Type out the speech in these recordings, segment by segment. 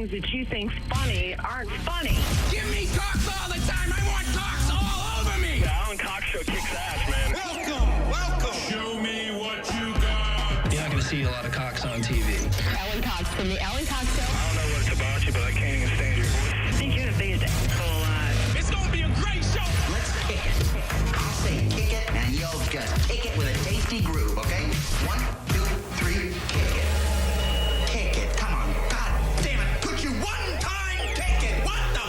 things that you think's funny aren't funny. Give me talks all the time. I want talks all over me. The Alan Cox Show kicks ass, man. Welcome. Show me what you got. You're not going to see a lot of cocks on TV. Alan Cox from the Alan Cox Show. I don't know what it's about you, but I can't even stand your voice. I think you're the biggest asshole alive. It's going to be a great show. Let's kick it. I'll say kick it, and you'll just kick it with a tasty groove, okay? 1, 2, 3, kick it. Kick it. Come on. God damn it. Could you one time kick it? What the?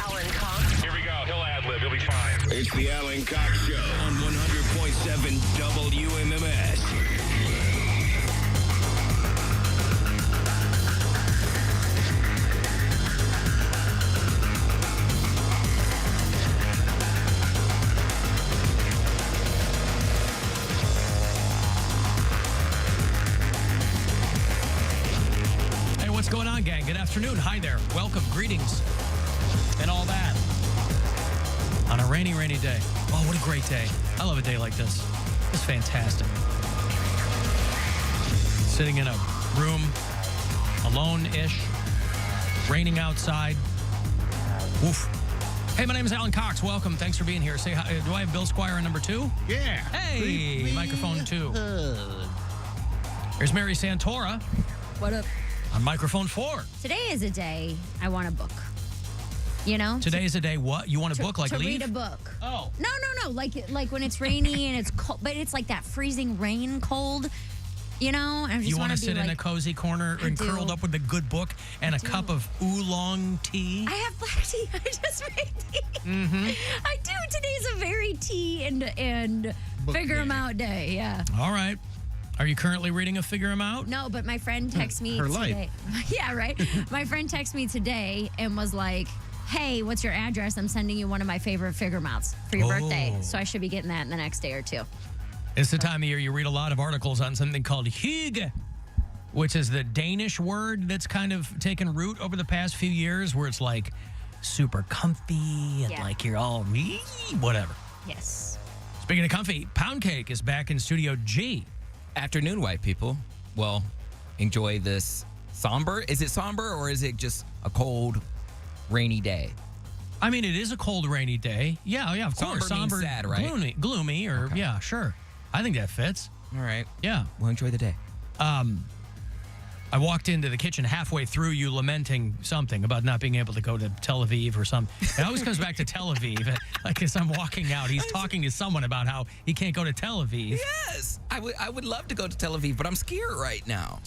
Alan Cox. Here we go. He'll ad-lib. He'll be fine. It's the Alan Cox Show on 100.7 WMMS. Hey, what's going on, gang? Good afternoon. Hi there. Welcome. Greetings. And all that. On a rainy, rainy day. Oh, what a great day. I love a day like this. It's fantastic. Sitting in a room, alone-ish, raining outside. Oof. Hey, my name is Alan Cox. Welcome. Thanks for being here. Say hi. Do I have Bill Squire on number 2? Yeah. Hey, microphone 2. Here's Mary Santora What up? on microphone 4. Today is a day I want a book. You know? Today is a day what? You want a book like to leave? read a book. Oh. No. Like when it's rainy and it's cold, but it's like that freezing rain cold. You know? I just You want want to sit in a cozy corner and do. curled up with a good book and a cup of oolong tea? I have black tea. I just made tea. Mm-hmm. I do. Today's a very tea and figure them out day. Yeah. All right. Are you currently reading a Figure 'em Out? No, but my friend texted me Her today. life. Yeah, right. My friend texted me today and was like, "Hey, what's your address? I'm sending you one of my favorite Figure 'em Outs for your birthday." Oh. So I should be getting that in the next day or two. It's the time of year you read a lot of articles on something called hygge, which is the Danish word that's kind of taken root over the past few years, where it's like super comfy and Yeah. like you're all whatever. Yes. Speaking of comfy, Poundcake is back in Studio G. Afternoon, white people. Well, enjoy this somber. Is it somber or is it just a cold, rainy day? I mean, it is a cold, rainy day. Yeah, of course. Somber means sad, right? Gloomy, or Okay. yeah, sure. I think that fits. All right. Yeah. Well, enjoy the day. I walked into the kitchen halfway through you lamenting something about not being able to go to Tel Aviv or something. It always comes back to Tel Aviv. Like as I'm walking out, he's talking to someone about how he can't go to Tel Aviv. Yes. I would love to go to Tel Aviv, but I'm scared right now.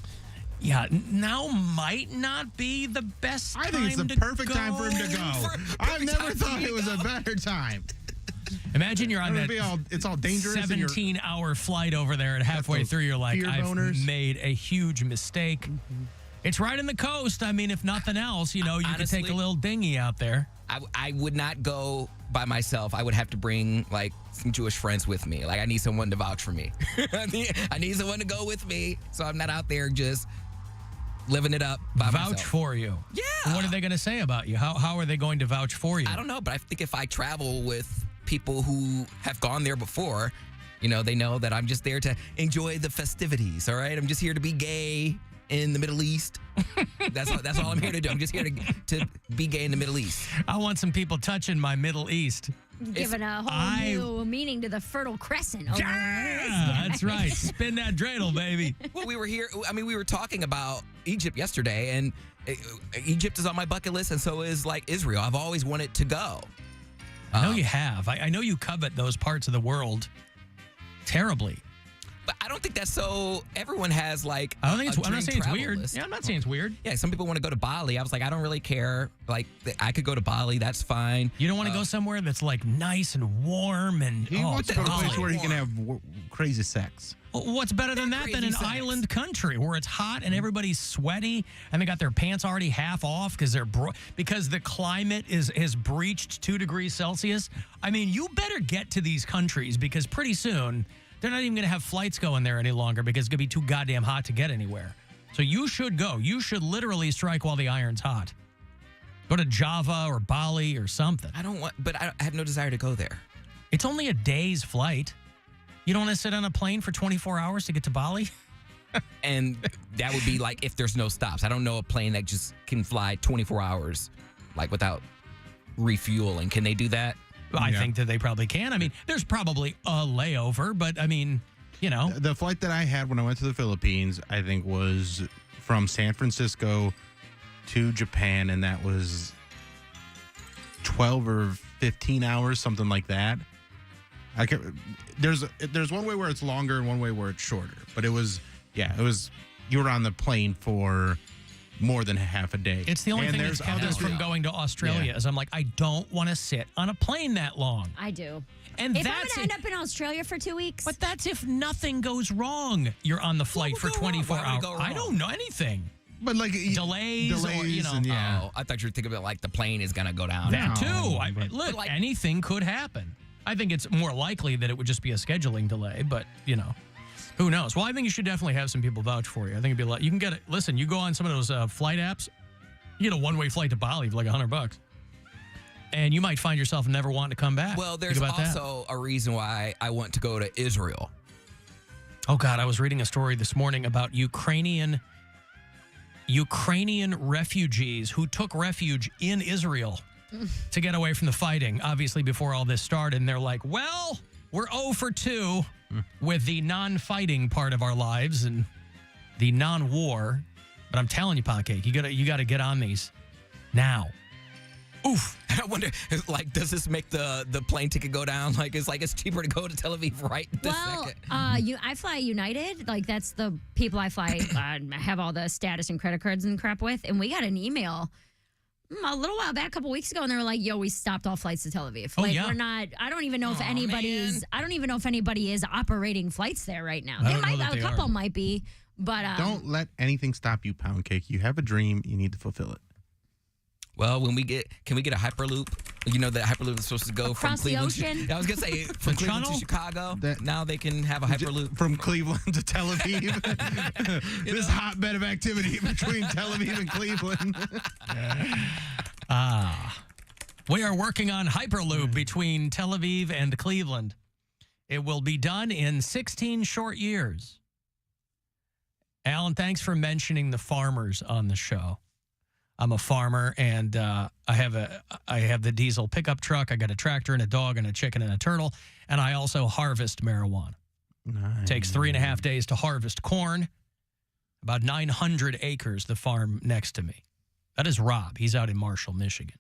Yeah, now might not be the best time I think it's the to perfect go. time for him to go. I've never thought it was a better time. Imagine you're on that It's all dangerous. and you're- 17-hour flight over there, and halfway those through you're like, fear I've boners. made a huge mistake. It's right in the coast. I mean, if nothing else, you could Honestly, take a little dinghy out there. I would not go by myself. I would have to bring like some Jewish friends with me. Like I need someone to vouch for me. I need someone to go with me, so I'm not out there just living it up by Vouch myself. for you. Yeah. What are they going to say about you? How are they going to vouch for you? I don't know, but I think if I travel with people who have gone there before, they know that I'm just there to enjoy the festivities, all right? I'm just here to be gay in the Middle East. That's all I'm here to do. I'm just here to be gay in the Middle East. I want some people touching my Middle East. Giving a whole new meaning to the Fertile Crescent. Over Yeah, that's right. Spin that dreidel, baby. Well, we were talking about Egypt yesterday, and Egypt is on my bucket list, and so is like Israel. I've always wanted to go. I know you have. I know you covet those parts of the world terribly. But I don't think that's so. Everyone has like. I don't think I'm I'm not saying it's weird. List. Yeah, I'm not saying it's weird. Yeah, some people want to go to Bali. I was like, I don't really care. Like, I could go to Bali. That's fine. You don't want to go somewhere that's like nice and warm and He wants to go to a place where he can Bali. have crazy sex. What's better than that than crazy an sex. island country where it's hot and everybody's sweaty and they got their pants already half off because because the climate has breached 2 degrees Celsius? I mean, you better get to these countries because pretty soon they're not even going to have flights going there any longer because it's going to be too goddamn hot to get anywhere. So you should go. You should literally strike while the iron's hot. Go to Java or Bali or something. I have no desire to go there. It's only a day's flight. You don't want to sit on a plane for 24 hours to get to Bali? And that would be like if there's no stops. I don't know a plane that just can fly 24 hours, like without refueling. Can they do that? I think that they probably can. I mean, there's probably a layover, but I mean, you know. The flight that I had when I went to the Philippines, I think, was from San Francisco to Japan, and that was 12 or 15 hours, something like that. There's one way where it's longer and one way where it's shorter, but it was you were on the plane for more than half a day. It's the only thing that's kept us from going to Australia is I'm like, I don't want to sit on a plane that long. I do. And if that's I'm going to end up in Australia for 2 weeks. But that's if nothing goes wrong. You're on the flight for 24 hours. I don't know anything. But like delays or, you know. Oh, I thought you were thinking about like the plane is going to go down. That too. Look, anything could happen. I think it's more likely that it would just be a scheduling delay, but, you know. Who knows? Well, I think you should definitely have some people vouch for you. I think it'd be a lot. You can get it. Listen, you go on some of those flight apps, you get a one-way flight to Bali for like $100, and you might find yourself never wanting to come back. Well, there's also a reason why I want to go to Israel. Oh God, I was reading a story this morning about Ukrainian refugees who took refuge in Israel to get away from the fighting. Obviously, before all this started, and they're like, "Well, we're 0 for 2." With the non-fighting part of our lives and the non-war. But I'm telling you, Poundcake, you gotta get on these now. Oof. I wonder, like, does this make the plane ticket go down? Like, it's cheaper to go to Tel Aviv right this second. I fly United. Like, that's the people I fly, have all the status and credit cards and crap with. And we got an email a little while back, a couple weeks ago, and they were like, "Yo, we stopped all flights to Tel Aviv." Oh, like, yeah. we're not. I don't even know if anybody is operating flights there right now. They might. A couple might be, but don't let anything stop you, Poundcake. You have a dream. You need to fulfill it. Well, can we get a Hyperloop? You know that Hyperloop is supposed to go from across the Cleveland. ocean. I was gonna say from Cleveland to Chicago. Now they can have a Hyperloop from Cleveland to Tel Aviv. This hotbed of activity between Tel Aviv and Cleveland. We are working on Hyperloop between Tel Aviv and Cleveland. It will be done in 16 short years. Alan, thanks for mentioning the farmers on the show. I'm a farmer, and I have the diesel pickup truck. I got a tractor and a dog and a chicken and a turtle, and I also harvest marijuana. Nice. Takes 3.5 days to harvest corn. About 900 acres, the farm next to me. That is Rob. He's out in Marshall, Michigan.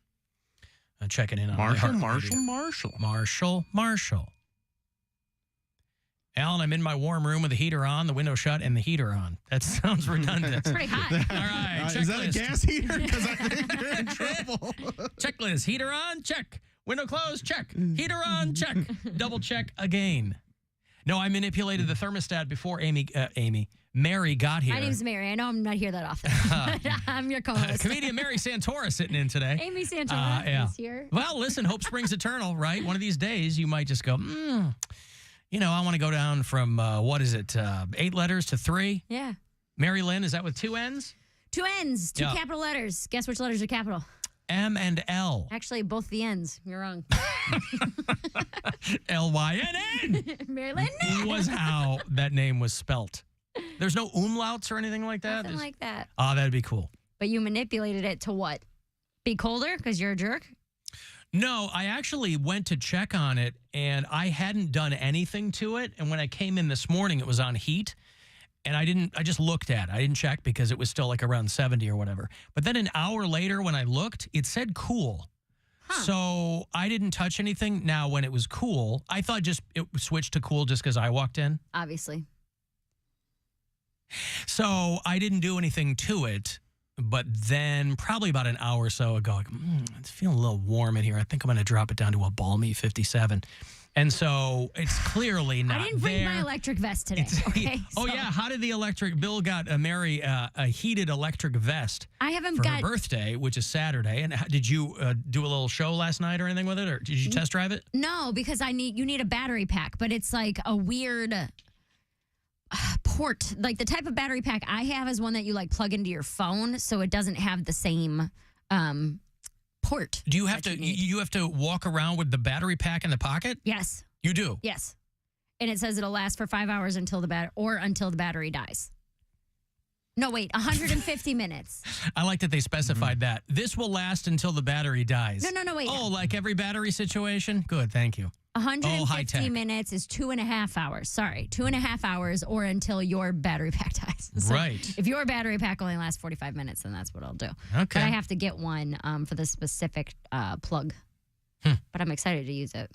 Checking in on Marshall. Alan, I'm in my warm room with the heater on, the window shut, and the heater on. That sounds redundant. It's pretty hot. All right, is that a gas heater? Because I think you're in trouble. Checklist. Heater on? Check. Window closed? Check. Heater on? Check. Double check again. No, I manipulated the thermostat before Mary got here. My name's Mary. I know I'm not here that often. But I'm your co-host. Comedian Mary Santora sitting in today. Amy Santora is here. Well, listen, hope springs eternal, right? One of these days, you might just go, you know, I want to go down from, 8 letters to 3? Yeah. Mary Lynn, is that with 2 N's? 2 N's, 2 capital letters. Guess which letters are capital? M and L. Actually, both the N's. You're wrong. L-Y-N-N. Mary Lynn. Was how that name was spelt. There's no umlauts or anything like that? Nothing like that. Oh, that'd be cool. But you manipulated it to what? Be colder because you're a jerk? No, I actually went to check on it, and I hadn't done anything to it. And when I came in this morning, it was on heat. And I just looked at it. I didn't check because it was still like around 70 or whatever. But then an hour later when I looked, it said cool. Huh. So I didn't touch anything. Now, when it was cool, I thought it switched to cool just because I walked in. Obviously. So I didn't do anything to it. But then probably about an hour or so ago, it's feeling a little warm in here. I think I'm going to drop it down to a balmy 57. And so it's clearly not there. I didn't bring my electric vest today. Okay, oh, yeah. How did the electric... Bill got Mary a heated electric vest for her birthday, which is Saturday. And did you do a little show last night or anything with it? Or did you test drive it? No, because you need a battery pack. But it's like a weird... port. Like the type of battery pack I have is one that you like plug into your phone, so it doesn't have the same port. Do you have to you have to walk around with the battery pack in the pocket? Yes. You do? Yes. And it says it'll last for 5 hours until the battery dies. No, wait, 150 minutes. I like that they specified that. This will last until the battery dies. No, wait. Oh, like every battery situation? Good, thank you. 150 high-tech. minutes is 2.5 hours. Sorry, 2.5 hours or until your battery pack dies. So Right. If your battery pack only lasts 45 minutes, then that's what I'll do. Okay. But I have to get one for the specific plug. But I'm excited to use it.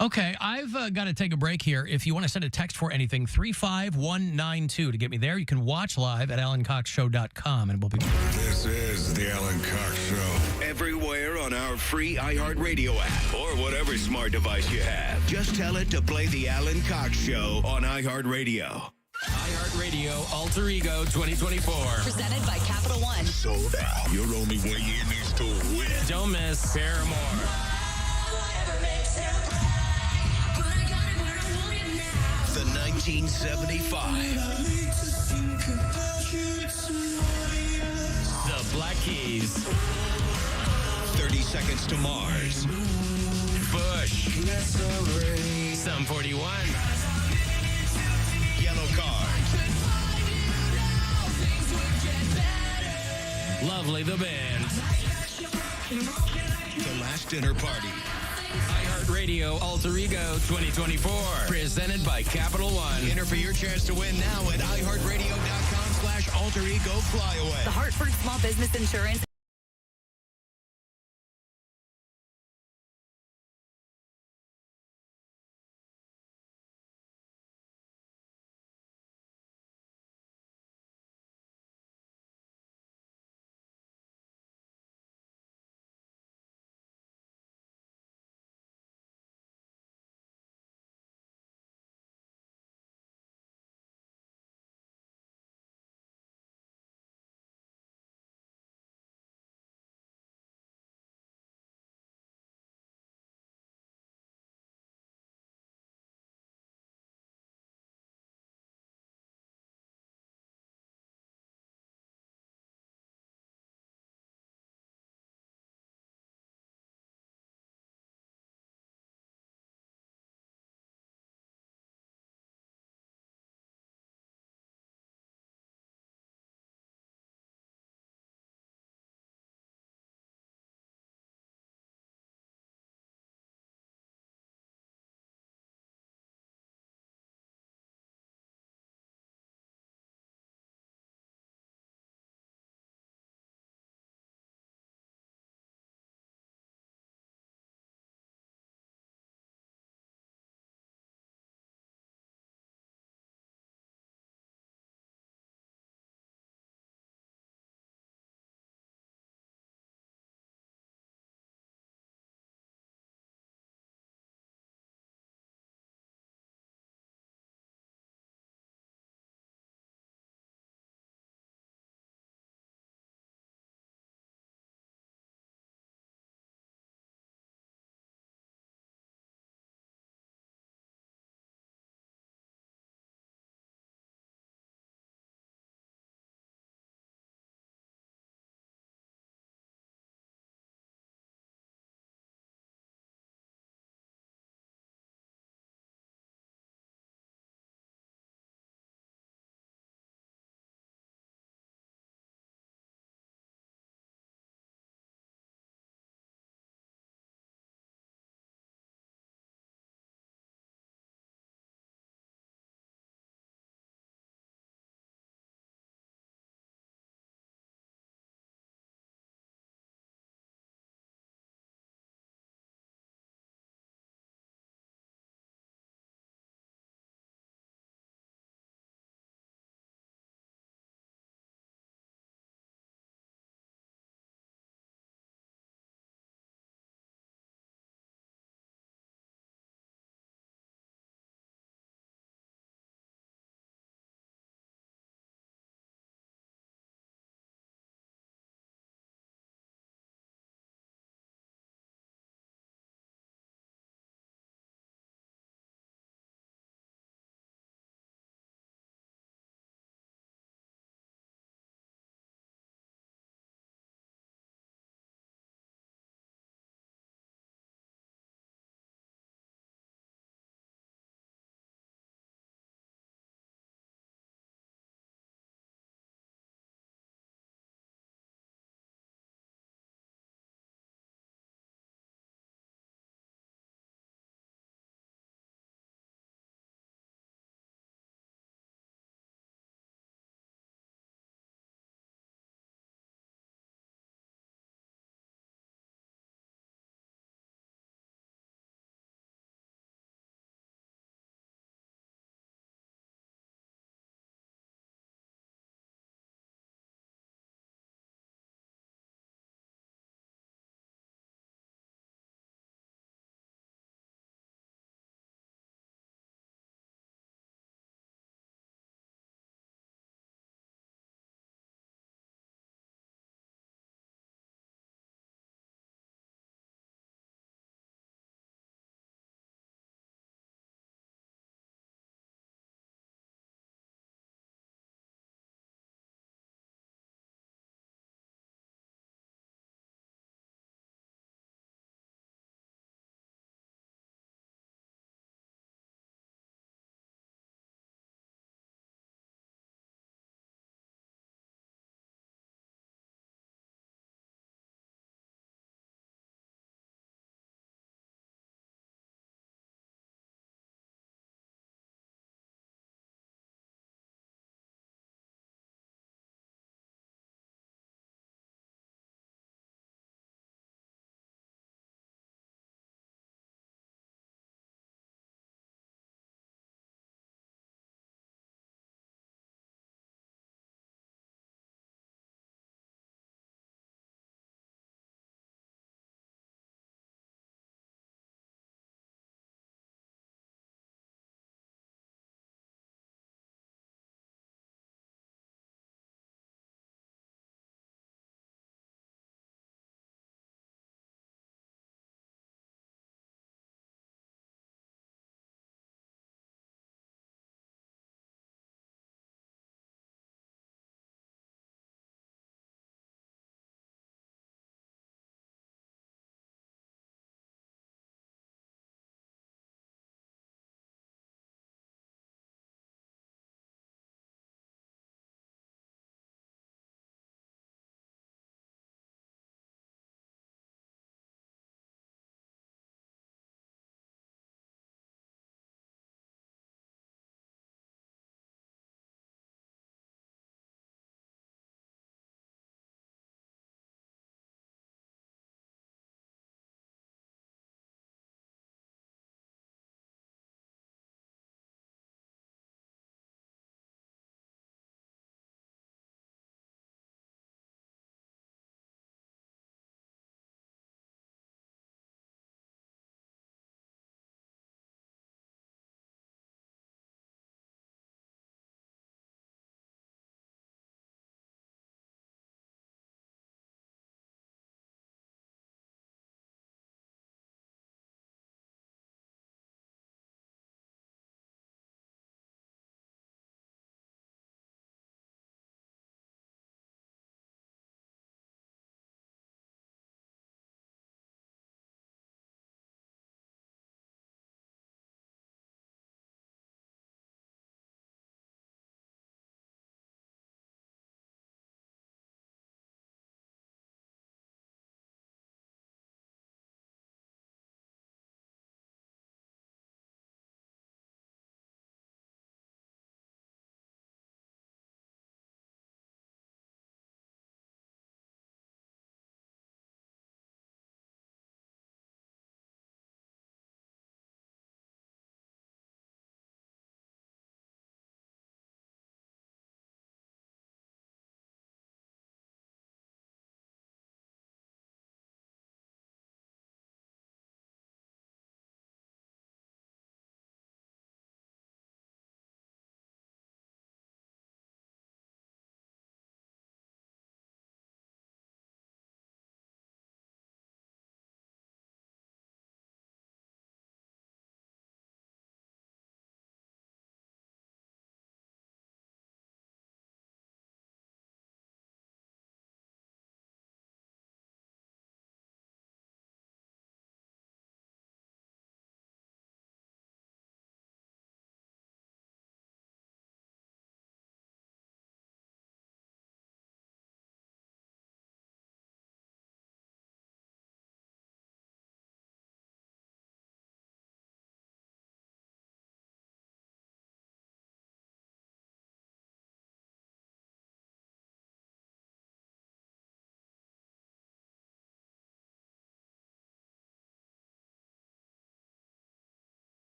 Okay, I've got to take a break here. If you want to send a text for anything, 35192 to get me there. You can watch live at alancoxshow.com, and we'll be... This is the Alan Cox Show. Everywhere on our free iHeartRadio app or whatever smart device you have. Just tell it to play the Alan Cox Show on iHeartRadio. iHeartRadio Alter Ego 2024. Presented by Capital One. Sold out. Your only way in is to win. Don't miss Paramore. The 1975. The Black Keys. 30 Seconds to Mars. Bush. Sum 41. Yellow Card. Lovely the band. The Last Dinner Party. iHeartRadio Alter Ego 2024. Presented by Capital One. Enter for your chance to win now at iHeartRadio.com/alter ego flyaway. The Hartford Small Business Insurance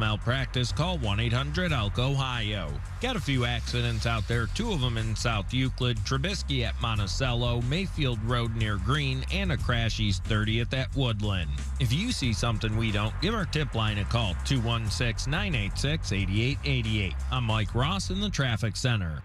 malpractice, call 1-800-ELK-OHIO. Got a few accidents out there, 2 of them in South Euclid, Trubisky at Monticello, Mayfield Road near Green, and a crash East 30th at Woodland. If you see something we don't, give our tip line a call, 216-986-8888. I'm Mike Ross in the Traffic Center.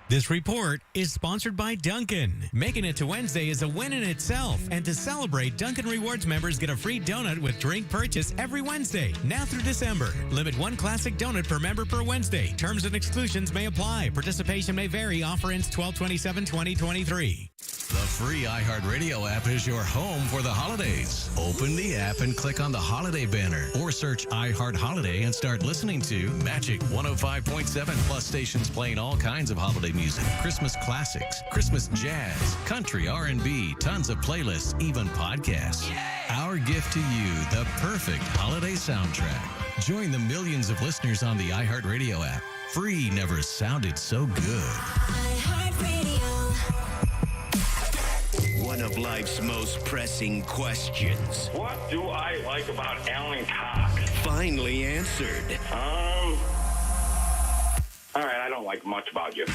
This report is sponsored by Dunkin'. Making it to Wednesday is a win in itself. And to celebrate, Dunkin' Rewards members get a free donut with drink purchase every Wednesday, now through December. Limit 1 classic donut per member per Wednesday. Terms and exclusions may apply. Participation may vary. Offer ends 12/27/2023. The free iHeartRadio app is your home for the holidays. Open the app and click on the holiday banner or search iHeart Holiday and start listening to Magic 105.7 plus stations playing all kinds of holiday music, Christmas classics, Christmas jazz, country, R&B, tons of playlists, even podcasts. Yay! Our gift to you, the perfect holiday soundtrack. Join the millions of listeners on the iHeartRadio app. Free never sounded so good. One of life's most pressing questions. What do I like about Alan Cox? Finally answered. All right, I don't like much about you.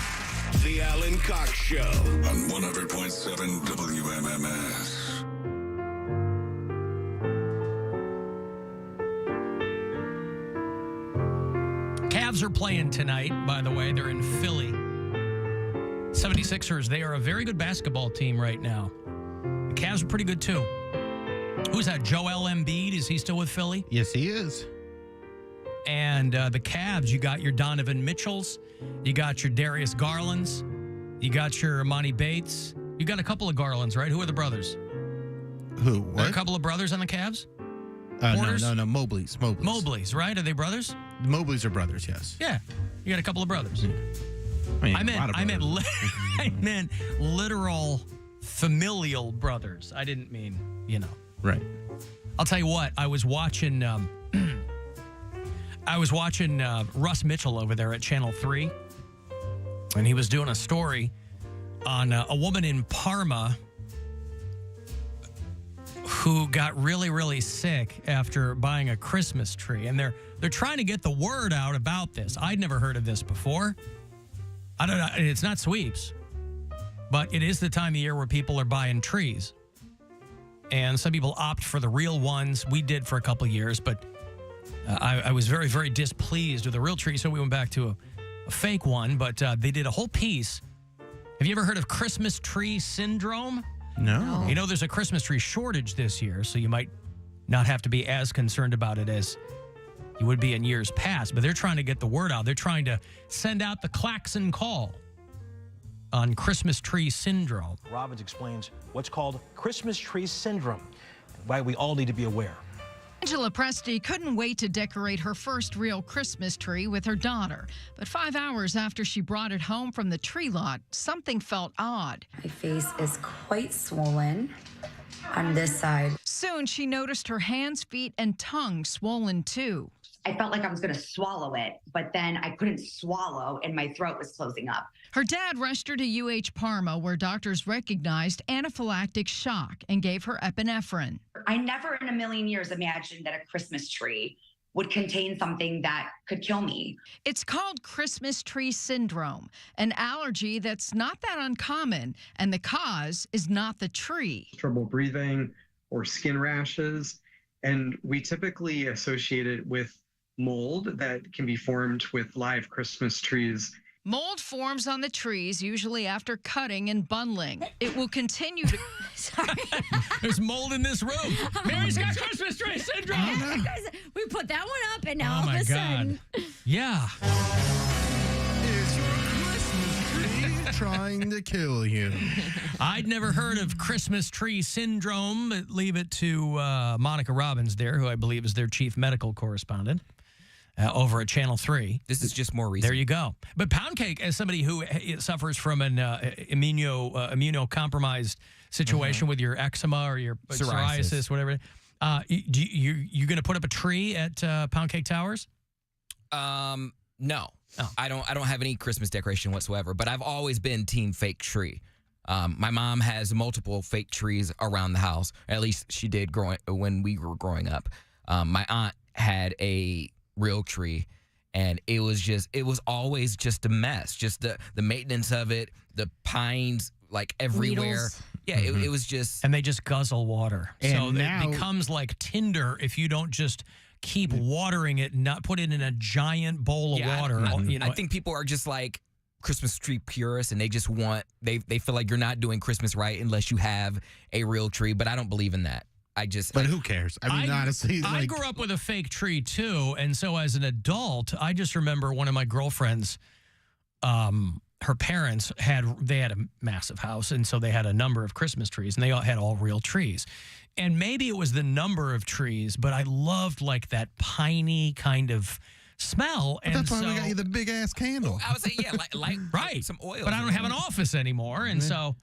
The Alan Cox Show. On 100.7 WMMS. Cavs are playing tonight, by the way. They're in Philly. 76ers, they are a very good basketball team right now. The Cavs are pretty good, too. Who's that, Joel Embiid? Is he still with Philly? Yes, he is. And the Cavs, you got your Donovan Mitchells. You got your Darius Garlands. You got your Amani Bates. You got a couple of Garlands, right? Who are the brothers? Who? There are a couple of brothers on the Cavs? No, Mobleys. Mobleys, right? Are they brothers? The Mobleys are brothers, yes. Yeah. You got a couple of brothers. I meant literal familial brothers. I didn't mean, Right. I'll tell you what, I was watching Russ Mitchell over there at Channel 3, and he was doing a story on a woman in Parma who got really, really sick after buying a Christmas tree. And they're trying to get the word out about this. I'd never heard of this before. I don't know. It's not sweeps, but it is the time of year where people are buying trees. And some people opt for the real ones. We did for a couple of years, but I was very, very displeased with the real tree, so we went back to a fake one. But they did a whole piece. Have you ever heard of Christmas tree syndrome? No. You know, there's a Christmas tree shortage this year, so you might not have to be as concerned about it as you would be in years past. But they're trying to get the word out. They're trying to send out the klaxon call on Christmas tree syndrome. Robbins explains what's called Christmas tree syndrome and why we all need to be aware. Angela Presti couldn't wait to decorate her first real Christmas tree with her daughter. But 5 hours after she brought it home from the tree lot, something felt odd. My face is quite swollen on this side. Soon, she noticed her hands, feet, and tongue swollen too. I felt like I was going to swallow it, but then I couldn't swallow and my throat was closing up. Her dad rushed her to UH Parma, where doctors recognized anaphylactic shock and gave her epinephrine. I never in a million years imagined that a Christmas tree would contain something that could kill me. It's called Christmas tree syndrome, an allergy that's not that uncommon, and the cause is not the tree. Trouble breathing or skin rashes, and we typically associate it with mold that can be formed with live Christmas trees. Mold forms on the trees, usually after cutting and bundling. It will continue to... Sorry. There's mold in this room. Mary's got Christmas tree syndrome. We put that one up, and now Oh, all my of a sudden... God. Yeah. It's your Christmas tree trying to kill you. I'd never heard of Christmas tree syndrome. But leave it to Monica Robbins there, who I believe is their chief medical correspondent. Over at Channel 3. This is just more recent. There you go. But Poundcake, as somebody who suffers from an immunocompromised situation with your eczema or your psoriasis, whatever, you going to put up a tree at Poundcake Towers? No. Oh. I don't have any Christmas decoration whatsoever, but I've always been team fake tree. My mom has multiple fake trees around the house. At least she did when we were growing up. My aunt had a real tree. And it was always just a mess. Just the maintenance of it, the pines like everywhere. Needles. Yeah, it was just. And they just guzzle water. And so now- it becomes like tinder if you don't just keep watering it, not put it in a giant bowl of water. I think people are just like Christmas tree purists, and they just want they feel like you're not doing Christmas right unless you have a real tree. But I don't believe in that. But who cares? I mean, honestly, I grew up with a fake tree too, and so as an adult, I just remember one of my girlfriends. Her parents had a massive house, and so they had a number of Christmas trees, and they all had all real trees. And maybe it was the number of trees, but I loved like that piney kind of smell. And that's why we got you the big ass candle. I would say, yeah, like right, some oil. But I don't have an office anymore, and so.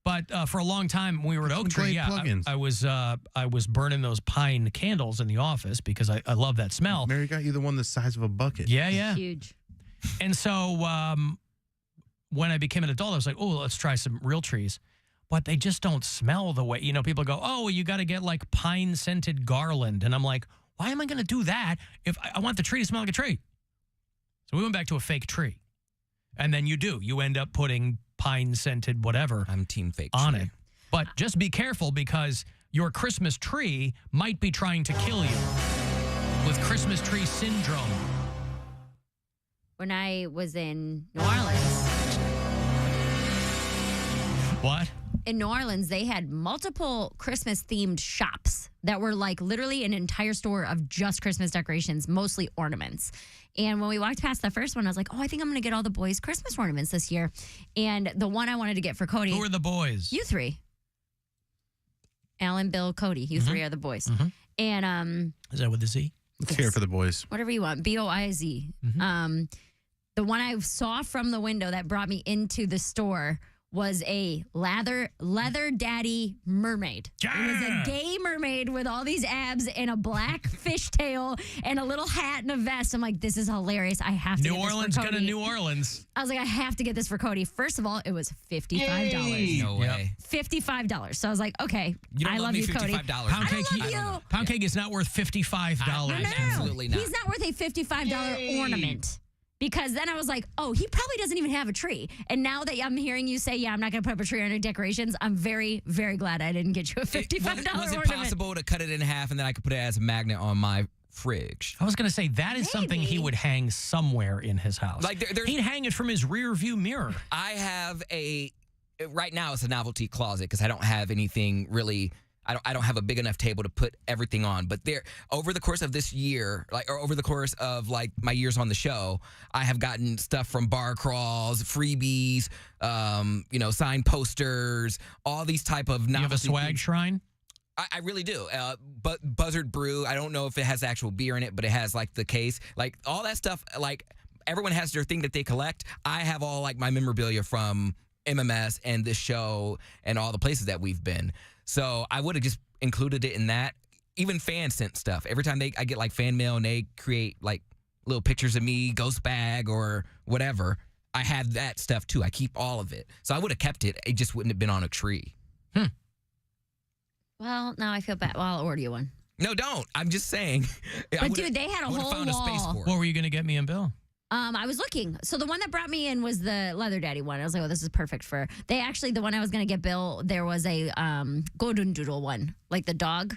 But for a long time, when we were at Oak Tree, I was burning those pine candles in the office because I love that smell. Mary got you the one the size of a bucket. Yeah. Huge. And so when I became an adult, I was like, oh, let's try some real trees. But they just don't smell the way, people go, oh, you got to get like pine scented garland. And I'm like, why am I going to do that if I want the tree to smell like a tree? So we went back to a fake tree. And then you end up putting pine scented whatever I'm team fake on tree. it. But just be careful because your Christmas tree might be trying to kill you with Christmas tree syndrome. When I was in New Orleans. What? In New Orleans, they had multiple Christmas-themed shops that were like literally an entire store of just Christmas decorations, mostly ornaments. And when we walked past the first one, I was like, oh, I think I'm going to get all the boys' Christmas ornaments this year. And the one I wanted to get for Cody. Who are the boys? You three. Alan, Bill, Cody. You three are the boys. And is that with a Z? Let's hear it for the boys. whatever you want, BOIZ. The one I saw from the window that brought me into the store was a leather daddy mermaid. Yeah. It was a gay mermaid with all these abs and a black fishtail and a little hat and a vest. I'm like, this is hilarious. I have to New get this Orleans for go Cody. to New Orleans. I was like, I have to get this for Cody. First of all, it was $55. No way. $55. So I was like, okay, You don't I love me you, Cody. $55. Poundcake, I love you. Poundcake is not worth $55. No. Absolutely not. He's not worth a $55 ornament. Because then I was like, oh, he probably doesn't even have a tree. And now that I'm hearing you say, yeah, I'm not going to put up a tree under decorations, I'm very, very glad I didn't get you a $55 Was it ornament. possible to cut it in half and then I could put it as a magnet on my fridge? I was going to say that is something he would hang somewhere in his house. Like he'd hang it from his rear view mirror. I have right now it's a novelty closet because I don't have anything really. I don't have a big enough table to put everything on, but over the course of this year, or over the course of my years on the show, I have gotten stuff from bar crawls, freebies, signed posters, all these type of novelty. You have a swag shrine? I really do. But Buzzard Brew, I don't know if it has actual beer in it, but it has the case, all that stuff. Everyone has their thing that they collect. I have all my memorabilia from MMS and this show and all the places that we've been. So I would have just included it in that. Even fans sent stuff. Every time I get fan mail and they create little pictures of me, ghost bag or whatever, I have that stuff too. I keep all of it. So I would have kept it. It just wouldn't have been on a tree. Well, now I feel bad. Well, I'll order you one. No, don't. I'm just saying. But dude, they had a whole found a space wall. for it. What were you going to get me and Bill? I was looking. So the one that brought me in was the Leather Daddy one. I was like, oh, this is perfect for... the one I was going to get Bill, there was a golden doodle one. Like the dog.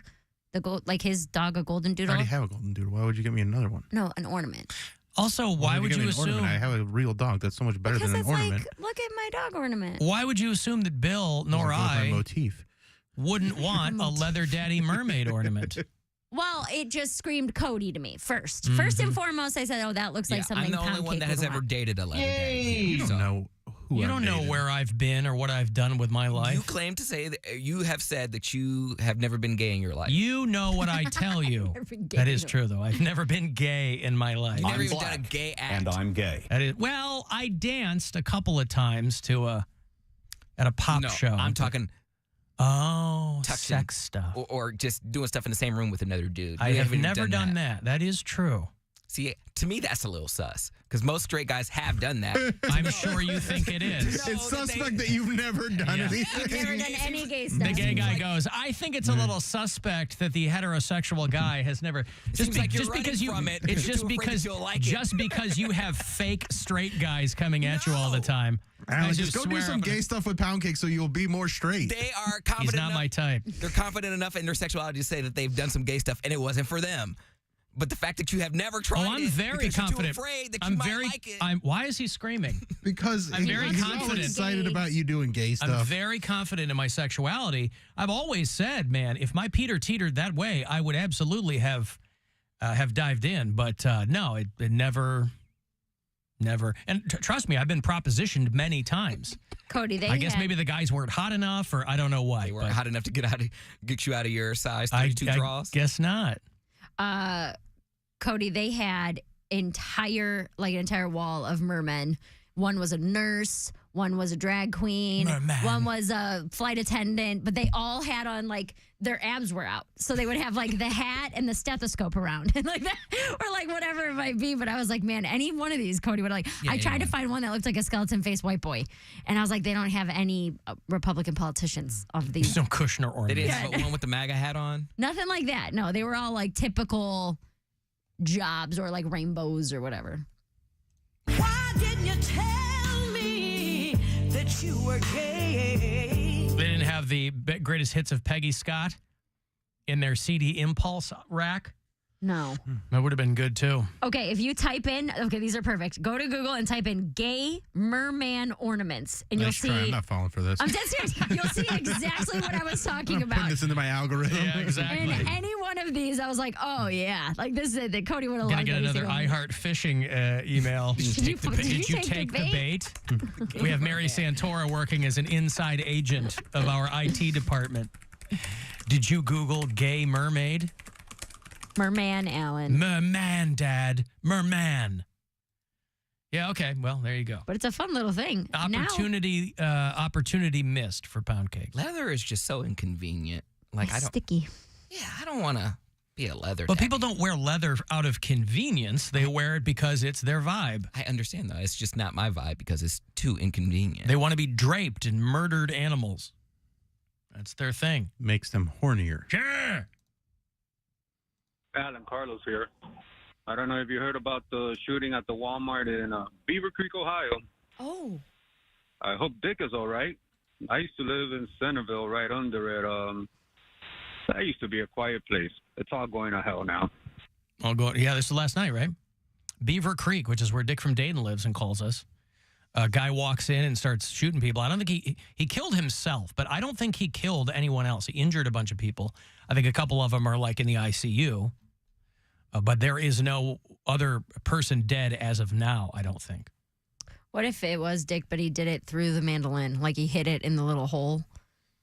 His dog, a golden I doodle. already have a golden doodle. Why would you get me another one? No, an ornament. Also, why would you assume... I have a real dog. That's so much better Because than it's an ornament. look at my dog ornament. Why would you assume that Bill nor My I motif. wouldn't want a Leather Daddy mermaid ornament? Well, it just screamed Cody to me first. First and foremost, I said, oh, that looks like something I'm the only one that has ever dated a leather daddy. You don't know who You I've don't know dated. where I've been or what I've done with my life. You claim to say that you have said that you have never been gay in your life. You know what I tell you. That is true, though. I've never been gay in my life. You never even done a gay act. And I'm gay. That is, well, I danced a couple of times at a pop show. I'm talking touching, sex stuff. Or just doing stuff in the same room with another dude. I You have haven't never done that. That is true. See, to me, that's a little sus. Because most straight guys have done that. I'm sure you think it is. It's suspect that you've never done anything. I've never done any gay stuff. The gay guy goes, I think it's a little suspect that the heterosexual guy has never. Seems like you're running from it. It's You're just too afraid because that you'll like it. just because you have fake straight guys coming at you all the time. Alan, Guys just who go do swear some up gay stuff with Poundcake so you'll be more straight. They are He's confident not enough. my type. They're confident enough in their sexuality to say that they've done some gay stuff and it wasn't for them. But the fact that you have never tried Oh, I'm it very because you're confident. too afraid that I'm you might very. like it. Why is he screaming? Because I'm very he's confident. excited about you doing gay stuff. I'm very confident in my sexuality. I've always said, man, if my Peter teetered that way, I would absolutely have dived in. But no, it never. And trust me, I've been propositioned many times. Cody, I guess maybe the guys weren't hot enough, or I don't know what. They weren't hot enough to get you out of your size 32 I draws. Guess not. Cody, they had an entire wall of mermen. One was a nurse, one was a drag queen, Merman. one was a flight attendant, but they all had on their abs were out. So they would have the hat and the stethoscope around and like that, or whatever it might be. But I was like, man, any one of these, Cody would I tried to find one that looked like a skeleton face white boy. And I was like, they don't have any Republican politicians of these. There's no Kushner or They didn't have one with the MAGA hat on? Nothing like that. No, they were all typical jobs or rainbows or whatever. Why didn't you tell me that you were gay? They didn't have the greatest hits of Peggy Scott in their CD Impulse rack. No. That would have been good, too. Okay, if you type in, these are perfect. Go to Google and type in gay merman ornaments, and you'll see. I'm not falling for this. I'm dead serious. You'll see exactly what I was talking I'm putting about. this into my algorithm. Yeah, exactly. And any one of these, I was like, oh, yeah. This is it. That Cody would have Gonna loved get every another single one. iHeart fishing email. Did you take the bait? We have Mary Santora working as an inside agent of our IT department. Did you Google gay mermaid? Merman Allen. Merman, Dad. Merman. Yeah, okay. Well, there you go. But it's a fun little thing. Opportunity missed for Poundcake. Leather is just so inconvenient. I don't. Sticky. Yeah, I don't want to be a leather. But daddy. people don't wear leather out of convenience. They wear it because it's their vibe. I understand, though. It's just not my vibe because it's too inconvenient. They want to be draped in murdered animals. That's their thing. Makes them hornier. Sure. Alan Carlos here. I don't know if you heard about the shooting at the Walmart in Beaver Creek, Ohio. Oh. I hope Dick is all right. I used to live in Centerville, right under it. That used to be a quiet place. It's all going to hell now. Yeah, this was last night, right? Beaver Creek, which is where Dick from Dayton lives and calls us. A guy walks in and starts shooting people. I don't think he killed himself, but I don't think he killed anyone else. He injured a bunch of people. I think a couple of them are in the ICU. But there is no other person dead as of now, I don't think. What if it was Dick, but he did it through the mandolin? He hit it in the little hole,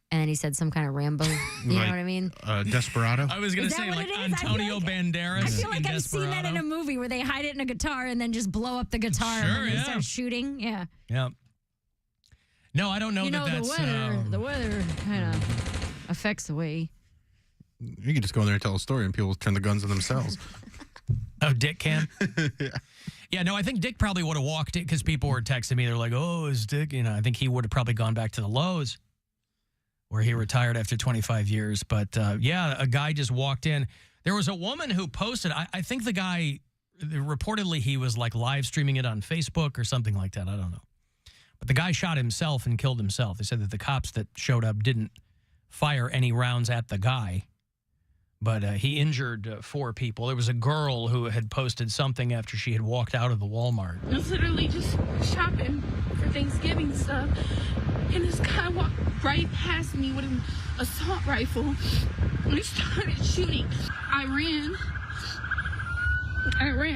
and then he said some kind of Rambo. You know what I mean? Desperado? I was going to say, Antonio Banderas. I feel like in I've seen that in a movie where they hide it in a guitar and then just blow up the guitar and then they start shooting. Yeah. Yeah. No, I don't know that's... The weather kind of affects the way... You can just go in there and tell a story and people turn the guns on themselves. Oh, Dick can? Yeah, no, I think Dick probably would have walked it because people were texting me. They're like, oh, is Dick? I think he would have probably gone back to the Lowe's where he retired after 25 years. But, yeah, a guy just walked in. There was a woman who posted, I think the guy, reportedly he was live streaming it on Facebook or something like that. I don't know. But the guy shot himself and killed himself. They said that the cops that showed up didn't fire any rounds at the guy. But he injured 4 people. There was a girl who had posted something after she had walked out of the Walmart. I was literally just shopping for Thanksgiving stuff, and this guy walked right past me with an assault rifle, and he started shooting. I ran.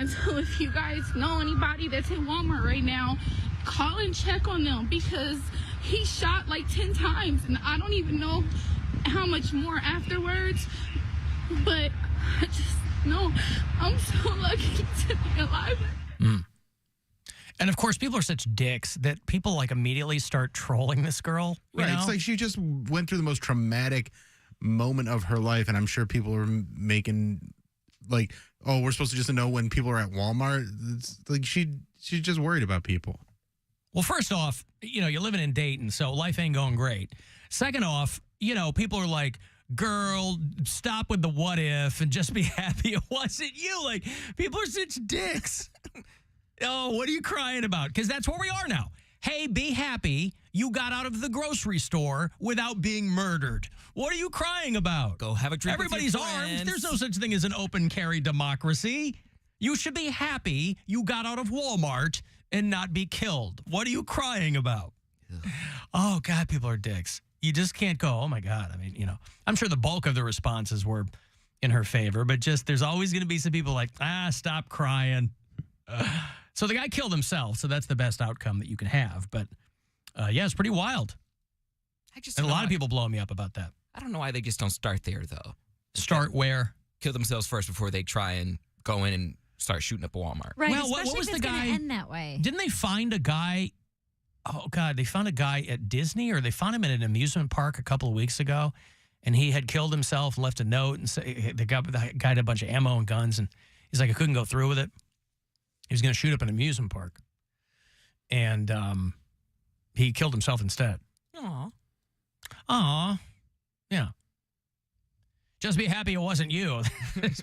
So if you guys know anybody that's in Walmart right now, call and check on them because he shot 10 times, and I don't even know how much more afterwards. But I just know I'm so lucky to be alive. And, of course, people are such dicks that people, immediately start trolling this girl. You know? It's she just went through the most traumatic moment of her life, and I'm sure people are making like, oh, we're supposed to just know when people are at Walmart. It's like she's just worried about people. Well, first off, you're living in Dayton, so life ain't going great. Second off, people are like, girl, stop with the what if and just be happy it wasn't you. Like, people are such dicks. Oh, what are you crying about? Because that's where we are now. Hey, be happy you got out of the grocery store without being murdered. What are you crying about? Go have a drink Everybody's with your armed. friends. There's no such thing as an open carry democracy. You should be happy you got out of Walmart and not be killed. What are you crying about? Oh, God, people are dicks. You just can't go, oh, my God. I mean, I'm sure the bulk of the responses were in her favor, but just there's always going to be some people like, stop crying. So the guy killed himself, so that's the best outcome that you can have. But, yeah, it's pretty wild. And a lot of people blow me up about that. I don't know why they just don't start there, though. Start where? Kill themselves first before they try and go in and start shooting up a Walmart. Right, Well, what especially was if the it's gonna guy- end that way. Didn't they find a guy? Oh, God, they found a guy at Disney, or they found him at an amusement park a couple of weeks ago, and he had killed himself and left a note, and the guy had a bunch of ammo and guns, and he's like, I couldn't go through with it. He was going to shoot up an amusement park, and he killed himself instead. Aw. Yeah. Just be happy it wasn't you. That's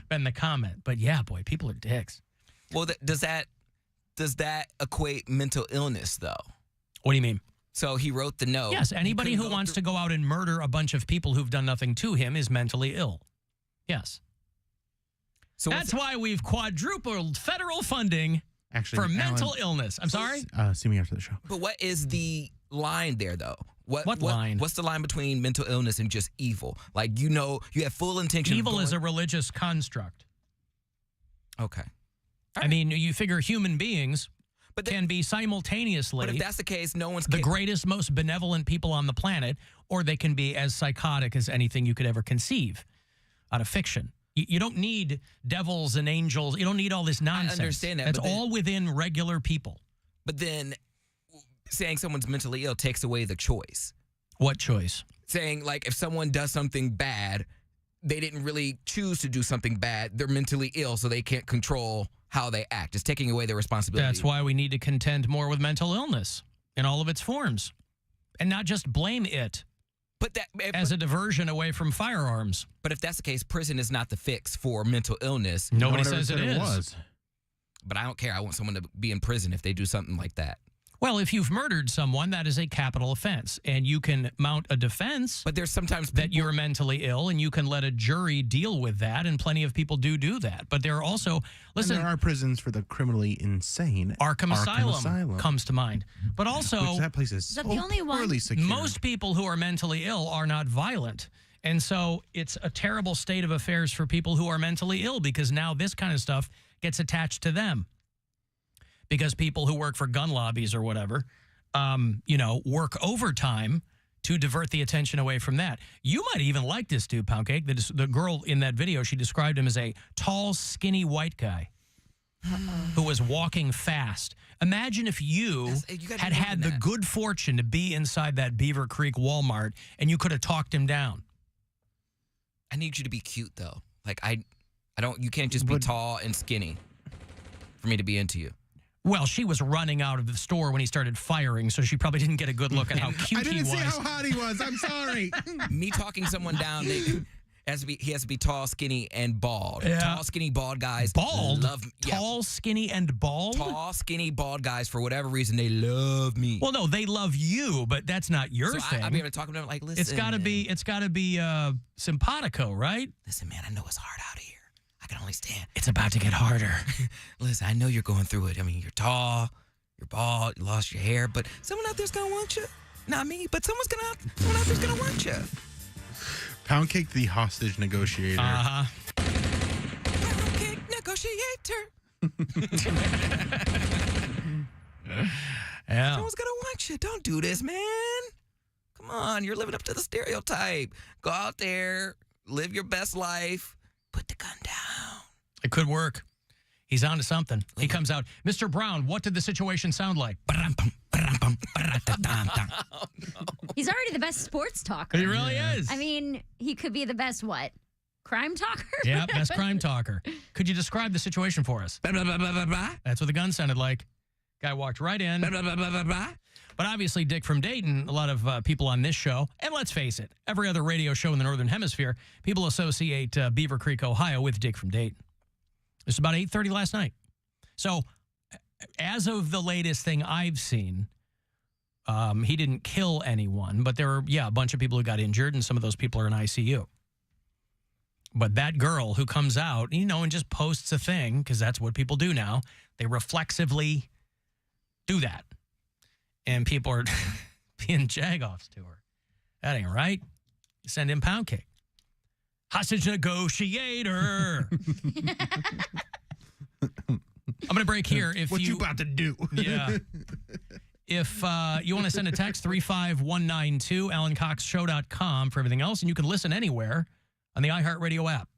been the comment. But yeah, boy, people are dicks. Well, does that equate mental illness, though? What do you mean? So he wrote the note. Yes, anybody who wants to go out and murder a bunch of people who've done nothing to him is mentally ill. Yes. So that's why we've quadrupled federal funding for mental illness. I'm sorry? See me after the show. But what is the line there, though? What line? What's the line between mental illness and just evil? Like, you have full intention of Evil is a religious construct. Okay. I mean, you figure human beings can be simultaneously But if that's the case, no one's the greatest, most benevolent people on the planet, or they can be as psychotic as anything you could ever conceive out of fiction. You don't need devils and angels. You don't need all this nonsense. I understand that. That's but then- all within regular people. But then saying someone's mentally ill takes away the choice. What choice? Saying, like, if someone does something bad, they didn't really choose to do something bad. They're mentally ill, so they can't control how they act. It's taking away their responsibility. That's why we need to contend more with mental illness in all of its forms, and not just blame it as a diversion away from firearms. But if that's the case, prison is not the fix for mental illness. Nobody says it is. But I don't care. I want someone to be in prison if they do something like that. Well, if you've murdered someone, that is a capital offense, and you can mount a defense. But there's sometimes that you're mentally ill, and you can let a jury deal with that, and plenty of people do that. But there are also, listen, And there are prisons for the criminally insane. Arkham Asylum comes to mind. But also, Which that place is Is that so the only one? poorly secured. most people who are mentally ill are not violent. And so it's a terrible state of affairs for people who are mentally ill, because now this kind of stuff gets attached to them. Because people who work for gun lobbies or whatever, work overtime to divert the attention away from that. You might even like this dude, Poundcake. The girl in that video, she described him as a tall, skinny white guy who was walking fast. Imagine if you had the good fortune to be inside that Beaver Creek Walmart and you could have talked him down. I need you to be cute, though. Like, you can't just be tall and skinny for me to be into you. Well, she was running out of the store when he started firing, so she probably didn't get a good look at how cute he was. I didn't see how hot he was. I'm sorry. Me talking someone down, he has to be tall, skinny, and bald. Yeah. Tall, skinny, bald guys. Bald? Love, Tall, skinny, and bald? Tall, skinny, bald guys, for whatever reason, they love me. Well, no, they love you, but that's not your thing. I'll be able to talk to them like, listen. It's got to be simpatico, right? Listen, man, I know it's hard out here. I can only stand. It's about to get harder. Listen, I know you're going through it. I mean, you're tall, you're bald, you lost your hair, but someone out there's gonna want you. Not me, but someone out there's gonna want you. Poundcake, the hostage negotiator. Poundcake negotiator. Yeah. Someone's gonna want you. Don't do this, man. Come on, you're living up to the stereotype. Go out there, live your best life. Put the gun down. It could work. He's on to something. He comes out, Mr. Brown, what did the situation sound like? He's already the best sports talker. He really is. I mean, he could be the best what? crime talker? Yeah, best crime talker. Could you describe the situation for us? That's what the gun sounded like. Guy walked right in. But obviously, Dick from Dayton, a lot of people on this show, and let's face it, every other radio show in the Northern Hemisphere, people associate Beaver Creek, Ohio with Dick from Dayton. It was about 8:30 last night. So as of the latest thing I've seen, he didn't kill anyone, but there were, a bunch of people who got injured, and some of those people are in ICU. But that girl who comes out, and just posts a thing, because that's what people do now, they reflexively do that. And people are being jagoffs to her. That ain't right. Send in Poundcake. Hostage negotiator. I'm going to break here. What you about to do? Yeah. If you want to send a text, 35192, AlanCoxShow.com for everything else. And you can listen anywhere on the iHeartRadio app.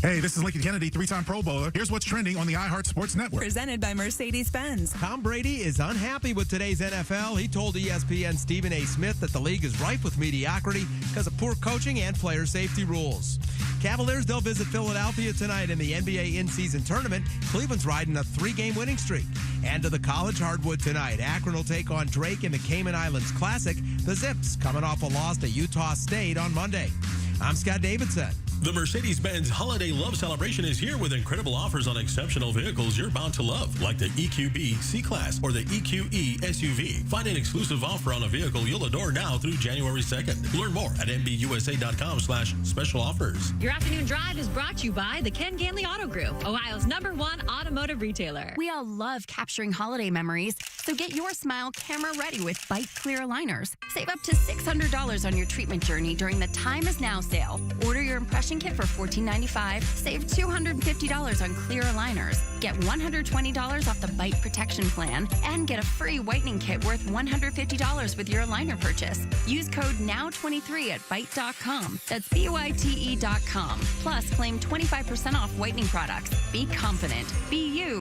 Hey, this is Lincoln Kennedy, 3-time Pro Bowler. Here's what's trending on the iHeart Sports Network. Presented by Mercedes-Benz. Tom Brady is unhappy with today's NFL. He told ESPN's Stephen A. Smith that the league is rife with mediocrity because of poor coaching and player safety rules. Cavaliers, they'll visit Philadelphia tonight in the NBA in-season tournament. Cleveland's riding a 3-game winning streak. And to the college hardwood tonight. Akron will take on Drake in the Cayman Islands Classic. The Zips coming off a loss to Utah State on Monday. I'm Scott Davidson. The Mercedes-Benz Holiday Love Celebration is here with incredible offers on exceptional vehicles you're bound to love, like the EQB C-Class or the EQE SUV. Find an exclusive offer on a vehicle you'll adore now through January 2nd. Learn more at MBUSA.com/special offers. Your afternoon drive is brought to you by the Ken Ganley Auto Group, Ohio's #1 automotive retailer. We all love capturing holiday memories, so get your smile camera ready with Bite Clear aligners. Save up to $600 on your treatment journey during the Time Is Now sale. Order your impression kit for $14.95. Save $250 on clear aligners. Get $120 off the Bite Protection Plan and get a free whitening kit worth $150 with your aligner purchase. Use code NOW23 at Bite.com. That's BYTE.com. Plus, claim 25% off whitening products. Be confident. Be you.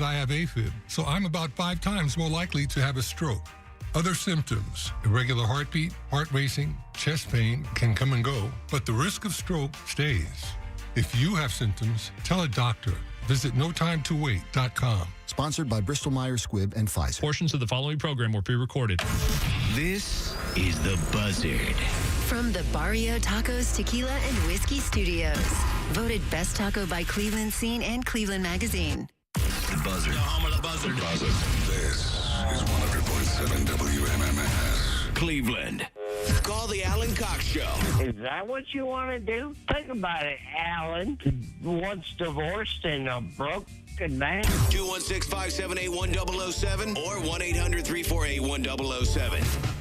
I have AFib, so I'm about 5 times more likely to have a stroke. Other symptoms, irregular heartbeat, heart racing, chest pain can come and go, but the risk of stroke stays. If you have symptoms, tell a doctor. Visit notimetowait.com. Sponsored by Bristol-Myers Squibb and Pfizer. Portions of the following program were pre-recorded. This is The Buzzard. From the Barrio Tacos, Tequila, and Whiskey Studios. Voted Best Taco by Cleveland Scene and Cleveland Magazine. The Buzzard. The home of the Buzzard. Buzzard. This is 100.7 WMMS. Cleveland. Call the Alan Cox Show. Is that what you want to do? Think about it, Alan. Once divorced and a broken man. 216-578-1007 or 1-800-348-1007.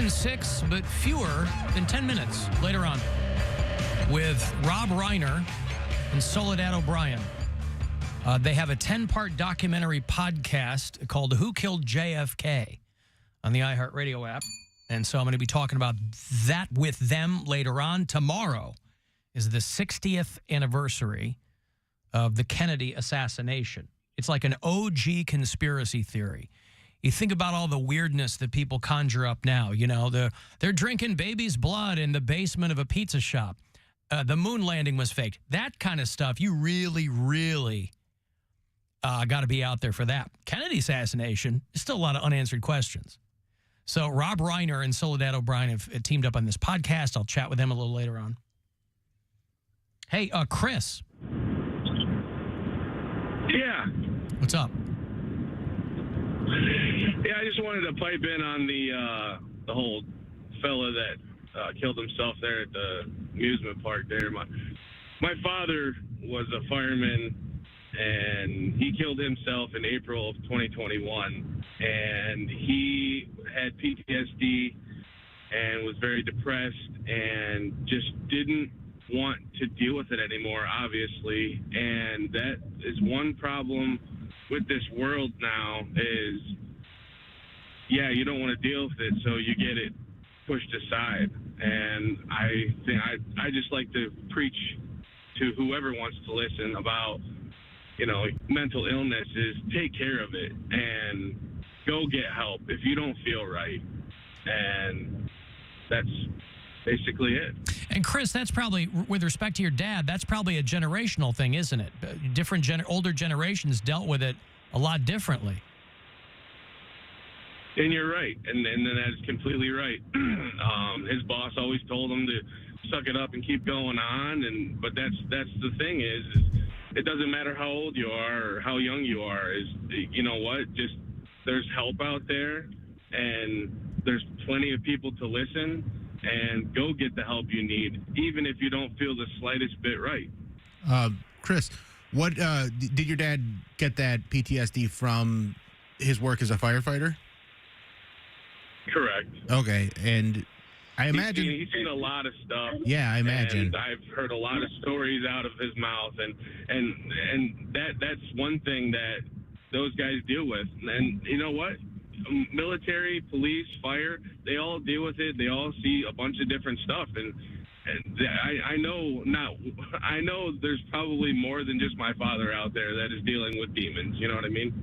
Six, but fewer than 10 minutes later on with Rob Reiner and Soledad O'Brien. They have a 10-part documentary podcast called Who Killed JFK on the iHeartRadio app. And so I'm going to be talking about that with them later on. Tomorrow is the 60th anniversary of the Kennedy assassination. It's like an OG conspiracy theory. You think about all the weirdness that people conjure up now. You know, they're drinking baby's blood in the basement of a pizza shop. The moon landing was faked. That kind of stuff, you really, really got to be out there for that. Kennedy assassination, there's still a lot of unanswered questions. So Rob Reiner and Soledad O'Brien have teamed up on this podcast. I'll chat with them a little later on. Hey, Chris. Yeah. What's up? Yeah, I just wanted to pipe in on the whole fella that killed himself there at the amusement park there. My father was a fireman, and he killed himself in April of 2021, and he had PTSD and was very depressed and just didn't want to deal with it anymore, obviously. And that is one problem with this world now is, yeah, you don't want to deal with it, so you get it pushed aside. And I think I just like to preach to whoever wants to listen about, you know, mental illness is take care of it and go get help if you don't feel right. And that's basically it. And Chris, that's probably, with respect to your dad, that's probably a generational thing, isn't it? Older generations dealt with it a lot differently. And you're right, and that's completely right. His boss always told him to suck it up and keep going on, but that's the thing is it doesn't matter how old you are or how young you are. Is you know what? Just there's help out there, and there's plenty of people to listen. And go get the help you need, even if you don't feel the slightest bit right. Chris, what did your dad get that PTSD from his work as a firefighter? Correct. Okay, and I imagine he's seen a lot of stuff. Yeah, I imagine. And I've heard a lot of stories out of his mouth, and that's one thing that those guys deal with. And you know what? Military, police, fire, they all deal with it. They all see a bunch of different stuff. And I know there's probably more than just my father out there that is dealing with demons. You know what I mean?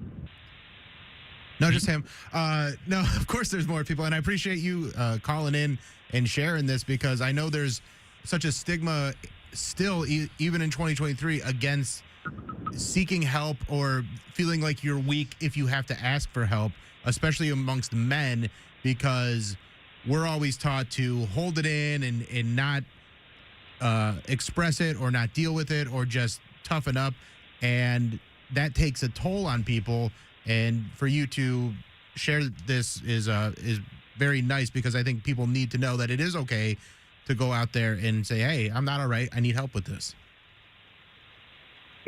No, just him. No, of course there's more people. And I appreciate you calling in and sharing this because I know there's such a stigma still, even in 2023, against seeking help or feeling like you're weak if you have to ask for help, especially amongst men, because we're always taught to hold it in and not express it or not deal with it or just toughen up. And that takes a toll on people. And for you to share this is very nice because I think people need to know that it is okay to go out there and say, hey, I'm not all right. I need help with this.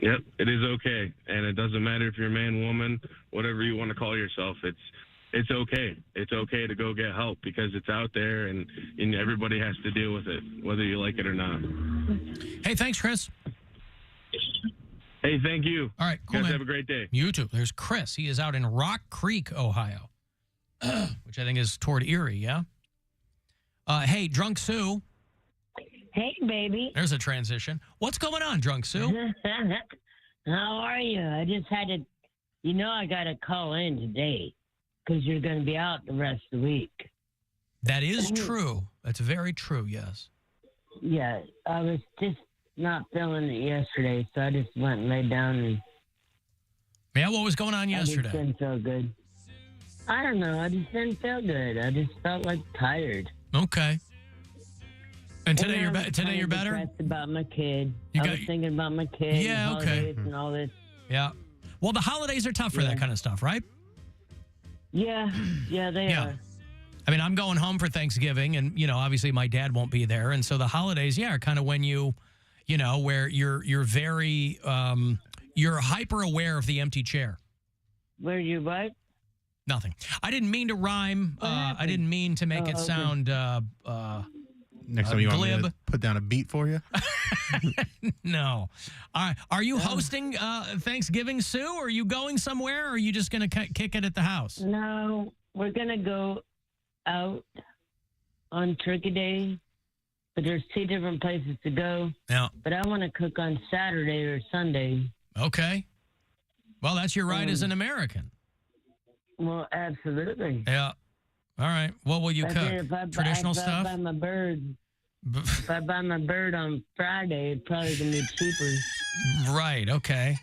Yep, it is okay, and it doesn't matter if you're a man, woman, whatever you want to call yourself. It's okay. It's okay to go get help because it's out there, and everybody has to deal with it, whether you like it or not. Hey, thanks, Chris. Hey, thank you. All right, cool, You guys man. have a great day. You too. There's Chris. He is out in Rock Creek, Ohio, which I think is toward Erie, yeah? Hey, Drunk Sue. Hey, baby. There's a transition. What's going on, Drunk Sue? How are you? I just had to, I got to call in today because you're going to be out the rest of the week. That is true. That's very true, yes. Yeah, I was just not feeling it yesterday, so I just went and laid down and... Yeah, what was going on yesterday? I just didn't feel good. I don't know. I just didn't feel good. I just felt like tired. Okay. And today I was today kinda you're better? depressed about my kid. You I got- was thinking about my kid. Yeah, and okay. holidays and all this. Yeah. Well, the holidays are tough for that kind of stuff, right? Yeah, they are. I mean, I'm going home for Thanksgiving, and obviously my dad won't be there, and so the holidays, are kind of when where you're very you're hyper aware of the empty chair. Where you what? Nothing. I didn't mean to rhyme. I didn't mean to make it okay. sound Next time you want me glib. to put down a beat for you? No. Are you hosting Thanksgiving, Sue? Or are you going somewhere, or are you just going to kick it at the house? No, we're going to go out on Turkey Day, but there's 2 different places to go. Yeah. But I want to cook on Saturday or Sunday. Okay. Well, that's your right as an American. Well, absolutely. Yeah. All right. What will you But cook? then if I Traditional if stuff? I buy my bird on Friday, it's probably going to be cheaper. Right. Okay.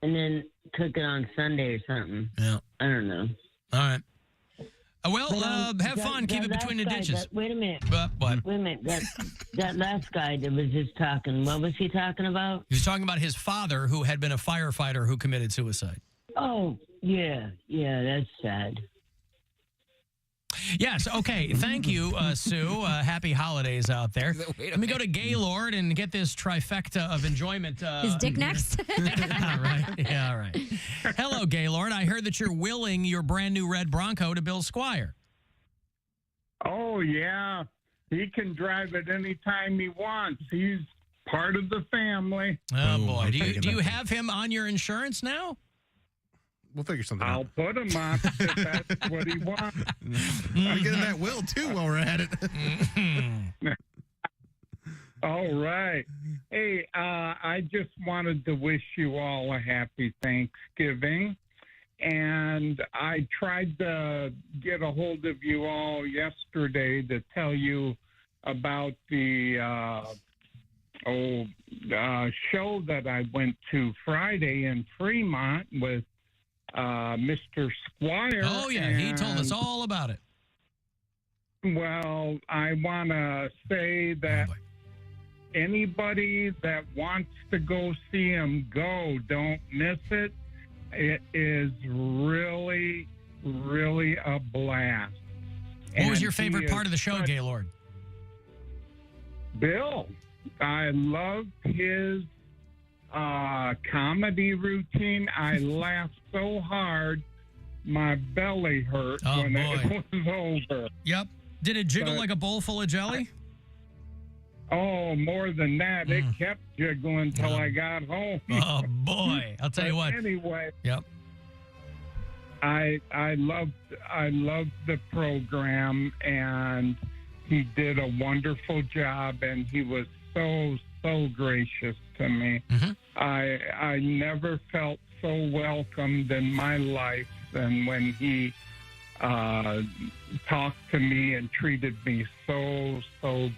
And then cook it on Sunday or something. Yeah. I don't know. All right. Well, But, have fun. Keep it that between the last guy ditches. wait a minute. What? Wait a minute. That last guy that was just talking, what was he talking about? He was talking about his father, who had been a firefighter who committed suicide. Oh, yeah, that's sad. Yes. Okay. Thank you, Sue. Happy holidays out there. Let me go to Gaylord and get this trifecta of enjoyment. His dick next? Yeah, right. Yeah, all right. Hello, Gaylord. I heard that you're willing your brand new red Bronco to Bill Squire. Oh, yeah. He can drive it anytime he wants. He's part of the family. Oh, boy. Do you have him on your insurance now? We'll figure something I'll out. put him on if that's what he wants. I'll get in that will, too, while we're at it. All right. Hey, I just wanted to wish you all a happy Thanksgiving. And I tried to get a hold of you all yesterday to tell you about the show that I went to Friday in Fremont with Mr. Squire. Oh, yeah. He told us all about it. Well, I want to say that anybody that wants to go see him, go. Don't miss it. It is really, really a blast. What was your favorite part of the show, Gaylord? Bill. I loved his comedy routine. I laughed so hard, my belly hurt when it was over. Yep. Did it jiggle But- like a bowl full of jelly? Oh, more than that. It kept jiggling till I got home. Oh, boy. I'll tell you But what. Anyway, Yep. I loved the program, and he did a wonderful job, and he was so gracious to me. I never felt so welcomed in my life than when he talked to me and treated me so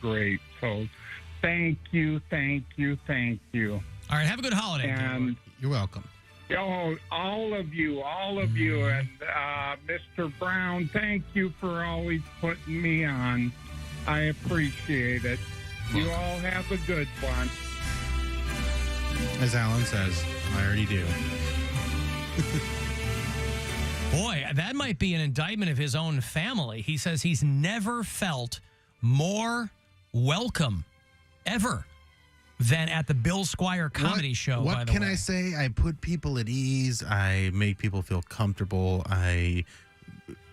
great. So thank you. All right, have a good holiday. And you're welcome. Oh, all of you, and Mr. Brown, thank you for always putting me on. I appreciate it. You all have a good one. As Alan says, I already do. Boy, that might be an indictment of his own family. He says he's never felt more welcome, ever. than at the Bill Squire comedy show, by What the can way. I say? I put people at ease. I make people feel comfortable. I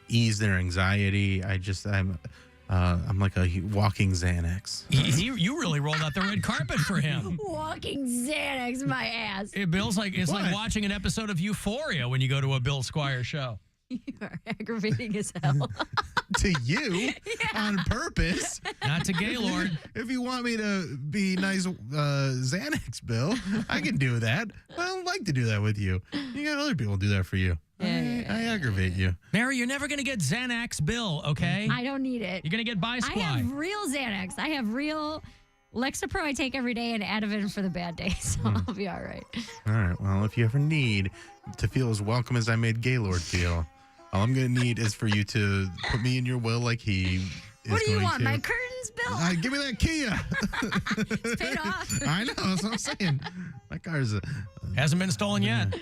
ease their anxiety. I'm like a walking Xanax. You really rolled out the red carpet for him. Walking Xanax, my ass. It's What? like watching an episode of Euphoria when you go to a Bill Squire show. You are aggravating as hell. To you on purpose. Not to Gaylord. If you want me to be nice, Xanax, Bill, I can do that. I don't like to do that with you. You got other people do that for you. I aggravate you. Mary, you're never going to get Xanax Bill, okay? I don't need it. You're going to get I Bi-Squad. have real Xanax. I have real Lexapro I take every day and Ativan for the bad days, so I'll be all right. All right. Well, if you ever need to feel as welcome as I made Gaylord feel, all I'm going to need is for you to put me in your will like he is What do you going want, to. my curtains, Bill? Give me that Kia. It's paid off. I know. That's what I'm saying. My car's hasn't been stolen yet.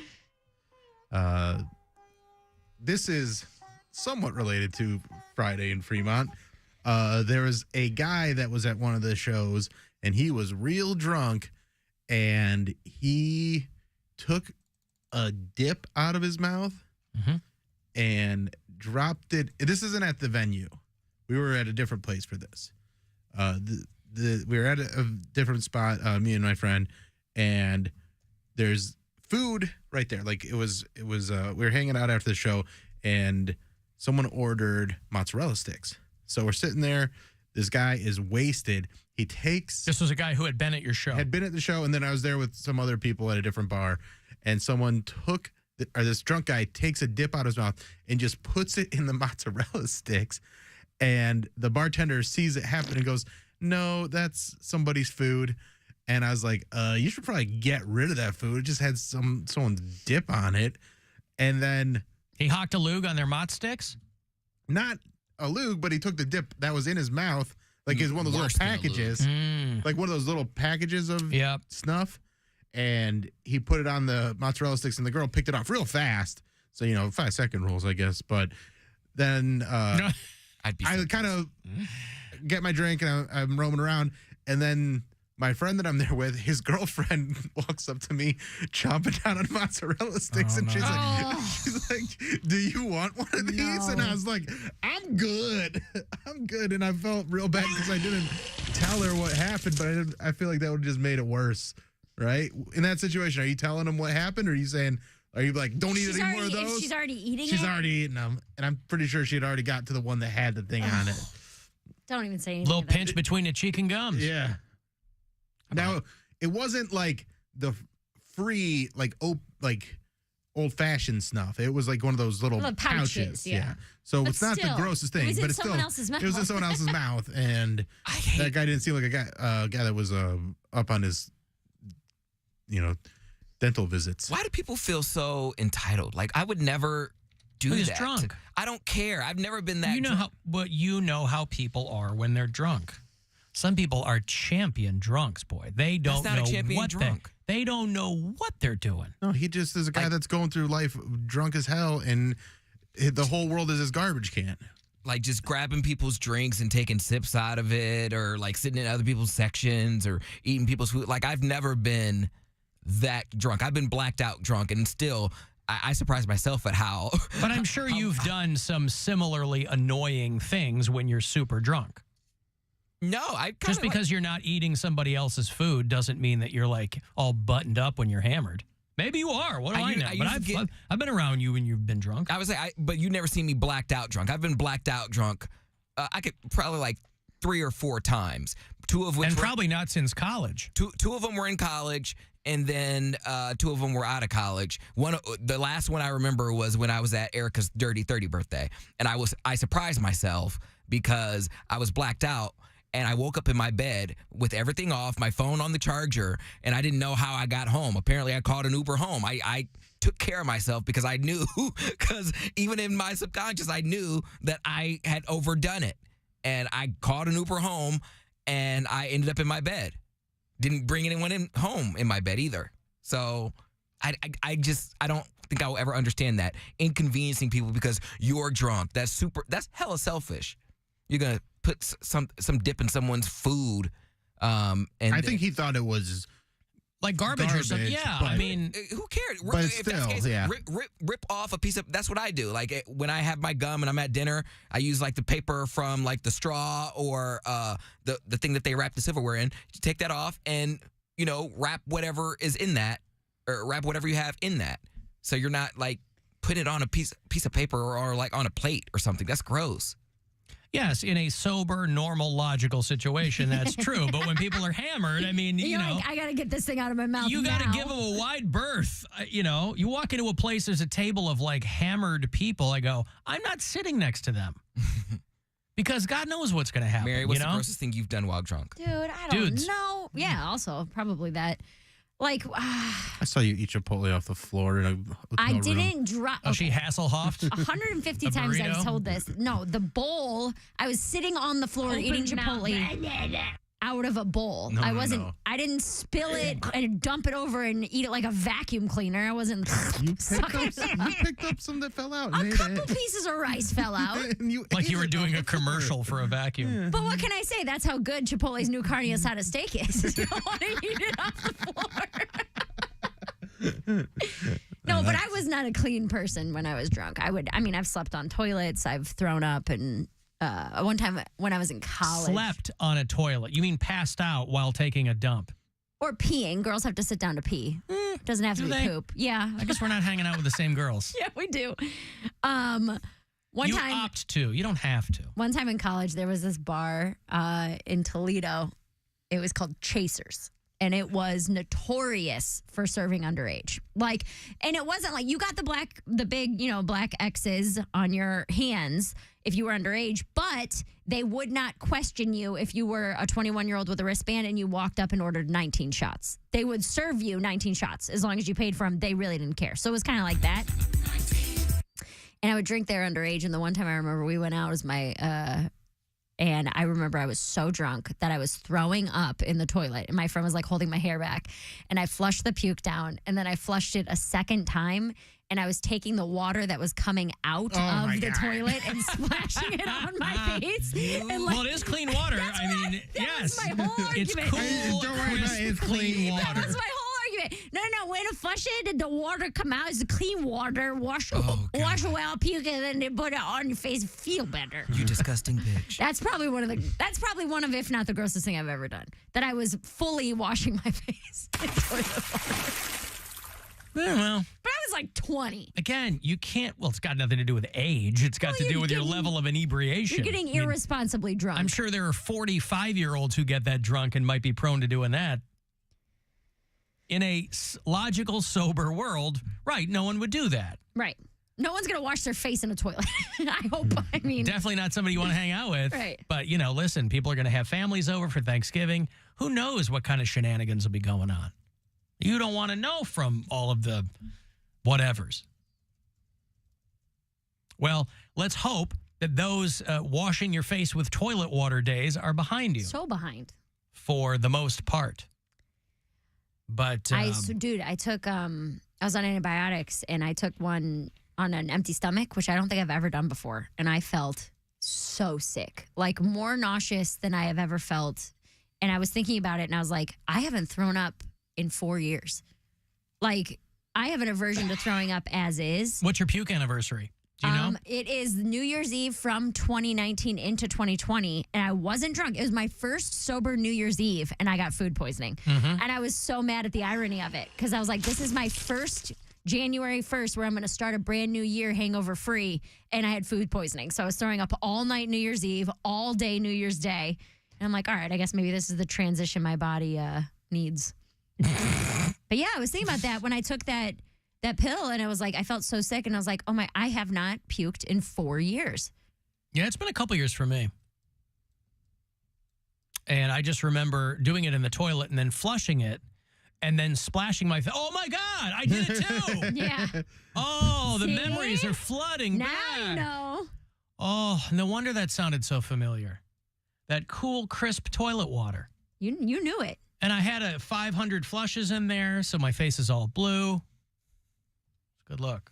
This is somewhat related to Friday in Fremont. There was a guy that was at one of the shows, and he was real drunk, and he took a dip out of his mouth and dropped it. This isn't at the venue. We were at a different place for this. We were at a different spot, me and my friend, and there's food right there. Like it was we were hanging out after the show, and someone ordered mozzarella sticks. So we're sitting there. This guy is wasted. He takes. This was a guy who had been at your show. Had been at the show, and then I was there with some other people at a different bar, and someone took, this drunk guy takes a dip out of his mouth and just puts it in the mozzarella sticks, and the bartender sees it happen and goes, "No, that's somebody's food." And I was like, you should probably get rid of that food. It just had someone's dip on it. And then he hocked a lug on their mozz sticks? Not a lug, but he took the dip that was in his mouth, like it's one of those little packages, like one of those little packages of snuff, and he put it on the mozzarella sticks, and the girl picked it off real fast. So 5-second rules, I guess. But then I kind of get my drink, and I'm roaming around, and then my friend that I'm there with, his girlfriend walks up to me, chomping down on mozzarella sticks, and she's like, "Do you want one of these?" And I was like, "I'm good, I'm good." And I felt real bad because I didn't tell her what happened, but I feel like that would have just made it worse, right? In that situation, are you telling them what happened, or are you saying, are you like, "Don't eat any more of those"? She's already eating it. She's already eating them, and I'm pretty sure she had already got to the one that had the thing on it. Don't even say anything. Little pinch between the cheek and gums. Yeah. Now, it wasn't like the free, like old-fashioned snuff. It was like one of those little pouches. Yeah. So But it's not still, the grossest thing, it was but in it's still someone else's it was in mouth. someone else's mouth, and that guy didn't seem like a guy that was up on his, dental visits. Why do people feel so entitled? Like I would never do He's that. drunk. I don't care. I've never been that. You know how people are when they're drunk. Some people are champion drunks, boy. They don't That's not know a champion what drunk. they don't know what they're doing. No, he just is a guy that's going through life drunk as hell, and the whole world is his garbage can. Like just grabbing people's drinks and taking sips out of it, or like sitting in other people's sections, or eating people's food. Like I've never been that drunk. I've been blacked out drunk, and still I surprise myself at how. But I'm sure you've done some similarly annoying things when you're super drunk. No, I just because you're not eating somebody else's food doesn't mean that you're like all buttoned up when you're hammered. Maybe you are. What do I know? But I've been around you when you've been drunk. I was like, but you never seen me blacked out drunk. I've been blacked out drunk. I could probably like 3 or 4 times. 2 of which and probably not since college. Two of them were in college, and then 2 of them were out of college. The last one I remember was when I was at Erica's Dirty 30 birthday, and I surprised myself because I was blacked out. And I woke up in my bed with everything off, my phone on the charger, and I didn't know how I got home. Apparently, I called an Uber home. I took care of myself because I knew, because even in my subconscious, I knew that I had overdone it. And I called an Uber home, and I ended up in my bed. Didn't bring anyone home in my bed either. So I don't think I will ever understand that. Inconveniencing people because you're drunk. That's hella selfish. You're going to put some dip in someone's food And I think he thought it was like garbage or something. Yeah, I mean, who cares? But If that's the still, case, yeah. rip off a piece of. That's what I do. Like when I have my gum and I'm at dinner, I use like the paper from like the straw or the thing that they wrap the silverware in. You take that off and wrap whatever is in that, or wrap whatever you have in that. So you're not like putting it on a piece of paper or like on a plate or something. That's gross. yes, in a sober, normal, logical situation, that's true. But when people are hammered, I mean, You're like, I got to get this thing out of my mouth. you got to now. give them a wide berth. You walk into a place, there's a table of like hammered people. I go, I'm not sitting next to them because God knows what's going to happen. Mary, what's the grossest thing you've done while drunk? Dude, I don't know. Yeah, also probably that. Like, I saw you eat Chipotle off the floor. I didn't drop. Oh, she Hasselhoffed? 150 A times burrito? I've told this. No, the bowl, I was sitting on the floor eating Chipotle out of a bowl. No, I no, wasn't, no. I didn't spill it and dump it over and eat it like a vacuum cleaner. I wasn't. You picked up some that fell out. A couple pieces of rice fell out. Like you were doing a commercial for a vacuum. But what can I say? That's how good Chipotle's new carne asada steak is. You don't want to eat it off the floor. No, but I was not a clean person when I was drunk. I've slept on toilets. I've thrown up. And one time when I was in college. Slept on a toilet. You mean passed out while taking a dump? Or peeing. Girls have to sit down to pee. Doesn't have to Do be they? poop. Yeah. I guess we're not hanging out with the same girls. Yeah, we do. You opt to. You don't have to. One time in college, there was this bar in Toledo. It was called Chasers. And it was notorious for serving underage. And it wasn't like you got the big, black X's on your hands if you were underage, but they would not question you if you were a 21-year-old with a wristband and you walked up and ordered 19 shots. They would serve you 19 shots as long as you paid for them. They really didn't care. So it was kind of like that. And I would drink there underage. And the one time I remember we went out as and I remember I was so drunk that I was throwing up in the toilet. And my friend was like holding my hair back. And I flushed the puke down. And then I flushed it a second time. And I was taking the water that was coming out of the toilet and splashing it on my face. And Well, it is clean water. Yes. That's my whole argument. It's cool, Don't worry about it. It's clean That water. was my whole argument. No. When I flush it and the water come out, it's clean water. Wash away all puke and then they put it on your face. Feel better. You disgusting bitch. That's probably one of, if not the grossest thing I've ever done. That I was fully washing my face in toilet water. Well. But I was like 20. Again, you can't. Well, it's got nothing to do with age. It's got to do with your level of inebriation. You're getting irresponsibly drunk. I'm sure there are 45-year-olds who get that drunk and might be prone to doing that. In a logical, sober world, right, no one would do that. Right. No one's going to wash their face in a toilet. I hope. Definitely not somebody you want to hang out with. Right. But, listen, people are going to have families over for Thanksgiving. Who knows what kind of shenanigans will be going on? You don't want to know from all of the whatevers. Well, let's hope that those washing your face with toilet water days are behind you. So behind. For the most part. But I took I was on antibiotics and I took one on an empty stomach, which I don't think I've ever done before, and I felt so sick, like more nauseous than I have ever felt. And I was thinking about it and I was like, I haven't thrown up in 4 years. Like, I have an aversion to throwing up as is. What's your puke anniversary? Do you know? It is New Year's Eve from 2019 into 2020, and I wasn't drunk. It was my first sober New Year's Eve, and I got food poisoning. Mm-hmm. And I was so mad at the irony of it, because I was like, this is my first January 1st where I'm going to start a brand new year hangover free, and I had food poisoning. So I was throwing up all night New Year's Eve, all day New Year's Day. And I'm like, all right, I guess maybe this is the transition my body needs. But yeah, I was thinking about that when I took that pill, and I was like, I felt so sick, and I was like, oh my, I have not puked in 4 years. Yeah, it's been a couple years for me. And I just remember doing it in the toilet and then flushing it and then splashing my face. Oh my God, I did it too. Yeah. Oh, the See? memories are flooding Now back. I know. Oh, no wonder that sounded so familiar. That cool, crisp toilet water. You knew it. And I had 500 flushes in there, so my face is all blue. Good luck.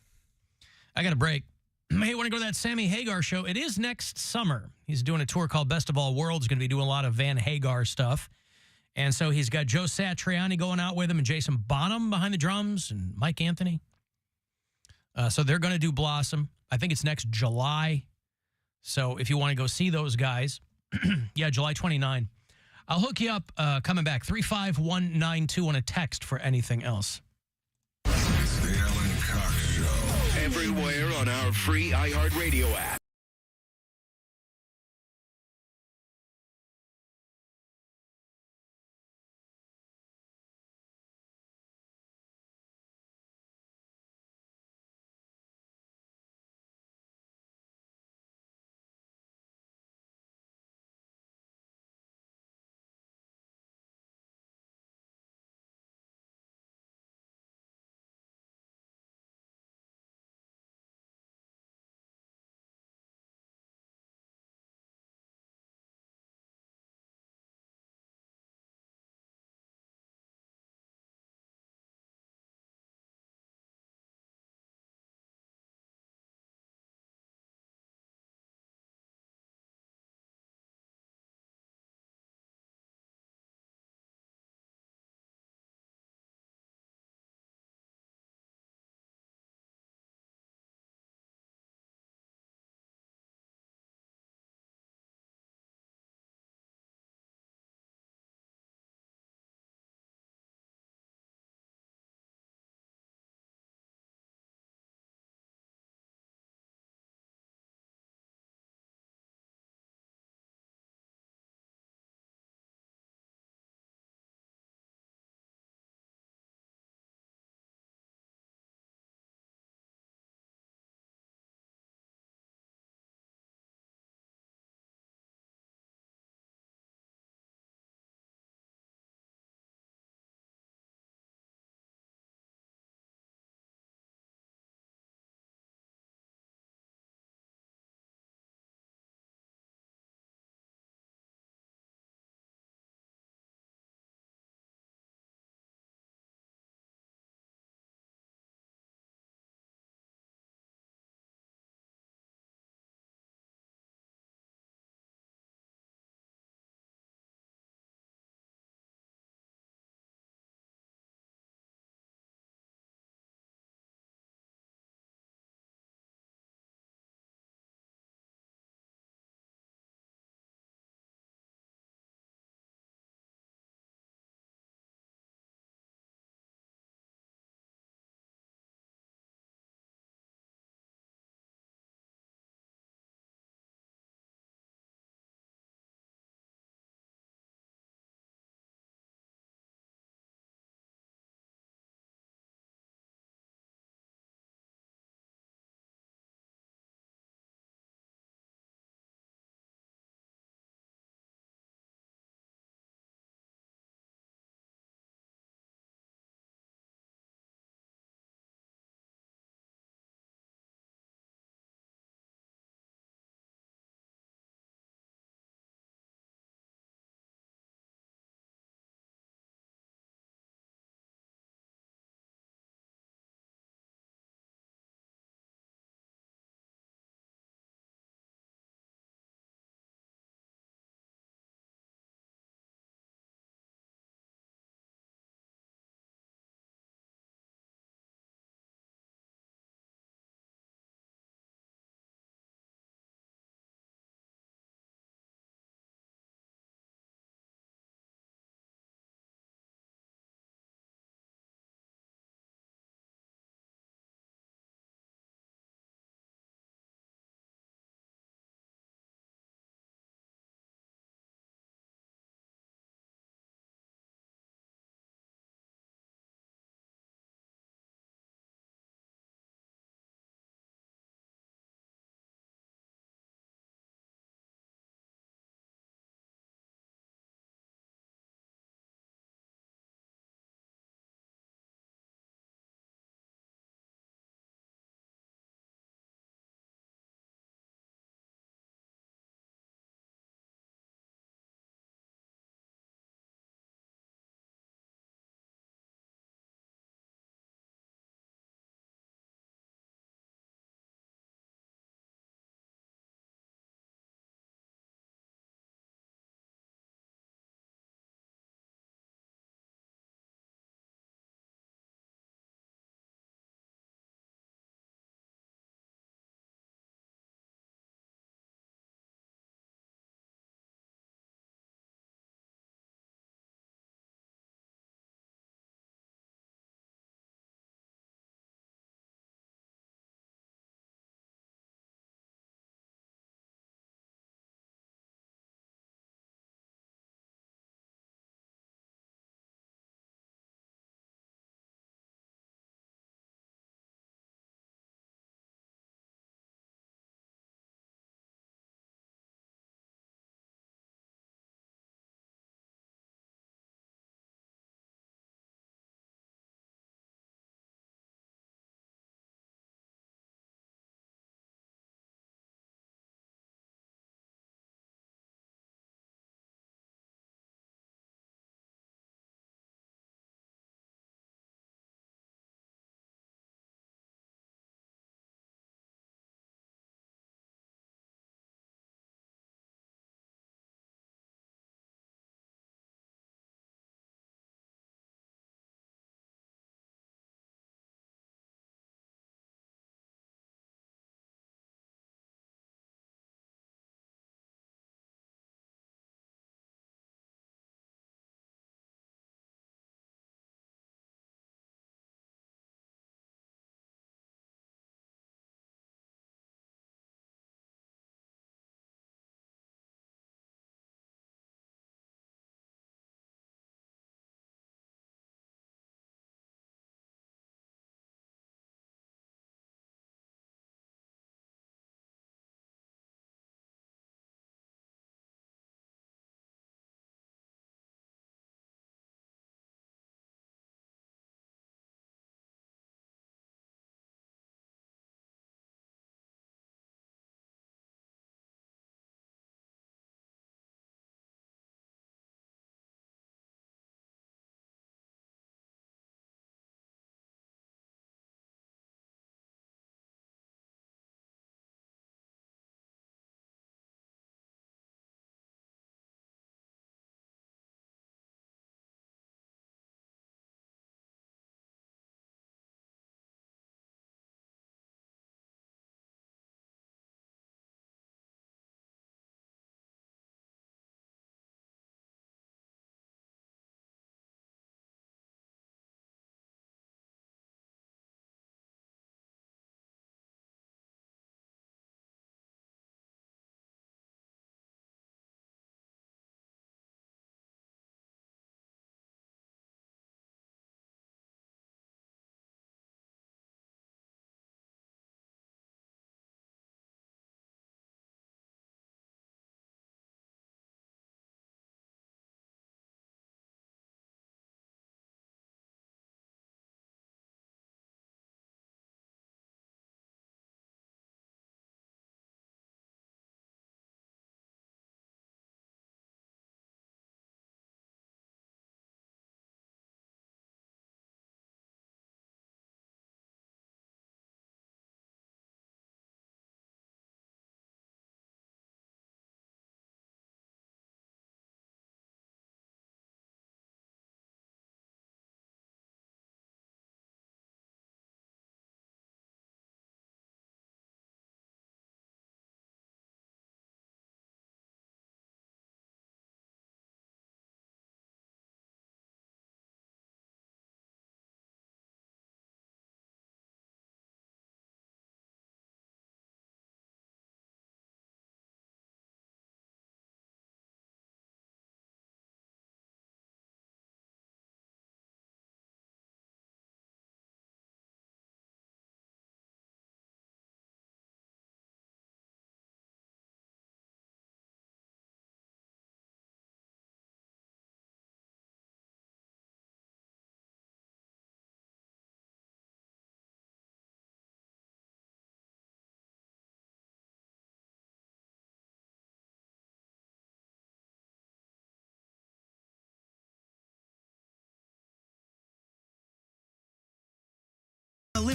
I got a break. Hey, want to go to that Sammy Hagar show? It is next summer. He's doing a tour called Best of All Worlds. Going to be doing a lot of Van Hagar stuff. And so he's got Joe Satriani going out with him and Jason Bonham behind the drums and Mike Anthony. So they're going to do Blossom. I think it's next July. So if you want to go see those guys, yeah, July 29. I'll hook you up coming back. 35192 on a text for anything else. It's the Alan Cox Show. Everywhere on our free iHeartRadio app.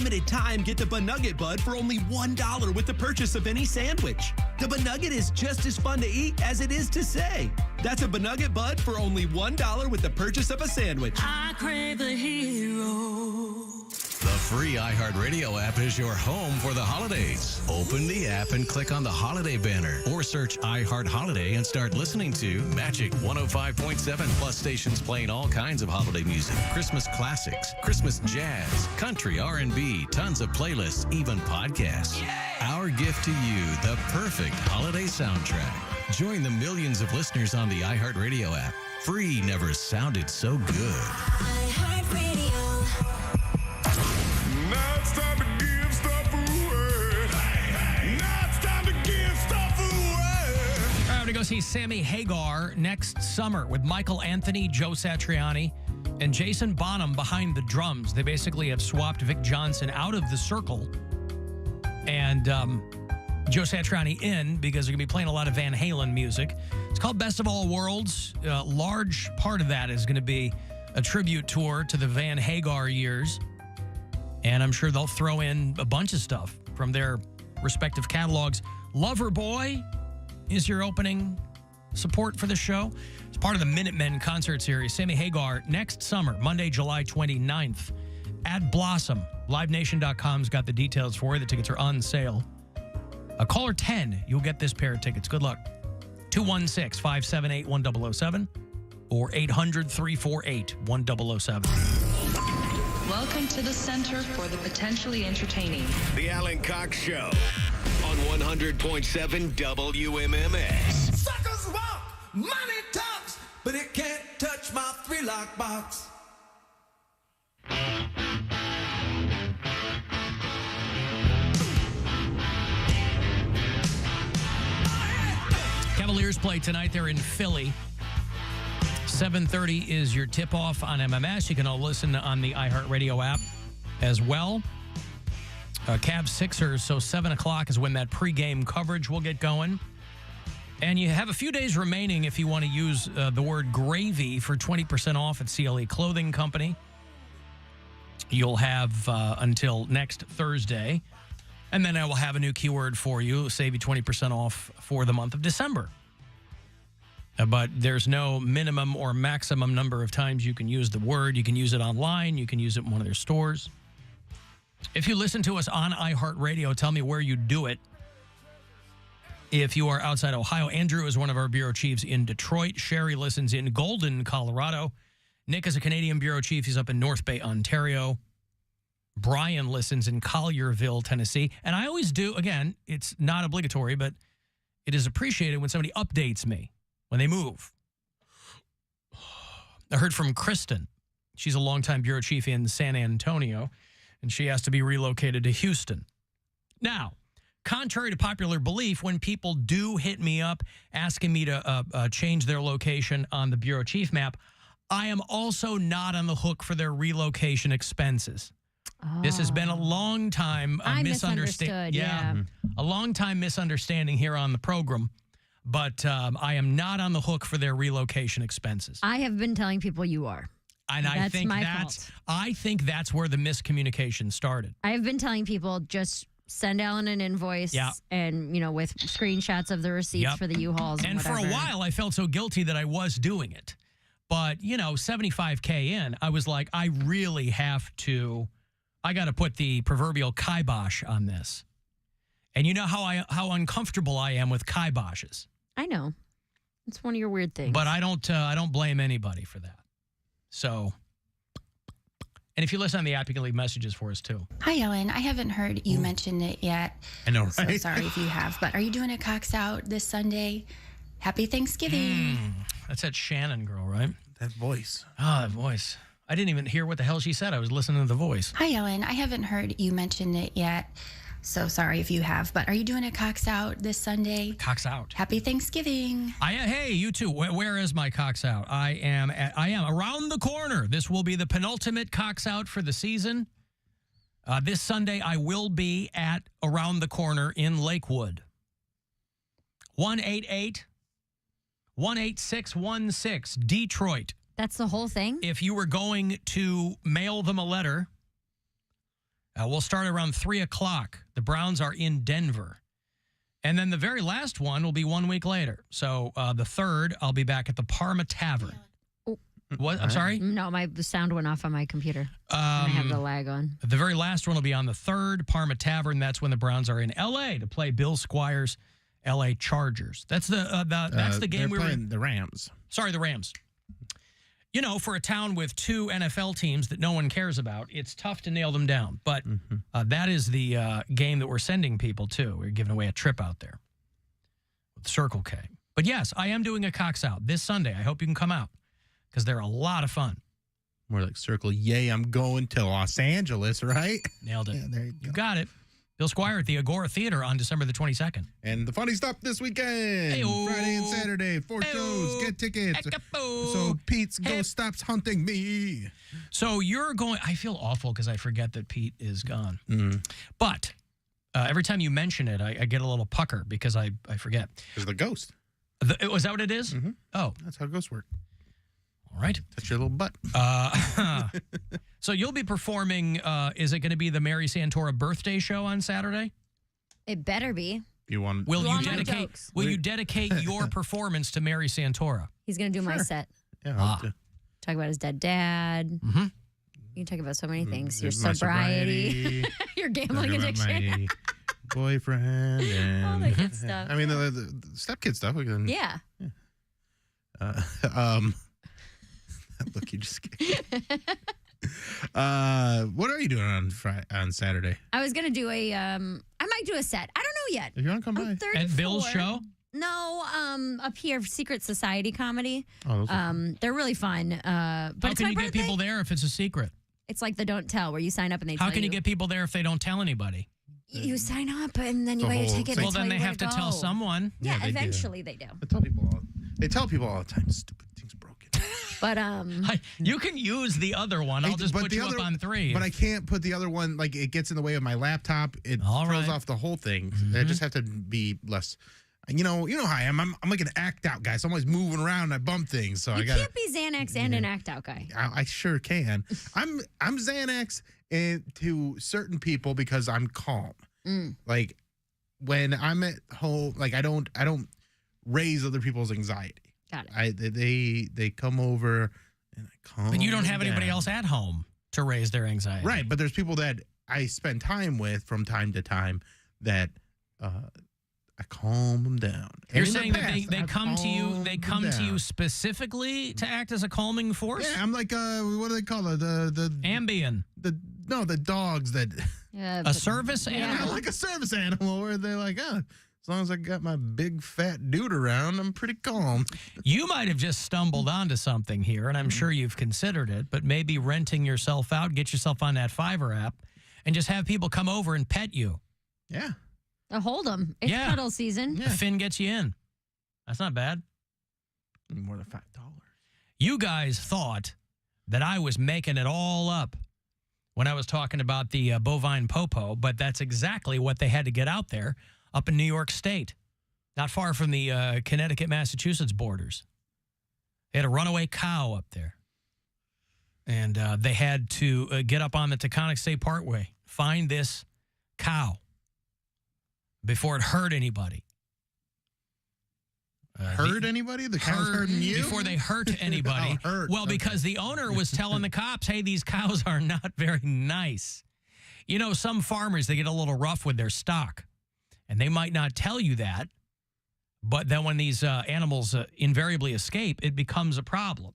limited time, get the Bunugget Bud for only $1 with the purchase of any sandwich. The Bunugget is just as fun to eat as it is to say. That's a Bunugget Bud for only $1 with the purchase of a sandwich. I crave a hero. The free iHeartRadio app is your home for the holidays. Open the app and click on the holiday banner or search iHeart Holiday and start listening to Magic 105.7 plus stations playing all kinds of holiday music, Christmas classics, Christmas jazz, country, R&B, tons of playlists, even podcasts. Our gift to you, the perfect holiday soundtrack. Join the millions of listeners on the iHeartRadio app. Free never sounded so good. Now it's time to give stuff away. Now it's time to give stuff away. I'm going to go see Sammy Hagar next summer with Michael Anthony, Joe Satriani, and Jason Bonham behind the drums. They basically have swapped Vic Johnson out of the circle and Joe Satriani in because they're going to be playing a lot of Van Halen music. It's called Best of All Worlds. A large part of that is going to be a tribute tour to the Van Hagar years. And I'm sure they'll throw in a bunch of stuff from their respective catalogs. Loverboy is your opening support for the show. It's part of the Minutemen concert series. Sammy Hagar next summer, Monday, July 29th at Blossom. LiveNation.com's got the details for you. The tickets are on sale. Caller 10, you'll get this pair of tickets. Good luck. 216-578-1007 or 800-348-1007. Welcome to the Center for the Potentially Entertaining. The Alan Cox Show on 100.7 WMMS. Suckers walk, money talks, but it can't touch my 3-lock box. Cavaliers play tonight. They're in Philly. 7:30 is your tip-off on MMS. You can all listen on the iHeartRadio app as well. Cavs Sixers, so 7 o'clock is when that pregame coverage will get going. And you have a few days remaining if you want to use the word gravy for 20% off at CLE Clothing Company. You'll have until next Thursday. And then I will have a new keyword for you, save you 20% off for the month of December. But there's no minimum or maximum number of times you can use the word. You can use it online. You can use it in one of their stores. If you listen to us on iHeartRadio, tell me where you do it. If you are outside Ohio, Andrew is one of our bureau chiefs in Detroit. Sherry listens in Golden, Colorado. Nick is a Canadian bureau chief. He's up in North Bay, Ontario. Brian listens in Collierville, Tennessee. And I always do, again, it's not obligatory, but it is appreciated when somebody updates me when they move. I heard from Kristen. She's a longtime bureau chief in San Antonio, and she has to be relocated to Houston. Now, contrary to popular belief, when people do hit me up asking me to change their location on the bureau chief map, I am also not on the hook for their relocation expenses. Oh. This has been a long time misunderstanding. Yeah, a long time misunderstanding here on the program, but I am not on the hook for their relocation expenses. I have been telling people you are. And I think that's where the miscommunication started. I have been telling people just send Alan an invoice and, with screenshots of the receipts for the U-Hauls and whatever. For a while, I felt so guilty that I was doing it. But, $75K in, I was like, I really have to, I got to put the proverbial kibosh on this. And you know how uncomfortable I am with kiboshes. I know. It's one of your weird things. But I don't blame anybody for that. So, and if you listen on the app, you can leave messages for us, too. Hi, Ellen. I haven't heard you mention it yet. I know, right? So sorry if you have. But are you doing a Cox Out this Sunday? Happy Thanksgiving. That's that Shannon girl, right? That voice. Ah, that voice. I didn't even hear what the hell she said. I was listening to the voice. Hi, Ellen. I haven't heard you mention it yet. So sorry if you have. But are you doing a Cox Out this Sunday? Cox Out. Happy Thanksgiving. Hey, you too. Where is my Cox Out? I am around the corner. This will be the penultimate Cox Out for the season. This Sunday, I will be at Around the Corner in Lakewood. 188-18616, Detroit. That's the whole thing? If you were going to mail them a letter, We'll start around 3 o'clock. The Browns are in Denver. And then the very last one will be 1 week later. So the 3rd, I'll be back at the Parma Tavern. What? I'm sorry? No, the sound went off on my computer. And I have the lag on. The very last one will be on the 3rd, Parma Tavern. That's when the Browns are in L.A. to play Bill Squire's L.A. Chargers. That's the game we were playing the Rams. Sorry, the Rams. You know, for a town with 2 NFL teams that no one cares about, it's tough to nail them down. But that is the game that we're sending people to. We're giving away a trip out there with Circle K. But yes, I am doing a Cox Out this Sunday. I hope you can come out because they're a lot of fun. More like Circle, yay, I'm going to Los Angeles, right? Nailed it. Yeah, there you got it. Bill Squire at the Agora Theater on December the 22nd. And the funny stuff this weekend. Hey-o. Friday and Saturday, 4 shows. Get tickets. So Pete's ghost stops hunting me. So you're going, I feel awful because I forget that Pete is gone. But every time you mention it, I get a little pucker because I forget. Because the ghost. Was that what it is? Oh. That's how ghosts work. All right. Touch your little butt. So you'll be performing, is it going to be the Mary Santora birthday show on Saturday? It better be. Will you dedicate your performance to Mary Santora? He's going to do my set. Yeah, Talk about his dead dad. Mm-hmm. You can talk about so many things. Your My sobriety. Your gambling addiction. My boyfriend. And, all that good stuff. I mean, the stepkid stuff. We can, yeah. Look, you just what are you doing on Saturday? I was gonna do I might do a set. I don't know yet. If you want to come by at Bill's show. No, up here, Secret Society Comedy. Oh, they're really fun. But how can you get people there if it's a secret? It's like the Don't Tell, where you sign up and they tell you. How can you get people there if they don't tell anybody? You sign up and then you buy your ticket. Well, then they have to tell someone. Yeah, eventually they do. They tell people all the time. Stupid thing's broken. But you can use the other one. I'll just put you up on 3. But I can't put the other one. Like it gets in the way of my laptop. It throws off the whole thing. I just have to be less. You know how I am. I'm like an act out guy. So I'm always moving around and I bump things. So you I got. Can't be Xanax and an act out guy. I sure can. I'm Xanax to certain people because I'm calm. Like when I'm at home, like I don't raise other people's anxiety. Got it. They come over and I calm. But you don't have them anybody down. else at home to raise their anxiety. Right, but there's people that I spend time with from time to time that I calm them down. You're saying that they come to you. They come to you specifically to act as a calming force. Yeah, I'm like what do they call it? The Ambien. The dogs that. Yeah, a service animal. Yeah, like a service animal where they're like, as long as I got my big fat dude around, I'm pretty calm. You might have just stumbled onto something here, and I'm sure you've considered it, but maybe renting yourself out, get yourself on that Fiverr app, and just have people come over and pet you. Yeah. Hold them. It's cuddle season. Yeah. Finn gets you in. That's not bad. More than $5. You guys thought that I was making it all up when I was talking about the bovine popo, but that's exactly what they had to get out there up in New York State, not far from the Connecticut-Massachusetts borders. They had a runaway cow up there. And they had to get up on the Taconic State Parkway, find this cow before it hurt anybody. Hurt anybody? The cow's hurting you? Before they hurt anybody. Well, because the owner was telling the cops, hey, these cows are not very nice. You know, some farmers, they get a little rough with their stock. And they might not tell you that. But then when these animals invariably escape, it becomes a problem.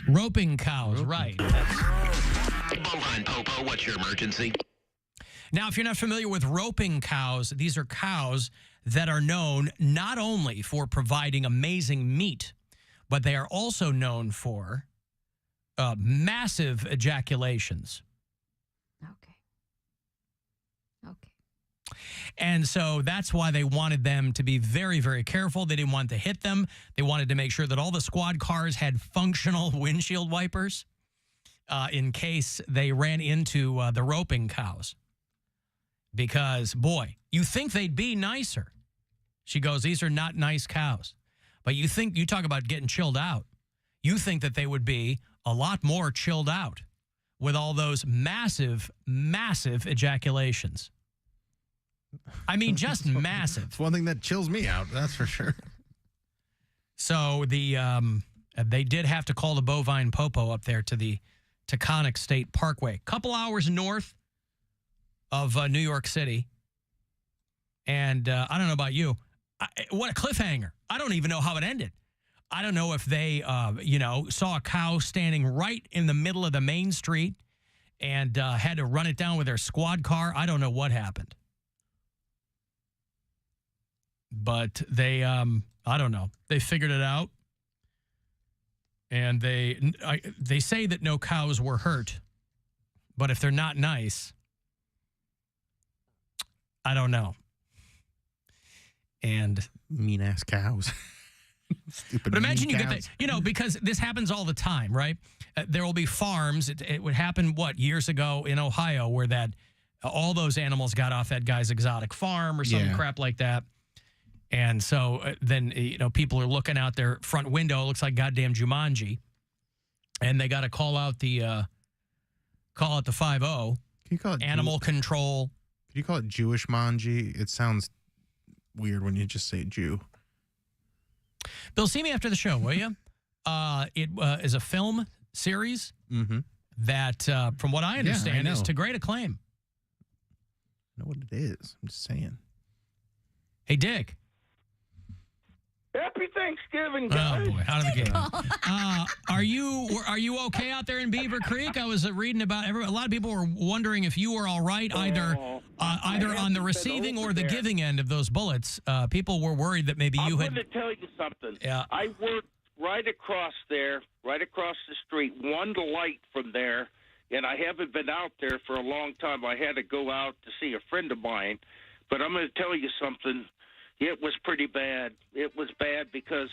Roping cows, right. Bovine Popo, what's your emergency? Now, if you're not familiar with roping cows, these are cows that are known not only for providing amazing meat, but they are also known for massive ejaculations. Okay. And so that's why they wanted them to be very, very careful. They didn't want to hit them. They wanted to make sure that all the squad cars had functional windshield wipers in case they ran into the roping cows. because, boy, you think they'd be nicer. She goes, these are not nice cows. But you talk about getting chilled out. You think that they would be a lot more chilled out with all those massive, massive ejaculations. I mean, just massive. It's one thing that chills me out, that's for sure. So they did have to call the bovine popo up there to the Taconic State Parkway, couple hours north of New York City. And I don't know about you. What a cliffhanger. I don't even know how it ended. I don't know if they, saw a cow standing right in the middle of the main street and had to run it down with their squad car. I don't know what happened. But they, I don't know. They figured it out. And they say that no cows were hurt. But if they're not nice, I don't know. And mean-ass cows. Stupid. But imagine you cows. get that, because this happens all the time, right? There will be farms. It would happen, years ago in Ohio where all those animals got off that guy's exotic farm or some crap like that. And so then, people are looking out their front window. It looks like goddamn Jumanji. And they got to call out the 5-0. Can you call it animal control? Can you call it Jewish manji? It sounds weird when you just say Jew. Bill, see me after the show, will you? It is a film series that, from what I understand, is to great acclaim. I know what it is. I'm just saying. Hey, Dick. Happy Thanksgiving, guys. Oh boy, out of the gate. Are you okay out there in Beaver Creek? I was reading about a lot of people were wondering if you were all right, either on the receiving or the giving end of those bullets. People were worried that maybe you had. I'm going to tell you something. Yeah. I worked right across there, right across the street, one light from there, and I haven't been out there for a long time. I had to go out to see a friend of mine, but I'm going to tell you something. It was pretty bad. It was bad because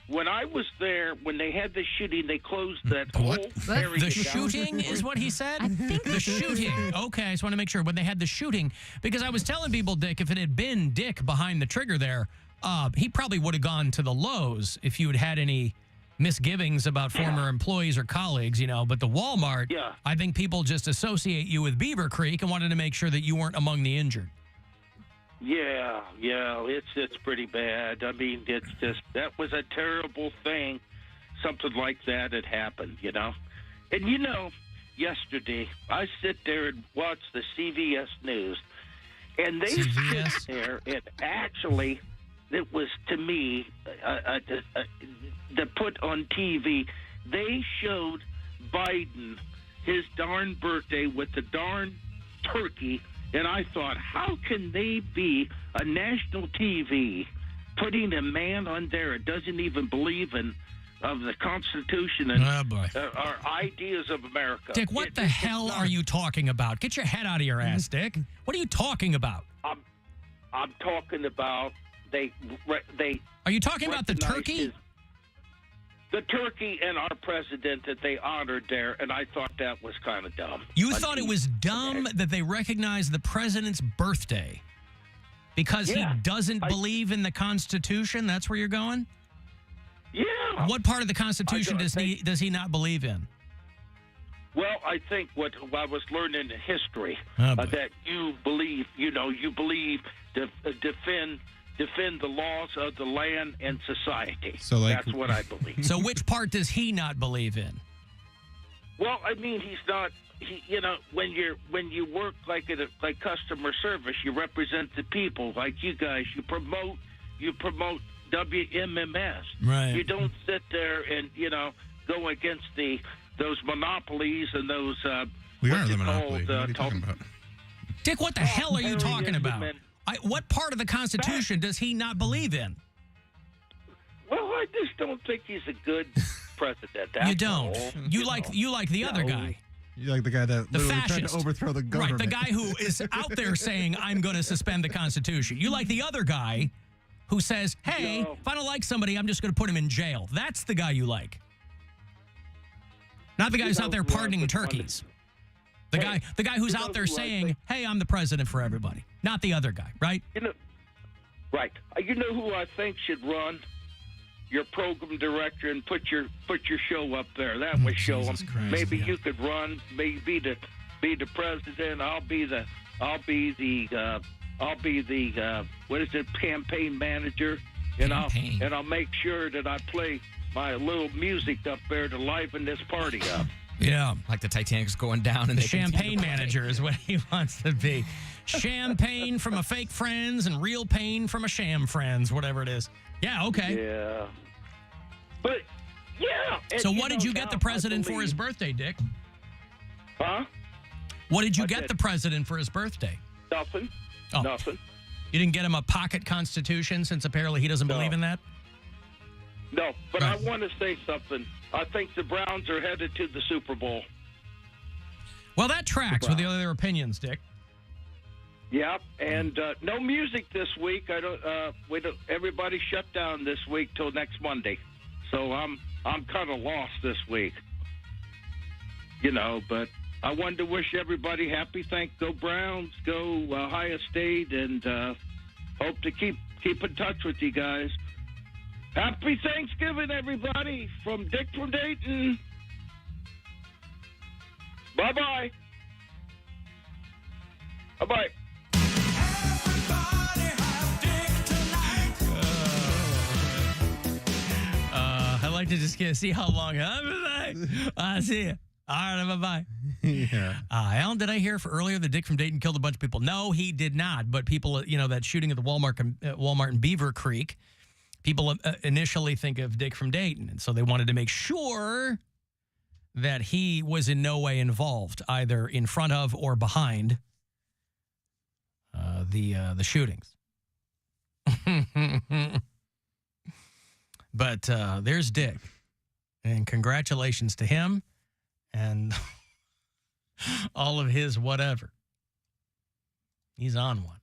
when I was there, when they had the shooting, they closed that whole area. The shooting is what he said? I think the shooting. Okay, I just want to make sure. When they had the shooting, because I was telling people, Dick, if it had been Dick behind the trigger there, he probably would have gone to the Lowe's if you had had any misgivings about former employees or colleagues, But the Walmart, I think people just associate you with Beaver Creek and wanted to make sure that you weren't among the injured. Yeah, it's pretty bad. I mean, it's just, that was a terrible thing. Something like that had happened, And yesterday, I sit there and watch the CVS News, and they sit there, and actually, it was, to me, the put on TV, they showed Biden his darn birthday with the darn turkey. And I thought, how can they be a national TV putting a man on there that doesn't even believe of the Constitution and our ideas of America? Dick, what the hell are you talking about? Get your head out of your ass, Dick. What are you talking about? I'm talking about they. Are you talking about the turkey? The turkey and our president that they honored there, and I thought that was kind of dumb. You thought it was dumb that they recognized the president's birthday because he doesn't believe in the Constitution? That's where you're going? Yeah. What part of the Constitution does he not believe in? Well, I think what I was learning in history, that you believe, to defend the laws of the land and society. So that's what I believe. So which part does he not believe in? Well, I mean, he's not. When you work like customer service, you represent the people. Like you guys, you promote WMMS. Right. You don't sit there and go against those monopolies and those. We are the monopoly. What are you talking about? Dick, what the hell are you talking about? What part of the Constitution does he not believe in? Well, I just don't think he's a good president. You don't. You like the other guy. You like the guy that literally tried to overthrow the government. Right, the guy who is out there saying, I'm going to suspend the Constitution. You like the other guy who says, hey, if I don't like somebody, I'm just going to put him in jail. That's the guy you like. Not the guy who's out there pardoning turkeys. The guy who's out there saying, "Hey, I'm the president for everybody," not the other guy, right? Right. You know who I think should run? Your program director, and put your show up there. That would show them. Maybe you could run. Maybe be the president. I'll be the what is it? Campaign manager. And I'll make sure that I play my little music up there to liven this party up. Yeah. Like the Titanic's going down and the champagne manager is what he wants to be. Champagne from a fake friends and real pain from a sham friends, whatever it is. Yeah, okay. Yeah. But, yeah. So what did you get the president for his birthday, Dick? Huh? What did you get the president for his birthday? Nothing. Oh. Nothing. You didn't get him a pocket constitution since apparently he doesn't believe in that? No, but I want to say something. I think the Browns are headed to the Super Bowl. Well, that tracks with the other opinions, Dick. Yep, and no music this week. Everybody shut down this week till next Monday, so I'm kind of lost this week. But I wanted to wish everybody happy. Go Browns, go Ohio State, and hope to keep in touch with you guys. Happy Thanksgiving, everybody, from Dick from Dayton. Bye-bye. Bye-bye. I like to just see how long. I see you. All right, bye-bye. Yeah. Alan, did I hear earlier that Dick from Dayton killed a bunch of people? No, he did not. But people, that shooting at the Walmart in Beaver Creek, people initially think of Dick from Dayton. And so they wanted to make sure that he was in no way involved, either in front of or behind the shootings. But there's Dick. And congratulations to him and all of his whatever. He's on one.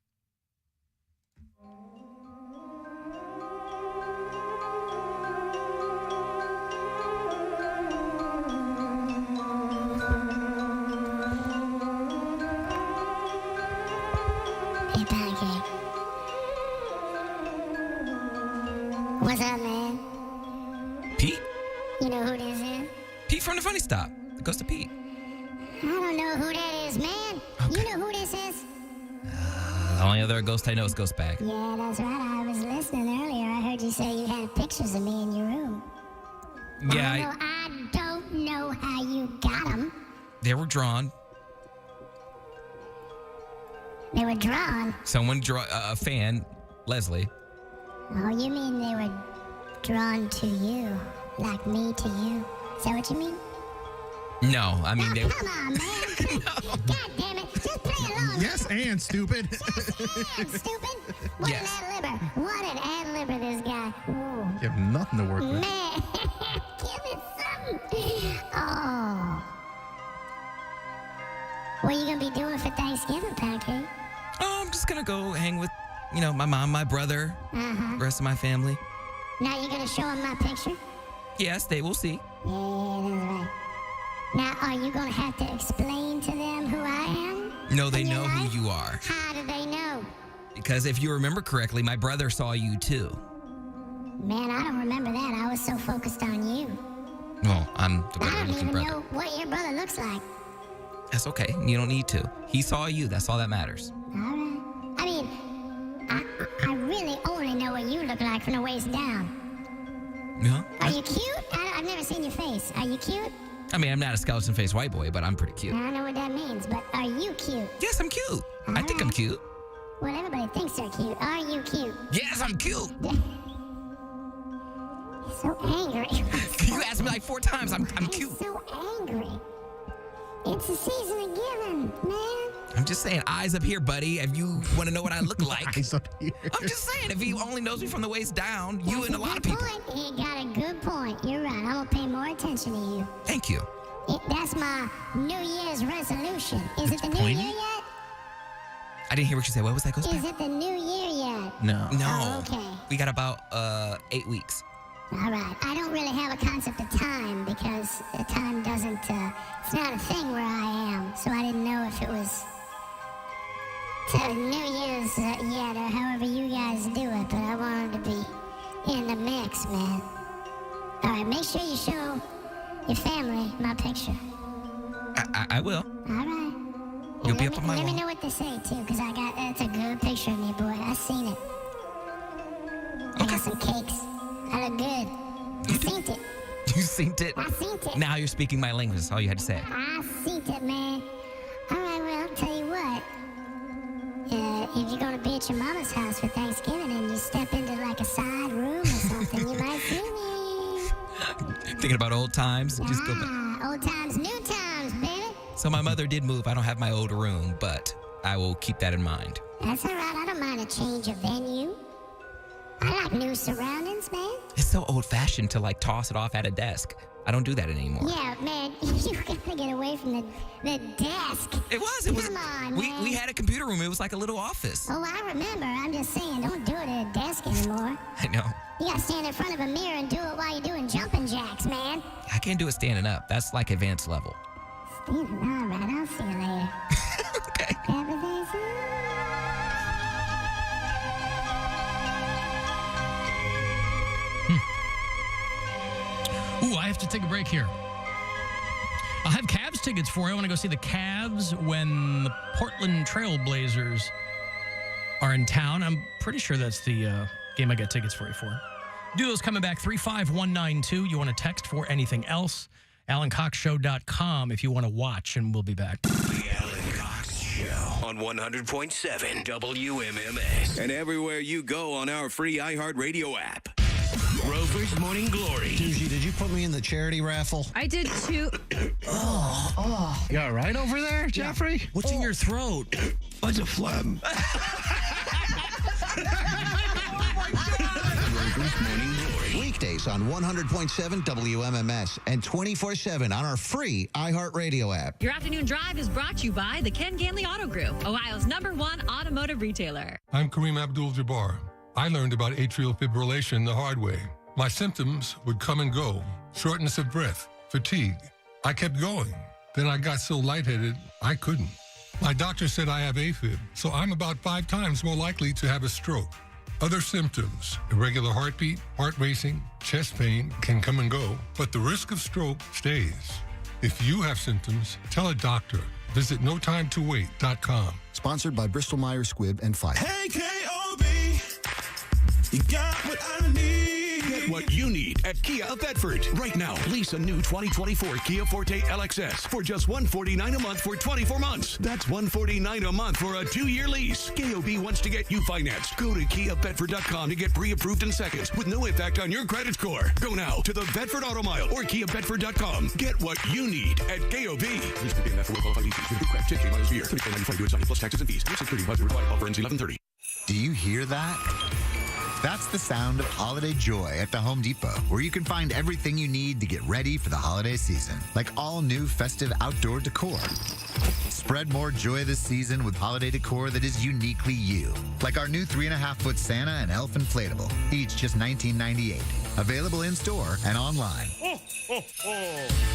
Hey, Poundcake. What's up, man? Pete? You know who this is? Pete from the Funny Stop. It goes to Pete. I don't know who that is, man. Okay. You know who this is? The only other ghost I know is Ghostbag. Yeah, that's right. I was listening earlier. I heard you say you had pictures of me in your room. Yeah, I don't know how you got them. They were drawn. They were drawn? Someone a fan, Leslie. Oh, you mean they were drawn to you, like me to you? Is that what you mean? No, I mean they. Come on, man. God damn it. Just play along. Yes, and stupid. And stupid. What an ad-libber. What an ad-libber, this guy. Ooh. You have nothing to work with. Man, give it something. Oh. What are you going to be doing for Thanksgiving, Poundcake? Oh, I'm just going to go hang with, my mom, my brother, the rest of my family. Now you're going to show them my picture? Yes, they will see. Yeah, that's right. Now, are you going to have to explain to them who I am? No, they know who you are. How do they know? Because if you remember correctly, my brother saw you too. Man, I don't remember that. I was so focused on you. Well, I'm the better I don't looking even brother. know what your brother looks like. That's okay. You don't need to. He saw you. That's all that matters. All right. I mean, I really only know what you look like from the waist down. Yeah. Are you cute? I've never seen your face. Are you cute? I mean, I'm not a skeleton-faced white boy, but I'm pretty cute. I know what that means, but are you cute? Yes, I'm cute. I think I'm cute. Well, everybody thinks they're cute. Are you cute? Yes, I'm cute. He's so angry. You asked me like 4 times. I'm cute. He's so angry. It's the season of giving, man. I'm just saying, eyes up here, buddy. If you want to know what I look like. Eyes up here. I'm just saying, if he only knows me from the waist down, you and a lot of people. He got a good point. You're right. I'm going to pay more attention to you. Thank you. That's my New Year's resolution. Is it the New Year yet? I didn't hear what you said. What was that? Is it the New Year yet? No. Oh, okay. We got about 8 weeks. All right. I don't really have a concept of time because time doesn't, it's not a thing where I am. So I didn't know if it was to New Year's yet or however you guys do it, but I wanted to be in the mix, man. All right, make sure you show your family my picture. I will. All right. You'll be up on my Let me wall. know what they say, too, because that's a good picture of me, boy. I seen it. I got some cakes. I look good. I seen it. You synced it? I seen it. Now you're speaking my language. That's all you had to say. I seen it, man. All right, well, I'll tell you what. If you're going to be at your mama's house for Thanksgiving and you step into like a side room or something, you might see me. Thinking about old times? Just go back. Old times, new times, baby. So my mother did move. I don't have my old room, but I will keep that in mind. That's all right. I don't mind a change of venue. I like new surroundings, man. It's so old-fashioned to like toss it off at a desk. I don't do that anymore. Yeah, man, you gotta get away from the desk. It was. Come on, man. We had a computer room. It was like a little office. Oh, I remember. I'm just saying, don't do it at a desk anymore. I know. You gotta stand in front of a mirror and do it while you're doing jumping jacks, man. I can't do it standing up. That's like advanced level. Steven, all right, I'll see you later. Okay. Everything's Ooh, I have to take a break here. I'll have Cavs tickets for you. I want to go see the Cavs when the Portland Trail Blazers are in town. I'm pretty sure that's the game I got tickets for you for. Do those coming back 35192. You want to text for anything else? AlanCoxShow.com if you want to watch, and we'll be back. The Alan Cox Show on 100.7 WMMS. And everywhere you go on our free iHeartRadio app. Rover's Morning Glory. Susie, did you put me in the charity raffle? I did too. You all right over there, Jeffrey? What's in your throat? Bunch of phlegm. Rover's Morning Glory. Weekdays on 100.7 WMMS and 24/7 on our free iHeartRadio app. Your afternoon drive is brought to you by the Ken Ganley Auto Group, Ohio's #1 automotive retailer. I'm Kareem Abdul-Jabbar. I learned about atrial fibrillation the hard way. My symptoms would come and go: shortness of breath, fatigue. I kept going. Then I got so lightheaded, I couldn't. My doctor said I have AFib, so I'm about 5 times more likely to have a stroke. Other symptoms: irregular heartbeat, heart racing, chest pain can come and go, but the risk of stroke stays. If you have symptoms, tell a doctor. Visit notimetowait.com. Sponsored by Bristol Myers Squibb and Pfizer. Hey, K.O.B., you got what I need. Get what you need at Kia of Bedford. Right now, lease a new 2024 Kia Forte LXS for just $149 a month for 24 months. That's $149 a month for a 2-year lease. KOB wants to get you financed. Go to KiaBedford.com to get pre-approved in seconds with no impact on your credit score. Go now to the Bedford Auto Mile or KiaBedford.com. Get what you need at KOB. Lease begin after qualified leases with crack 10K miles a year. $34.95 due at signing plus taxes and fees. New security deposit required. Offer ends 11/30. Do you hear that? That's the sound of holiday joy at the Home Depot, where you can find everything you need to get ready for the holiday season, like all new festive outdoor decor. Spread more joy this season with holiday decor that is uniquely you, like our new 3.5-foot Santa and Elf inflatable, each just $19.98. Available in-store and online.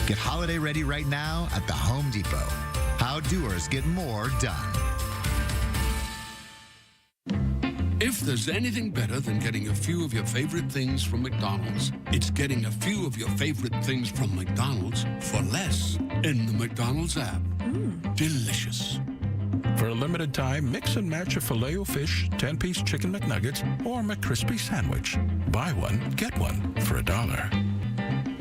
Get holiday ready right now at the Home Depot. How doers get more done. If there's anything better than getting a few of your favorite things from McDonald's, it's getting a few of your favorite things from McDonald's for less in the McDonald's app. Delicious. For a limited time, mix and match a Filet-O-Fish, 10-piece Chicken McNuggets, or McCrispy sandwich. Buy one, get one for $1.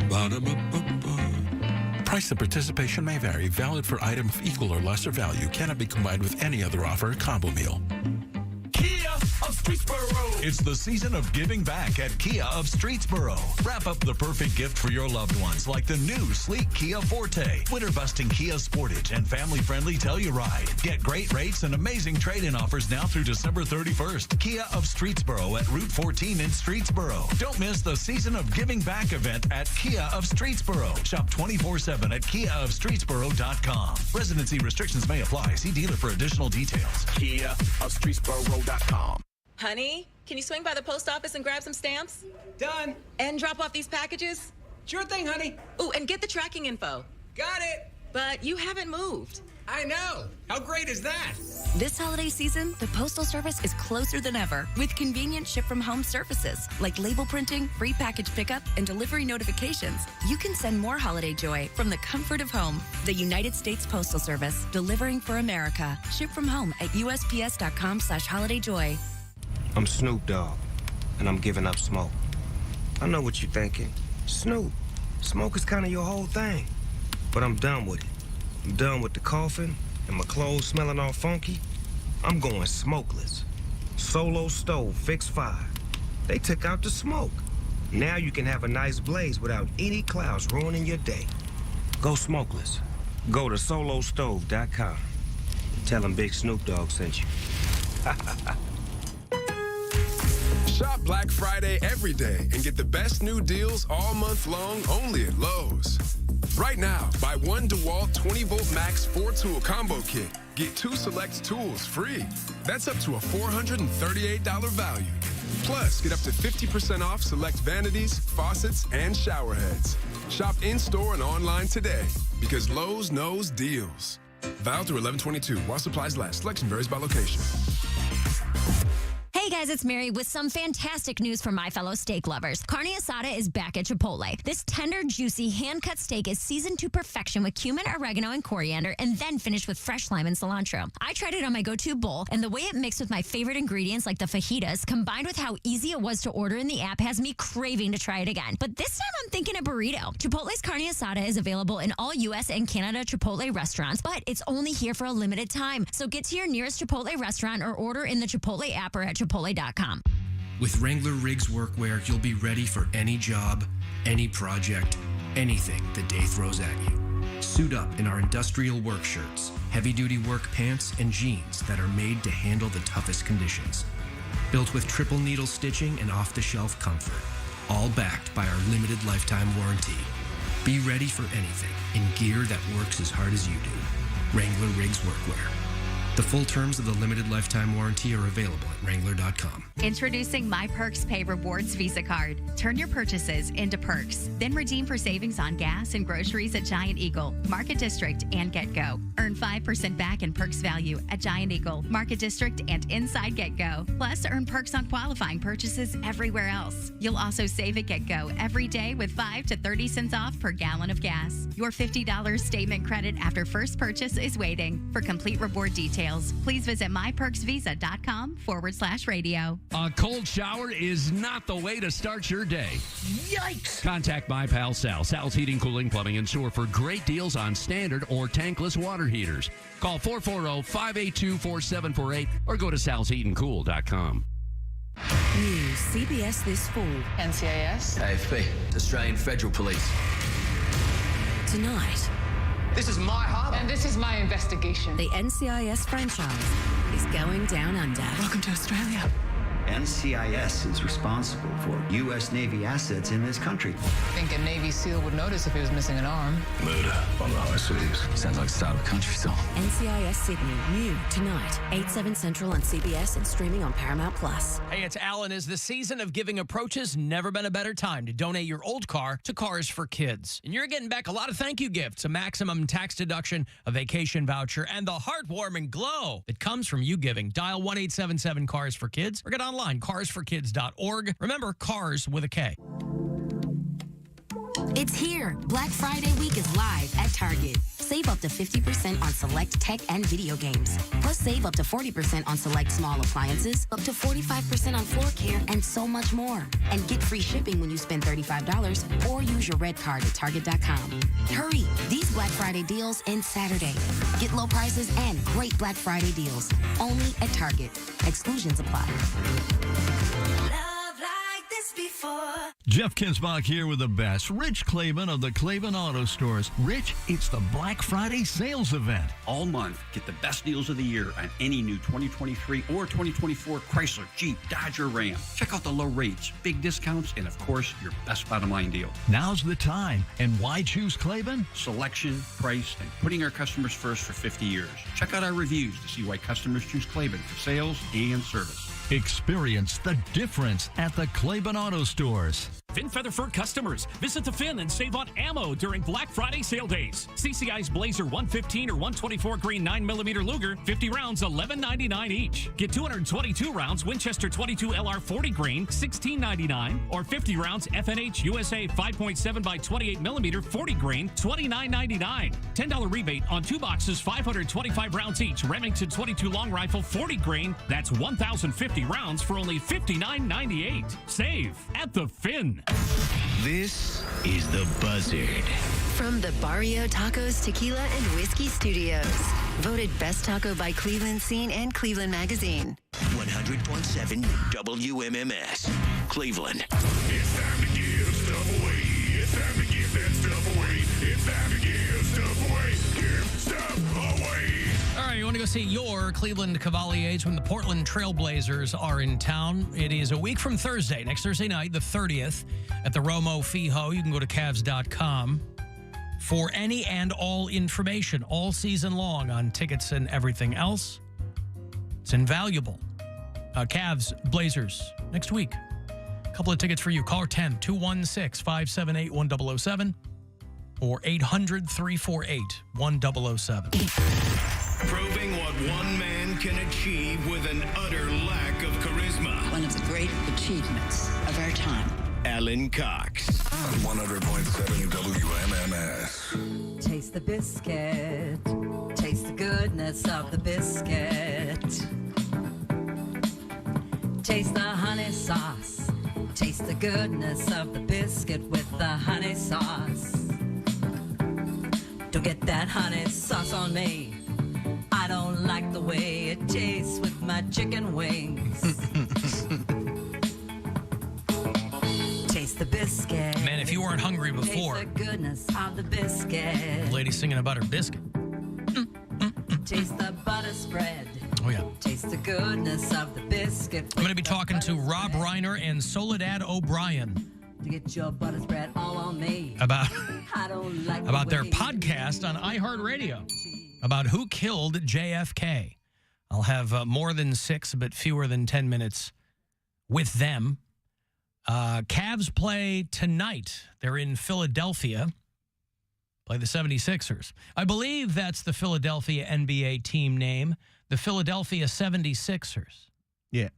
Ba-da-ba-ba-ba. Price and participation may vary. Valid for item of equal or lesser value. Cannot be combined with any other offer or combo meal. Kia of Streetsboro. It's the season of giving back at Kia of Streetsboro. Wrap up the perfect gift for your loved ones, like the new sleek Kia Forte, winter-busting Kia Sportage, and family-friendly Telluride. Get great rates and amazing trade-in offers now through December 31st. Kia of Streetsboro at Route 14 in Streetsboro. Don't miss the season of giving back event at Kia of Streetsboro. Shop 24/7 at KiaofStreetsboro.com. Residency restrictions may apply. See dealer for additional details. KiaofStreetsboro.com. Honey, can you swing by the post office and grab some stamps? Done. And drop off these packages? Sure thing, honey. Ooh, and get the tracking info. Got it. But you haven't moved. I know. How great is that? This holiday season, the Postal Service is closer than ever with convenient ship-from-home services like label printing, free package pickup, and delivery notifications. You can send more holiday joy from the comfort of home. The United States Postal Service, delivering for America. Ship from home at USPS.com/holidayjoy. I'm Snoop Dogg, and I'm giving up smoke. I know what you're thinking. Snoop, smoke is kind of your whole thing. But I'm done with it. I'm done with the coughing and my clothes smelling all funky. I'm going smokeless. Solo stove, fixed fire. They took out the smoke. Now you can have a nice blaze without any clouds ruining your day. Go smokeless. Go to solostove.com. Tell them Big Snoop Dogg sent you. Shop Black Friday every day and get the best new deals all month long only at Lowe's. Right now, buy one DeWalt 20-volt max 4-tool combo kit. Get 2 select tools free. That's up to a $438 value. Plus, get up to 50% off select vanities, faucets, and shower heads. Shop in-store and online today because Lowe's knows deals. Valid through 11/22 while supplies last. Selection varies by location. Hey guys, it's Mary with some fantastic news for my fellow steak lovers. Carne Asada is back at Chipotle. This tender, juicy, hand-cut steak is seasoned to perfection with cumin, oregano, and coriander, and then finished with fresh lime and cilantro. I tried it on my go-to bowl, and the way it mixed with my favorite ingredients like the fajitas, combined with how easy it was to order in the app, has me craving to try it again. But this time I'm thinking a burrito. Chipotle's Carne Asada is available in all U.S. and Canada Chipotle restaurants, but it's only here for a limited time. So get to your nearest Chipotle restaurant or order in the Chipotle app or at Chipotle.com. With Wrangler Riggs Workwear, you'll be ready for any job, any project, anything the day throws at you. Suit up in our industrial work shirts, heavy-duty work pants, and jeans that are made to handle the toughest conditions. Built with triple needle stitching and off-the-shelf comfort, all backed by our limited lifetime warranty. Be ready for anything in gear that works as hard as you do. Wrangler Riggs Workwear. The full terms of the limited lifetime warranty are available at Wrangler.com. Introducing My Perks Pay Rewards Visa Card. Turn your purchases into perks. Then redeem for savings on gas and groceries at Giant Eagle, Market District, and GetGo. Earn 5% back in perks value at Giant Eagle, Market District, and inside GetGo. Plus, earn perks on qualifying purchases everywhere else. You'll also save at GetGo every day with 5 to 30 cents off per gallon of gas. Your $50 statement credit after first purchase is waiting. For complete reward details, please visit myperksvisa.com/radio. A cold shower is not the way to start your day. Yikes! Contact my pal Sal. Sal's Heating, Cooling, Plumbing, and Sewer for great deals on standard or tankless water heaters. Call 440-582-4748 or go to salsheatandcool.com. New CBS this fall. NCIS. AFP. Australian Federal Police. Tonight. This is my hub. And this is my investigation. The NCIS franchise is going down under. Welcome to Australia. NCIS is responsible for U.S. Navy assets in this country. I think a Navy SEAL would notice if he was missing an arm. Murder on the high seas. Sounds like the start of a country song. NCIS Sydney, new tonight, 8/7 Central on CBS and streaming on Paramount+. Hey, it's Alan. As the season of giving approaches, never been a better time to donate your old car to Cars for Kids. And you're getting back a lot of thank you gifts, a maximum tax deduction, a vacation voucher, and the heartwarming glow that comes from you giving. Dial 1-877-CARS for Kids or get online, carsforkids.org. Remember, cars with a K. It's here. Black Friday week is live at Target. Save up to 50% on select tech and video games. Plus, save up to 40% on select small appliances, up to 45% on floor care, and so much more. And get free shipping when you spend $35 or use your red card at Target.com. Hurry! These Black Friday deals end Saturday. Get low prices and great Black Friday deals. Only at Target. Exclusions apply. Love like this before. Jeff Kinsbach here with the best. Rich Claiborne of the Claiborne Auto Stores. Rich, it's the Black Friday sales event. All month, get the best deals of the year on any new 2023 or 2024 Chrysler, Jeep, Dodge, or Ram. Check out the low rates, big discounts, and of course, your best bottom line deal. Now's the time. And why choose Claiborne? Selection, price, and putting our customers first for 50 years. Check out our reviews to see why customers choose Claiborne for sales and service. Experience the difference at the Claiborne Auto Stores. Finn Featherford customers, visit the Finn and save on ammo during Black Friday sale days. CCI's Blazer 115 or 124 grain 9mm Luger, 50 rounds, $11.99 each. Get 222 rounds Winchester 22 LR 40 grain, $16.99, or 50 rounds FNH USA 5.7 by 28mm 40 grain, $29.99. $10 rebate on 2 boxes, 525 rounds each. Remington 22 long rifle 40 grain, that's 1,050 rounds for only $59.98. Save at the Finn. This is The Buzzard. From the Barrio Tacos, Tequila, and Whiskey Studios. Voted Best Taco by Cleveland Scene and Cleveland Magazine. 100.7 WMMS, Cleveland. It's time to give stuff away. It's time to give that stuff away. It's time to give stuff away. Give stuff away. All right, you want to go see your Cleveland Cavaliers when the Portland Trailblazers are in town. It is a week from Thursday, next Thursday night, the 30th, at the Romo Fijo. You can go to Cavs.com for any and all information all season long on tickets and everything else. It's invaluable. Cavs, Blazers, next week. A couple of tickets for you. Call 10-216-578-1007 or 800-348-1007. Probing what one man can achieve with an utter lack of charisma. One of the great achievements of our time. Alan Cox. On 100.7 WMMS. Taste the biscuit. Taste the goodness of the biscuit. Taste the honey sauce. Taste the goodness of the biscuit with the honey sauce. Don't get that honey sauce on me. I don't like the way it tastes with my chicken wings. Taste the biscuit. Man, if you weren't hungry before. Taste the goodness of the biscuit. The lady singing about her biscuit. Taste the butter spread. Oh, yeah. Taste the goodness of the biscuit. I'm going to be talking to Rob Reiner and Soledad O'Brien. To get your butter spread all on me. About their way podcast on iHeartRadio. About who killed JFK. I'll have more than 6, but fewer than 10 minutes with them. Cavs play tonight. They're in Philadelphia. Play the 76ers. I believe that's the Philadelphia NBA team name. The Philadelphia 76ers. Yeah.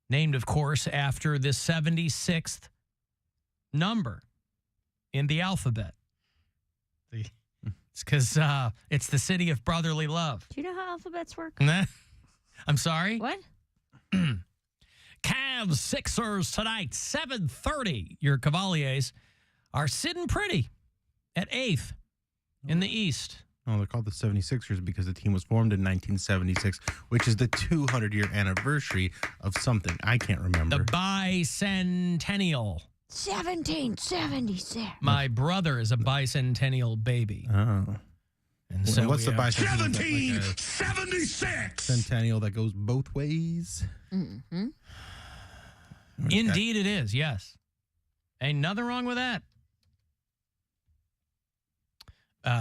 Named, of course, after the 76th number in the alphabet. It's because it's the city of brotherly love. Do you know how alphabets work? I'm sorry? What? Cavs, Sixers tonight, 7:30. Your Cavaliers are sitting pretty at 8th in the East. Oh, they're called the 76ers because the team was formed in 1976, which is the 200-year anniversary of something. I can't remember. The bicentennial. 1776. My brother is a bicentennial baby. Oh. And so what's the bicentennial? 1776! Centennial that goes both ways? Mm-hmm. Indeed it is, yes. Ain't nothing wrong with that.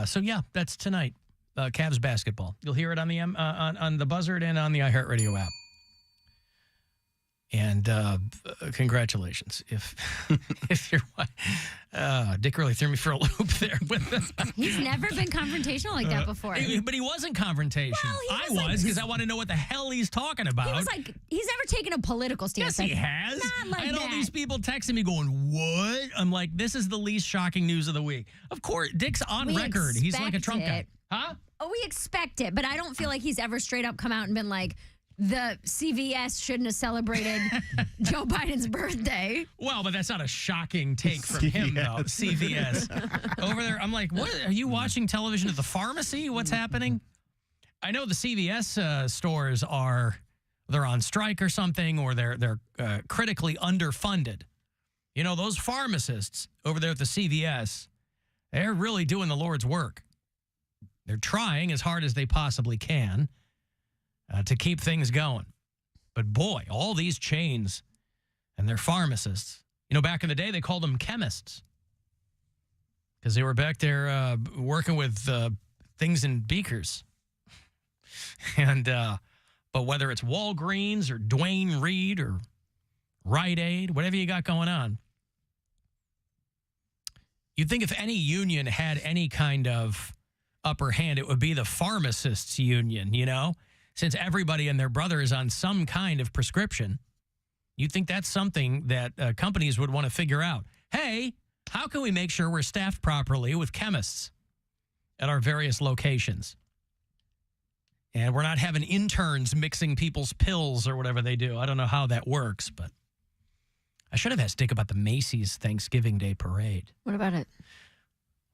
So, yeah, that's tonight. Cavs basketball. You'll hear it on the on the Buzzard and on the iHeartRadio app. And congratulations. If you're Dick really threw me for a loop there with this. He's never been confrontational like that before. But he wasn't confrontational. Well, I was because I want to know what the hell he's talking about. He was like, he's never taken a political stance. Yes, he has. Not like I had that. all these people texting me going, what? I'm like, this is the least shocking news of the week. Of course, Dick's on record. He's like a Trump guy. Huh? Oh, we expect it, but I don't feel like he's ever straight up come out and been like, the CVS shouldn't have celebrated Joe Biden's birthday. Well, but that's not a shocking take from him, though. CVS. Over there, I'm like, what? Are you watching television at the pharmacy? What's happening? I know the CVS stores are they're on strike or something, or they're critically underfunded. You know, those pharmacists over there at the CVS, they're really doing the Lord's work. They're trying as hard as they possibly can to keep things going. But boy, all these chains and their pharmacists, you know, back in the day, they called them chemists because they were back there working with things in beakers. And, but whether it's Walgreens or Duane Reade or Rite Aid, whatever you got going on, you'd think if any union had any kind of upper hand, it would be the pharmacists union, you know? Since everybody and their brother is on some kind of prescription, you'd think that's something that companies would want to figure out. Hey, how can we make sure we're staffed properly with chemists at our various locations? And we're not having interns mixing people's pills or whatever they do. I don't know how that works, but I should have asked Dick about the Macy's Thanksgiving Day Parade. What about it?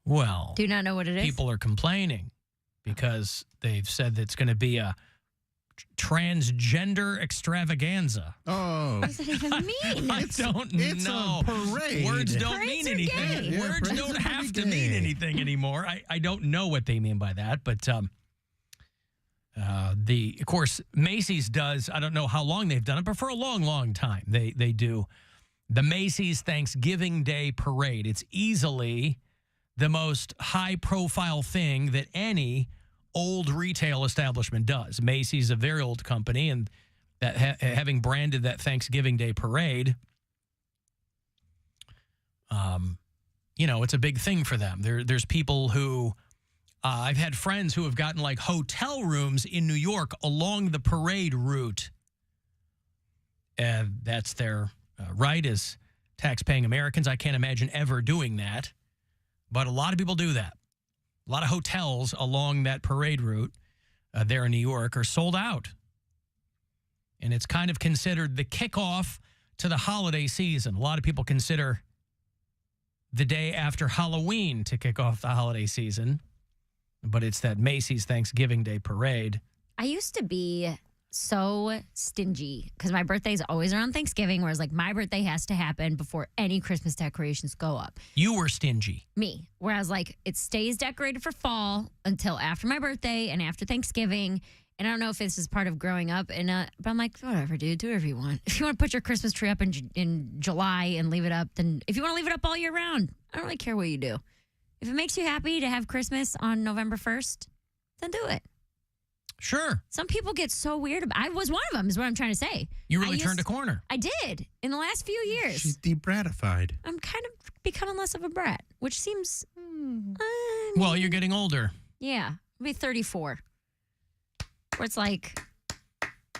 Well, do you not know what it is? People are complaining because they've said that it's going to be a transgender extravaganza. Oh. What does that even mean? I don't know. It's a parade. Words don't Parades mean are anything. gay. Words don't have to mean anything anymore. I don't know what they mean by that, but of course, Macy's does, I don't know how long they've done it, but for a long, long time, they do the Macy's Thanksgiving Day Parade. It's easily the most high-profile thing that any old retail establishment does. Macy's a very old company, and that having branded that Thanksgiving Day Parade, you know, it's a big thing for them. There's people who, I've had friends who have gotten like hotel rooms in New York along the parade route. And that's their right as tax-paying Americans. I can't imagine ever doing that. But a lot of people do that. A lot of hotels along that parade route there in New York are sold out. And it's kind of considered the kickoff to the holiday season. A lot of people consider the day after Halloween to kick off the holiday season. But it's that Macy's Thanksgiving Day Parade. I used to be so stingy because my birthday is always around Thanksgiving, whereas like my birthday has to happen before any Christmas decorations go up. You were stingy. Me. Whereas like it stays decorated for fall until after my birthday and after Thanksgiving. And I don't know if this is part of growing up, and but I'm like, whatever, dude, do whatever you want. If you want to put your Christmas tree up in July and leave it up, then if you want to leave it up all year round, I don't really care what you do. If it makes you happy to have Christmas on November 1st, then do it. Sure. Some people get so weird about I was one of them, is what I'm trying to say. You really turned a corner. I did in the last few years. She's debratified. I'm kind of becoming less of a brat, which seems... well, you're getting older. Yeah. I'll be 34. Where it's like,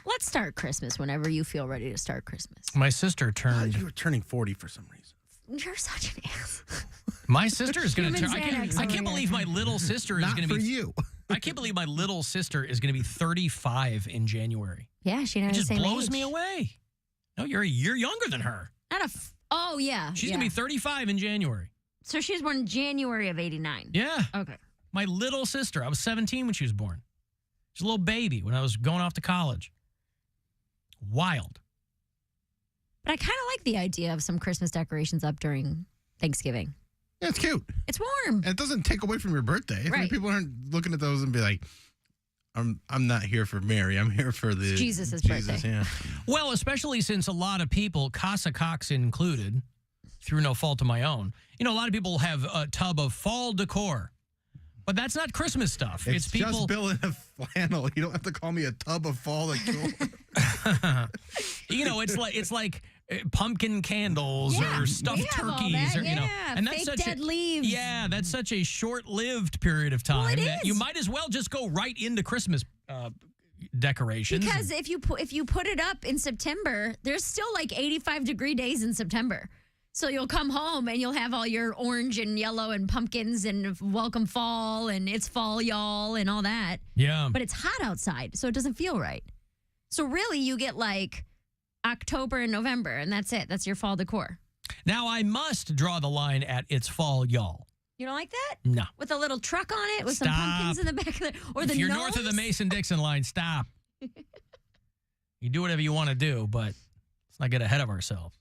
let's start Christmas whenever you feel ready to start Christmas. My sister turned... you were turning 40 for some reason. You're such an ass. My sister is going to turn... I can't over believe my little sister is Not going to be... for you. I can't believe my little sister is going to be 35 in January. Yeah, she knows It the just same blows age. me away. No, you're a year younger than her. Oh, yeah. She's yeah. going to be 35 in January. So she was born in January of 89. Yeah. Okay. My little sister. I was 17 when she was born. She was a little baby when I was going off to college. Wild. But I kind of like the idea of some Christmas decorations up during Thanksgiving. Yeah, it's cute. It's warm. And it doesn't take away from your birthday. I mean, Right. people aren't looking at those and be like, I'm not here for Mary. I'm here for the Jesus' birthday. Yeah. Well, especially since a lot of people, Casa Cox included, through no fault of my own, you know, a lot of people have a tub of fall decor. But that's not Christmas stuff. It's people. just Bill in a flannel. You don't have to call me a tub of fall decor. You know, it's like pumpkin candles or stuffed we have all turkeys, that, or you know, yeah. and that's Fake such dead leaves. Yeah, that's such a short-lived period of time it that is. you might as well just go right into Christmas decorations. Because if you put it up in September, there's still like 85-degree days in September. So you'll come home and you'll have all your orange and yellow and pumpkins and welcome fall and it's fall, y'all, and all that. Yeah. But it's hot outside, so it doesn't feel right. So really, you get like October and November, and that's it. That's your fall decor. Now, I must draw the line at it's fall, y'all. You don't like that? No. With a little truck on it with Stop. some pumpkins in the back of the... Or If the you're gnomes? north of the Mason-Dixon line, stop. You do whatever you want to do, but let's not get ahead of ourselves.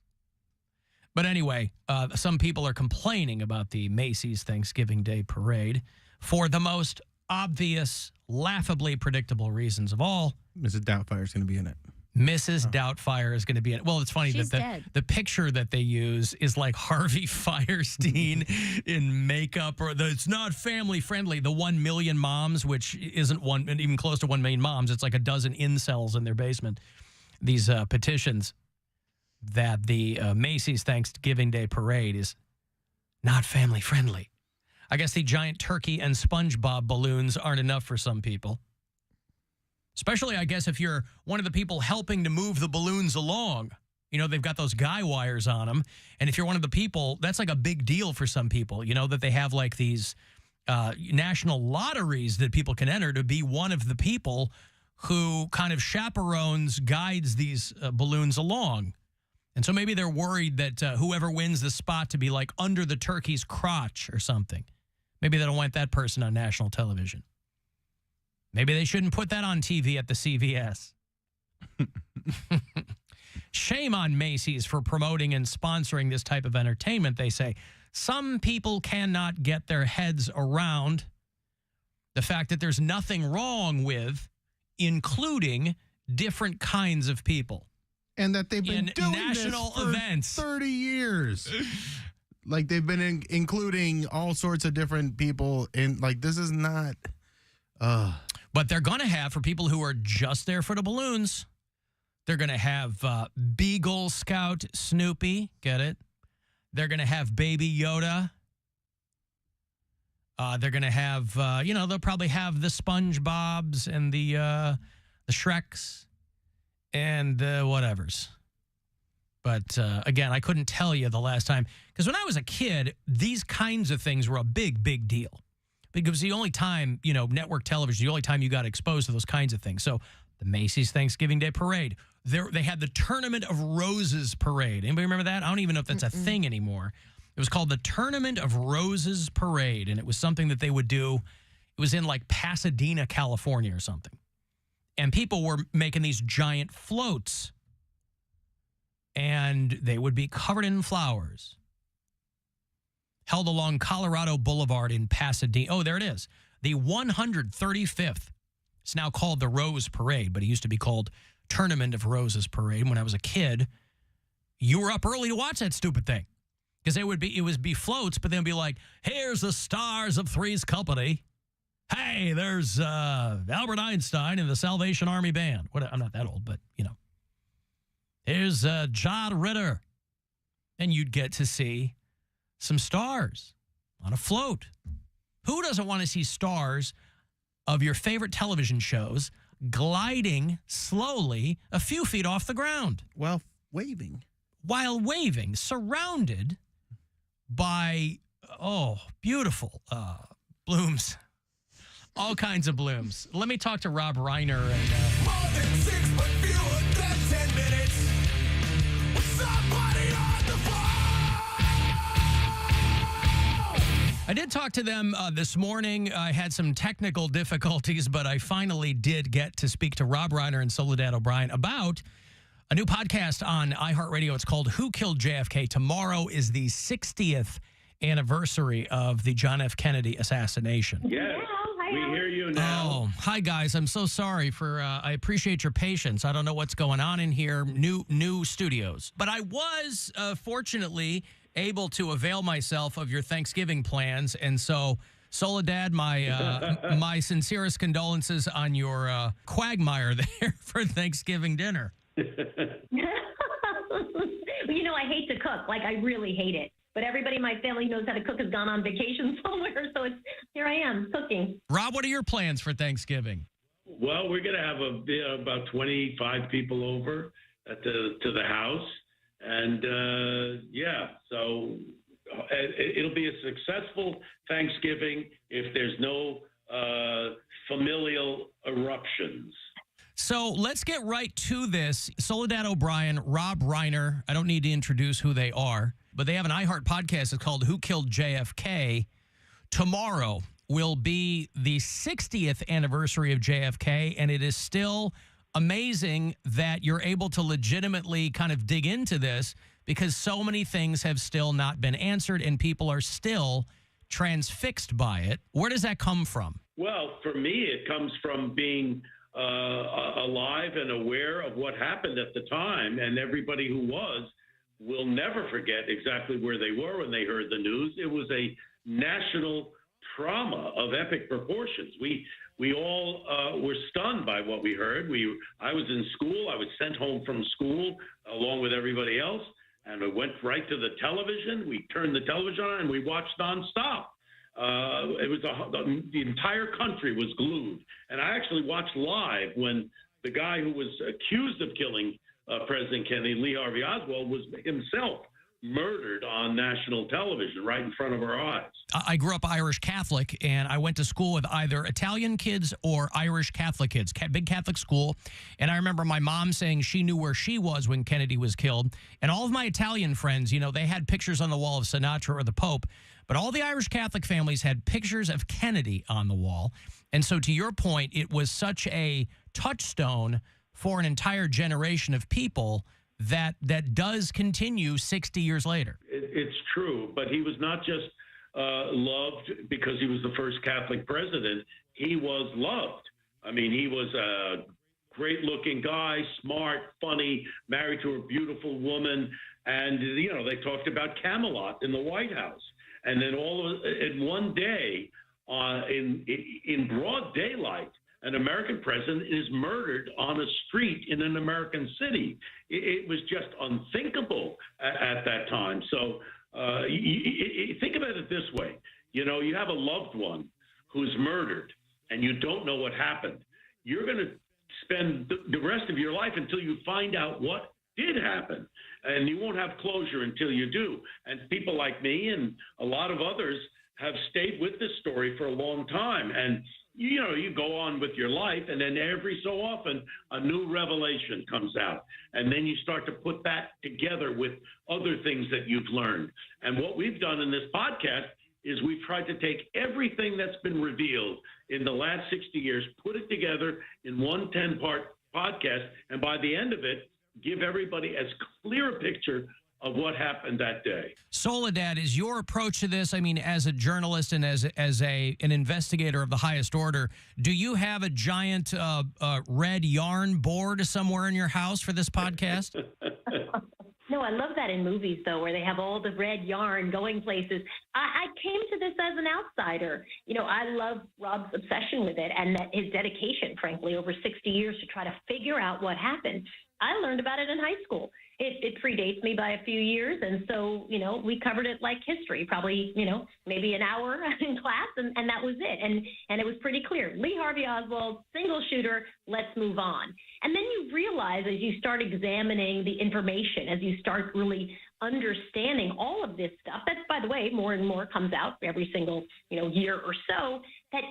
But anyway, some people are complaining about the Macy's Thanksgiving Day Parade for the most obvious, laughably predictable reasons of all. Mrs. Doubtfire is going to be in it. Mrs. Doubtfire is going to be in it. Well, it's funny She's that dead. the picture that they use is like Harvey Firestein in makeup, or it's not family friendly. The 1 million moms, which isn't even close to 1 million moms. It's like a dozen incels in their basement. These petitions that the Macy's Thanksgiving Day Parade is not family friendly. I guess the giant turkey and SpongeBob balloons aren't enough for some people. Especially, I guess, if you're one of the people helping to move the balloons along. You know, they've got those guy wires on them. And if you're one of the people, that's like a big deal for some people, you know, that they have like these national lotteries that people can enter to be one of the people who kind of chaperones, guides these balloons along. And so maybe they're worried that whoever wins the spot to be like under the turkey's crotch or something. Maybe they don't want that person on national television. Maybe they shouldn't put that on TV at the CVS. Shame on Macy's for promoting and sponsoring this type of entertainment, they say. Some people cannot get their heads around the fact that there's nothing wrong with including different kinds of people. And that they've been doing national this for events 30 years. Like they've been including all sorts of different people in, like, this is not... But they're going to have, for people who are just there for the balloons, they're going to have Beagle Scout Snoopy. Get it? They're going to have Baby Yoda. They're going to have, they'll probably have the SpongeBobs and the Shreks and whatevers. But again, I couldn't tell you the last time. Because when I was a kid, these kinds of things were a big, big deal. Because the only time, network television, the only time you got exposed to those kinds of things. So the Macy's Thanksgiving Day Parade, they had the Tournament of Roses Parade. Anybody remember that? I don't even know if that's a thing anymore. It was called the Tournament of Roses Parade, and it was something that they would do. It was in like Pasadena, California or something. And people were making these giant floats, and they would be covered in flowers. Held along Colorado Boulevard in Pasadena. Oh, there it is. The 135th. It's now called the Rose Parade, but it used to be called Tournament of Roses Parade. When I was a kid, you were up early to watch that stupid thing. Because it would be floats, but then it'd be like, here's the stars of Three's Company. Hey, there's Albert Einstein and the Salvation Army Band. I'm not that old, but, Here's John Ritter. And you'd get to see some stars on a float. Who doesn't want to see stars of your favorite television shows gliding slowly a few feet off the ground? While waving, surrounded by, beautiful blooms. All kinds of blooms. Let me talk to Rob Reiner. And, More than 6, but fewer than 10 minutes. With somebody on the phone. I did talk to them this morning. I had some technical difficulties, but I finally did get to speak to Rob Reiner and Soledad O'Brien about a new podcast on iHeartRadio. It's called Who Killed JFK? Tomorrow is the 60th anniversary of the John F. Kennedy assassination. Yes, we hear you now. Oh, hi, guys. I'm so sorry for, I appreciate your patience. I don't know what's going on in here. New studios. But I was, fortunately, able to avail myself of your Thanksgiving plans. And so, Soledad, my sincerest condolences on your quagmire there for Thanksgiving dinner. I hate to cook. Like, I really hate it. But everybody in my family knows how to cook, has gone on vacation somewhere. So here I am cooking. Rob, what are your plans for Thanksgiving? Well, we're going to have about 25 people over to the house. And, so it'll be a successful Thanksgiving if there's no familial eruptions. So let's get right to this. Soledad O'Brien, Rob Reiner. I don't need to introduce who they are, but they have an iHeart podcast. It's called Who Killed JFK? Tomorrow will be the 60th anniversary of JFK, and it is still amazing that you're able to legitimately kind of dig into this because so many things have still not been answered and people are still transfixed by it. Where does that come from? Well, for me, it comes from being alive and aware of what happened at the time, and everybody who was will never forget exactly where they were when they heard the news. It was a national trauma of epic proportions. We all were stunned by what we heard. I was in school. I was sent home from school along with everybody else, and I went right to the television. We turned the television on, and we watched nonstop. It was the entire country was glued. And I actually watched live when the guy who was accused of killing President Kennedy, Lee Harvey Oswald, was himself murdered on national television right in front of our eyes. I grew up Irish Catholic, and I went to school with either Italian kids or Irish Catholic kids, big Catholic school. And I remember my mom saying she knew where she was when Kennedy was killed. And all of my Italian friends, you know, they had pictures on the wall of Sinatra or the Pope. But all the Irish Catholic families had pictures of Kennedy on the wall. And so to your point, it was such a touchstone for an entire generation of people that does continue 60 years later. It's true, but he was not just loved because he was the first Catholic president. He was loved. I mean, he was a great-looking guy, smart, funny, married to a beautiful woman, and, you know, they talked about Camelot in the White House. And then in one day, in broad daylight, an American president is murdered on a street in an American city. It was just unthinkable at that time. So think about it this way. You know, you have a loved one who's murdered and you don't know what happened. You're going to spend the rest of your life until you find out what did happen. And you won't have closure until you do. And people like me and a lot of others have stayed with this story for a long time. And you know, you go on with your life, and then every so often a new revelation comes out. And then you start to put that together with other things that you've learned. And what we've done in this podcast is we've tried to take everything that's been revealed in the last 60 years, put it together in one 10-part podcast, and by the end of it, give everybody as clear a picture of what happened that day. Soledad, is your approach to this, I mean, as a journalist and as an investigator of the highest order, do you have a giant red yarn board somewhere in your house for this podcast? No, I love that in movies, though, where they have all the red yarn going places. I came to this as an outsider. You know, I love Rob's obsession with it and his dedication, frankly, over 60 years to try to figure out what happened. I learned about it in high school. It predates me by a few years, and so, you know, we covered it like history, probably, you know, maybe an hour in class, and that was it. And it was pretty clear. Lee Harvey Oswald, single shooter, let's move on. And then you realize as you start examining the information, as you start really understanding all of this stuff, that, by the way, more and more comes out every single, you know, year or so, that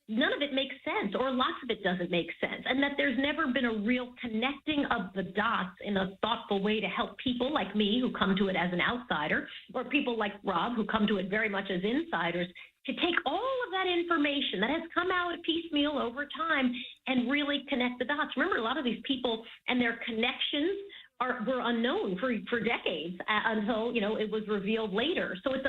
none of it makes sense, or lots of it doesn't make sense, and that there's never been a real connecting of the dots in a thoughtful way to help people like me who come to it as an outsider, or people like Rob who come to it very much as insiders, to take all of that information that has come out piecemeal over time and really connect the dots. Remember, a lot of these people and their connections were unknown for decades until, you know, it was revealed later. So it's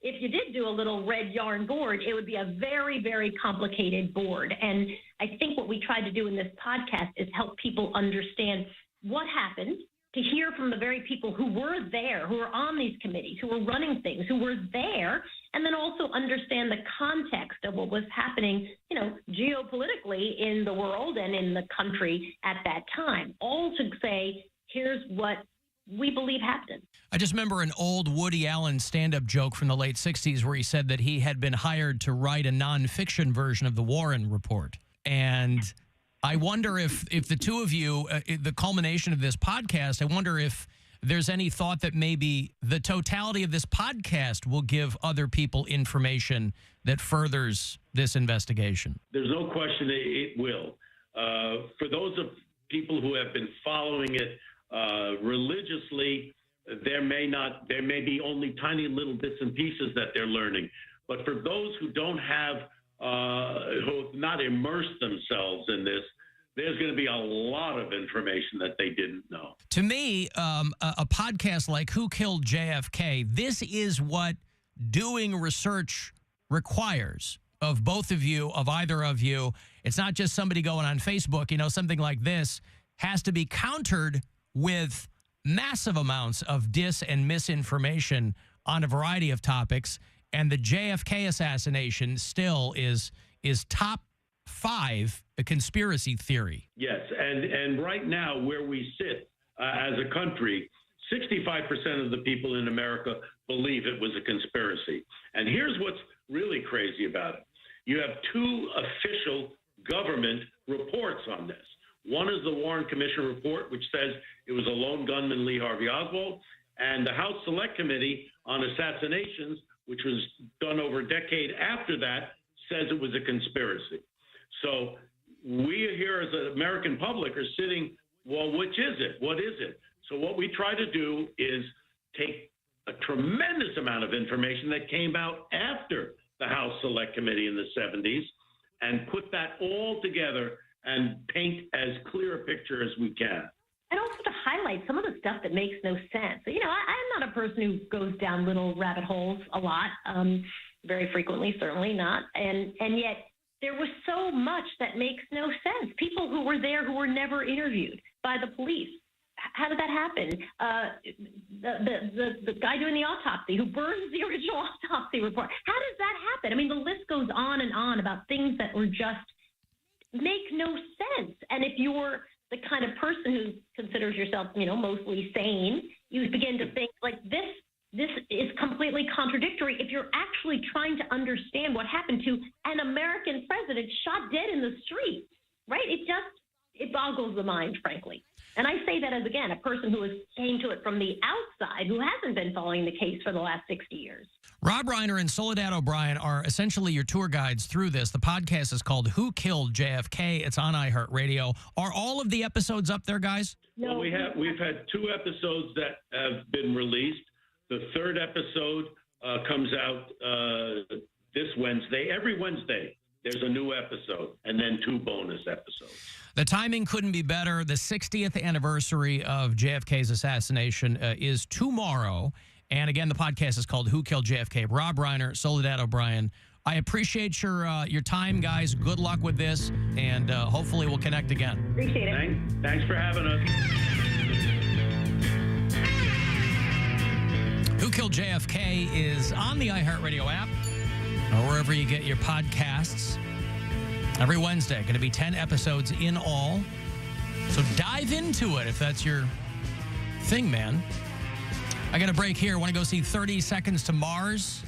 if you did do a little red yarn board, it would be a very, very complicated board. And I think what we tried to do in this podcast is help people understand what happened, to hear from the very people who were there, who were on these committees, who were running things, who were there, and then also understand the context of what was happening, you know, geopolitically in the world and in the country at that time. All to say, here's what we believe happened. I just remember an old Woody Allen stand-up joke from the late 60s where he said that he had been hired to write a nonfiction version of the Warren Report. And I wonder if the two of you, the culmination of this podcast, I wonder if there's any thought that maybe the totality of this podcast will give other people information that furthers this investigation. There's no question it will. For those of people who have been following it religiously, there may be only tiny little bits and pieces that they're learning. But for those who don't have, who have not immersed themselves in this, there's going to be a lot of information that they didn't know. To me, a podcast like Who Killed JFK, this is what doing research requires of both of you, of either of you. It's not just somebody going on Facebook. You know, something like this has to be countered with massive amounts of dis and misinformation on a variety of topics. And the JFK assassination still is top 5 a conspiracy theory. Yes, and right now where we sit as a country, 65% of the people in America believe it was a conspiracy. And here's what's really crazy about it. You have 2 official government reports on this. One is the Warren Commission report, which says it was a lone gunman, Lee Harvey Oswald, and the House Select Committee on Assassinations, which was done over a decade after that, says it was a conspiracy. So we here as the American public are sitting, well, which is it? What is it? So what we try to do is take a tremendous amount of information that came out after the House Select Committee in the 70s and put that all together and paint as clear a picture as we can. And also to highlight some of the stuff that makes no sense. You know, I'm not a person who goes down little rabbit holes a lot, very frequently, certainly not. And yet there was so much that makes no sense. People who were there who were never interviewed by the police. How did that happen? The guy doing the autopsy who burns the original autopsy report. How does that happen? I mean, the list goes on and on about things that were just make no sense. And if you're the kind of person who considers yourself, you know, mostly sane, you begin to think like this is completely contradictory if you're actually trying to understand what happened to an American president shot dead in the street, right? It boggles the mind, frankly. And I say that as, again, a person who came to it from the outside, who hasn't been following the case for the last 60 years. Rob Reiner and Soledad O'Brien are essentially your tour guides through this. The podcast is called Who Killed JFK? It's on iHeartRadio. Are all of the episodes up there, guys? No, we've had 2 episodes that have been released. The 3rd episode comes out this Wednesday. Every Wednesday, there's a new episode, and then 2 bonus episodes. The timing couldn't be better. The 60th anniversary of JFK's assassination is tomorrow. And again, the podcast is called Who Killed JFK? Rob Reiner, Soledad O'Brien. I appreciate your time, guys. Good luck with this, and hopefully we'll connect again. Appreciate it. Thanks for having us. Who Killed JFK is on the iHeartRadio app or wherever you get your podcasts. Every Wednesday, going to be 10 episodes in all. So dive into it if that's your thing, man. I got a break here. Want to go see 30 Seconds to Mars?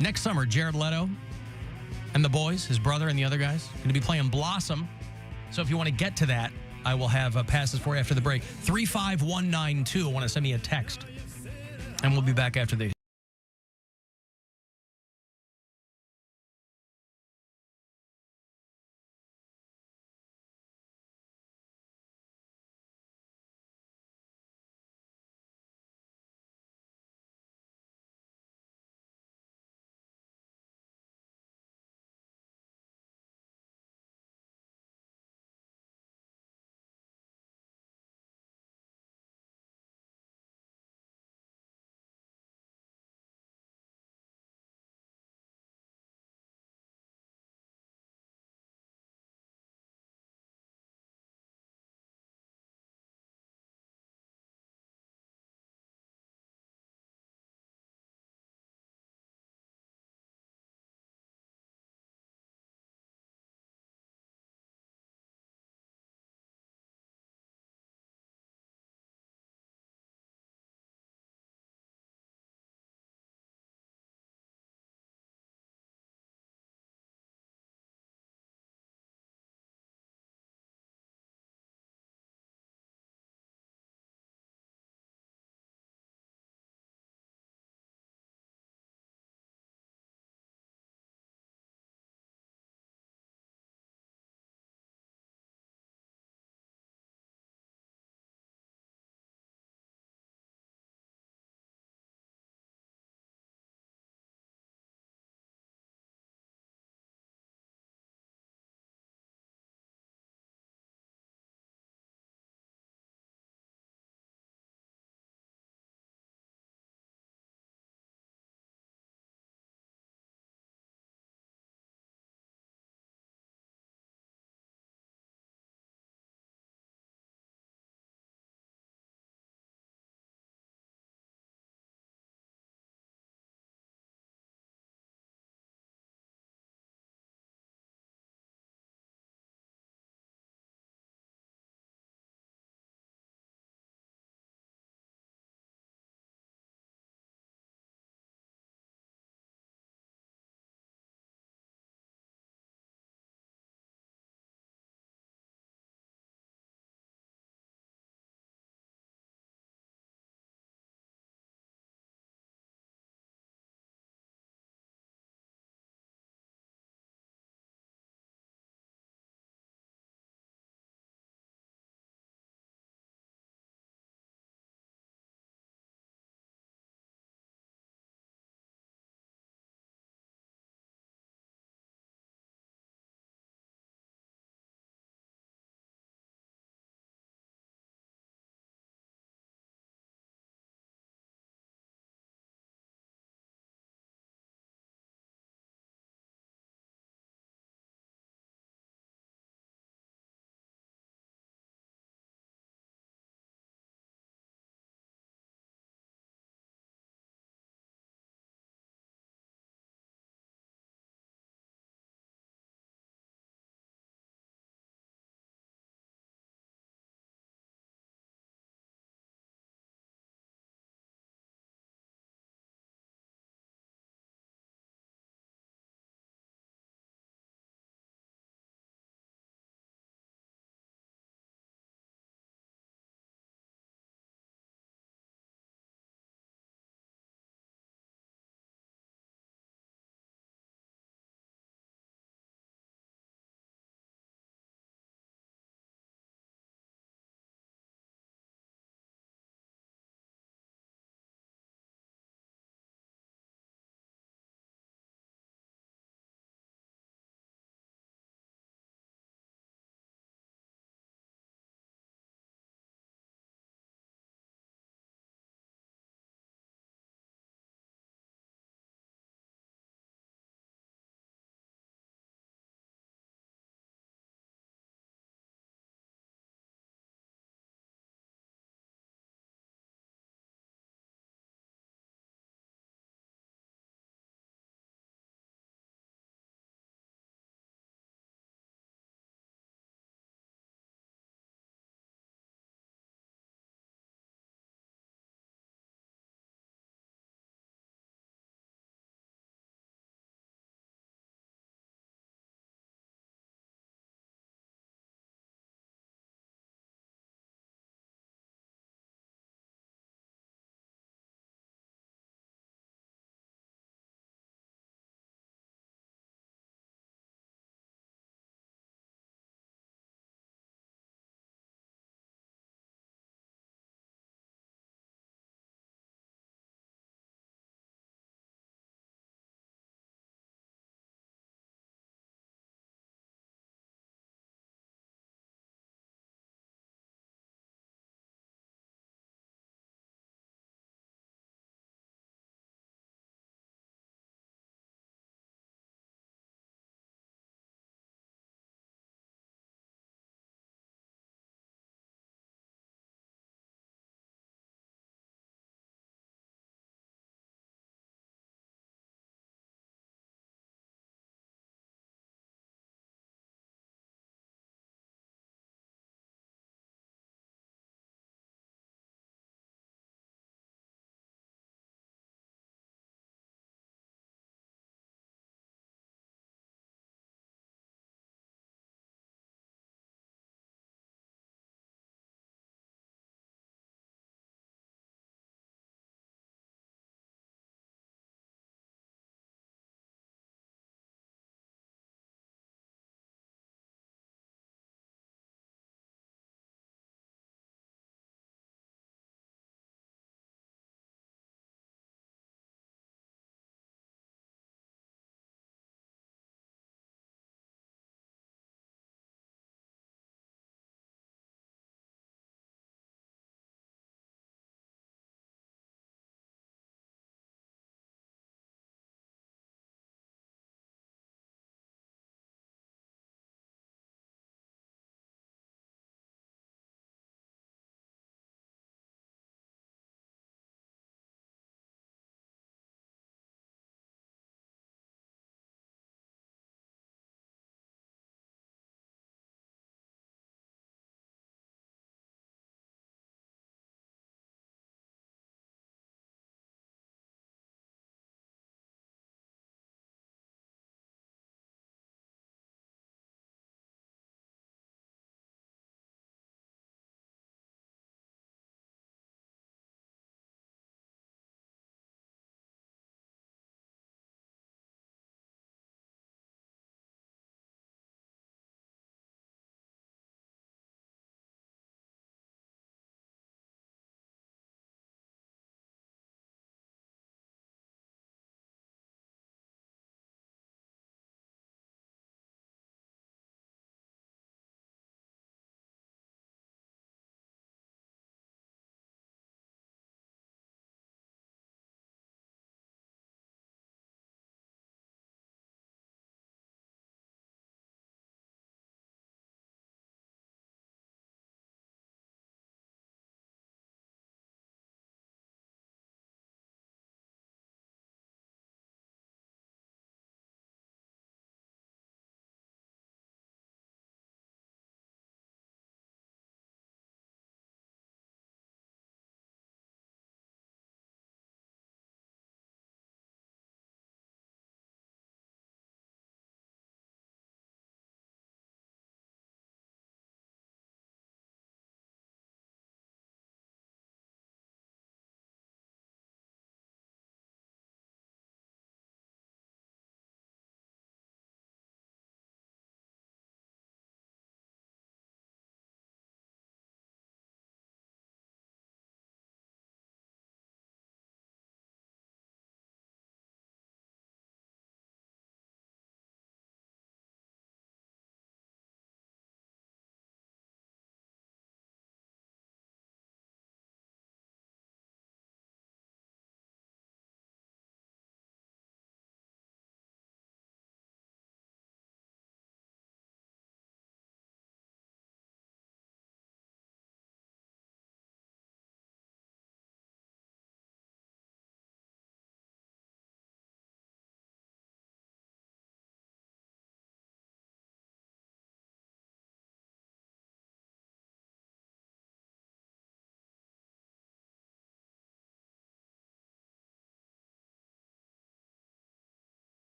Next summer, Jared Leto and the boys, his brother and the other guys, going to be playing Blossom. So if you want to get to that, I will have passes for you after the break. 35192. Want to send me a text. And we'll be back after these.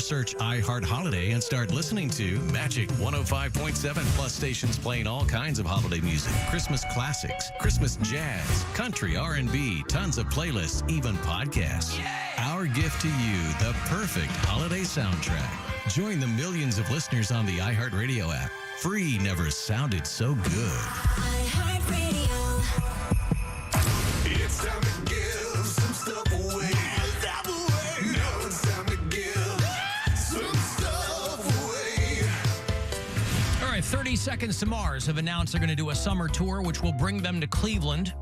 search iHeart Holiday and start listening to Magic 105.7 plus stations playing all kinds of holiday music, Christmas classics, Christmas jazz, country, R&B, tons of playlists, even podcasts. Our gift to you, the perfect holiday soundtrack. Join the millions of listeners on the iHeartRadio app. Free never sounded so good. It's time to give some stuff away. Now it's time to give some stuff away. All right, 30 Seconds to Mars have announced they're going to do a summer tour, which will bring them to Cleveland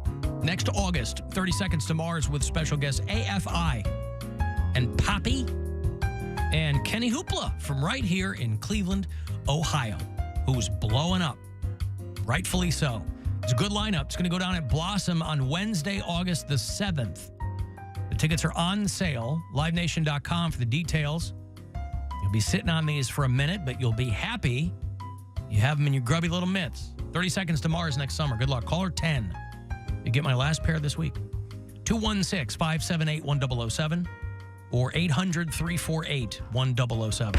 next August. 30 Seconds to Mars with special guests AFI and Poppy and Kenny Hoopla from right here in Cleveland, Ohio, who's blowing up. Rightfully so. It's a good lineup. It's going to go down at Blossom on Wednesday, August the 7th. The tickets are on sale. LiveNation.com for the details. You'll be sitting on these for a minute, but you'll be happy you have them in your grubby little mitts. 30 Seconds to Mars next summer. Good luck. Caller 10. You get my last pair this week. 216-578-1007 or 800-348-1007.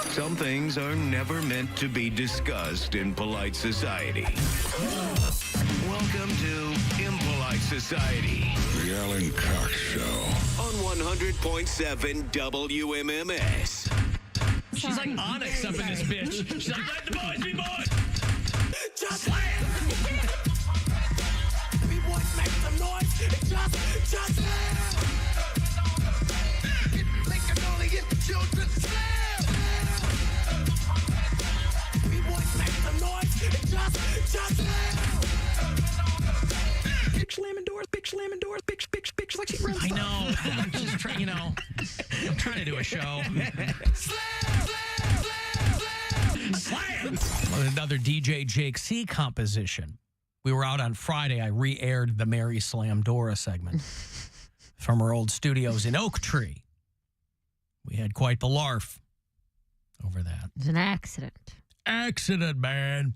Some things are never meant to be discussed in polite society. Welcome to Impolite Society. The Alan Cox Show. On 100.7 WMMS. She's like Onyx up in this bitch. She's like, let the boys be boys. Just slam. We boys make some noise. Just slam. They can only get the children slam. We boys make some noise. Just slam. Big slamming doors, big slamming doors, big like she runs. I know. I'm just trying, I'm trying to do a show. Slam! Another DJ Jake C composition. We were out on Friday. I re-aired the Mary Slam Dora segment from our old studios in Oak Tree. We had quite the larf over that. It was an accident. Accident, man.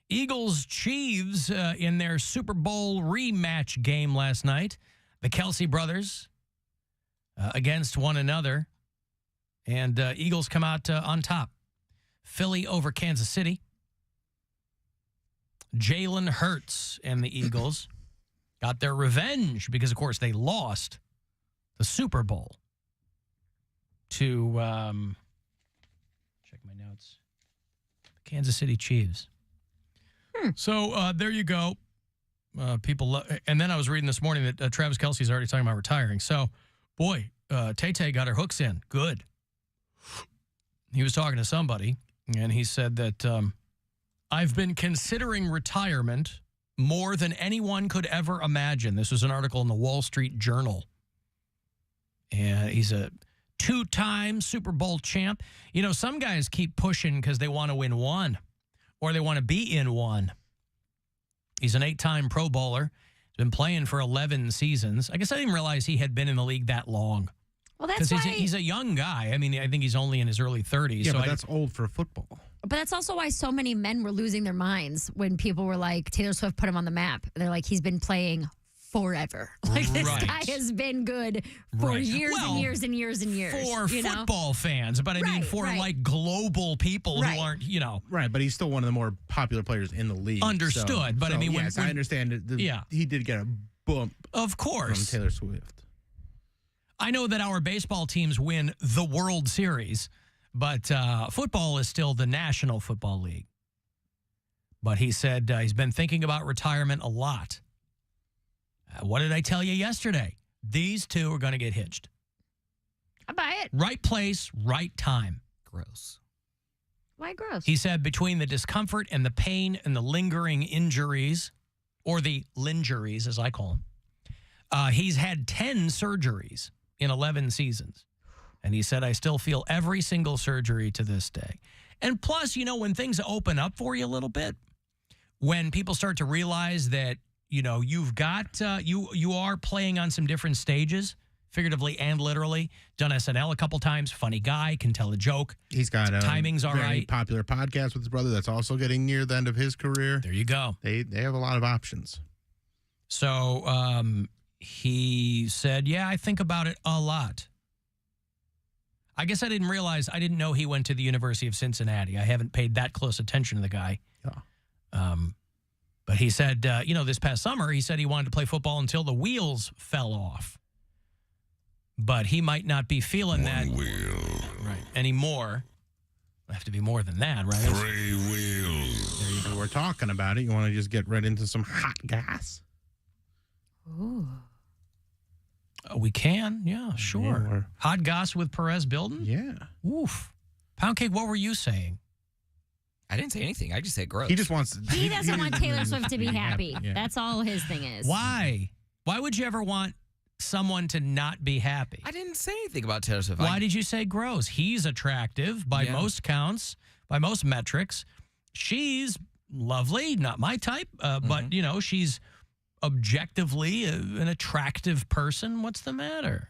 Eagles Chiefs in their Super Bowl rematch game last night. The Kelsey brothers against one another. And Eagles come out on top. Philly over Kansas City. Jalen Hurts and the Eagles got their revenge because, of course, they lost the Super Bowl to, check my notes, the Kansas City Chiefs. So there you go. People, and then I was reading this morning that Travis Kelce's already talking about retiring. So, boy, Tay-Tay got her hooks in. Good. He was talking to somebody, and he said that I've been considering retirement more than anyone could ever imagine. This was an article in the Wall Street Journal. And he's a two-time Super Bowl champ. You know, some guys keep pushing because they want to win one or they want to be in one. He's an 8-time Pro Bowler. He's been playing for 11 seasons. I guess I didn't realize he had been in the league that long. Well, that's why he's a young guy. I mean, I think he's only in his early 30s. Yeah, so but that's old for football. But that's also why so many men were losing their minds when people were like, Taylor Swift put him on the map. They're like, he's been playing forever. Like, this guy has been good for years and years and years and years. For football fans, but I mean for like global people who aren't, Right, but he's still one of the more popular players in the league. Understood, but I mean, yes, I understand it. He did get a bump. Of course. From Taylor Swift. I know that our baseball teams win the World Series, but football is still the National Football League. But he said he's been thinking about retirement a lot. What did I tell you yesterday? These two are going to get hitched. I buy it. Right place, right time. Gross. Why gross? He said between the discomfort and the pain and the lingering injuries, or the lingeries as I call them, he's had 10 surgeries in 11 seasons. And he said, I still feel every single surgery to this day. And plus, when things open up for you a little bit, when people start to realize that, you've got, you are playing on some different stages, figuratively and literally. Done SNL a couple times. Funny guy, can tell a joke. He's got a timing's all very right. Popular podcast with his brother that's also getting near the end of his career. There you go. They have a lot of options. So he said, yeah, I think about it a lot. I guess I didn't know he went to the University of Cincinnati. I haven't paid that close attention to the guy. Yeah. But he said, this past summer, he said he wanted to play football until the wheels fell off. But he might not be feeling that anymore. Have to be more than that, right? 3 wheels. There you go. We're talking about it. You want to just get right into some hot gas? Ooh. We can. Yeah, sure. Yeah, hot gas with Perez Bilton? Yeah. Oof. Poundcake, what were you saying? I didn't say anything. I just said gross. He just wants... He doesn't want Taylor Swift to be happy. Yeah. That's all his thing is. Why? Why would you ever want someone to not be happy? I didn't say anything about Taylor Swift. Why did you say gross? He's attractive by most counts, by most metrics. She's lovely, not my type, but, she's objectively an attractive person. What's the matter?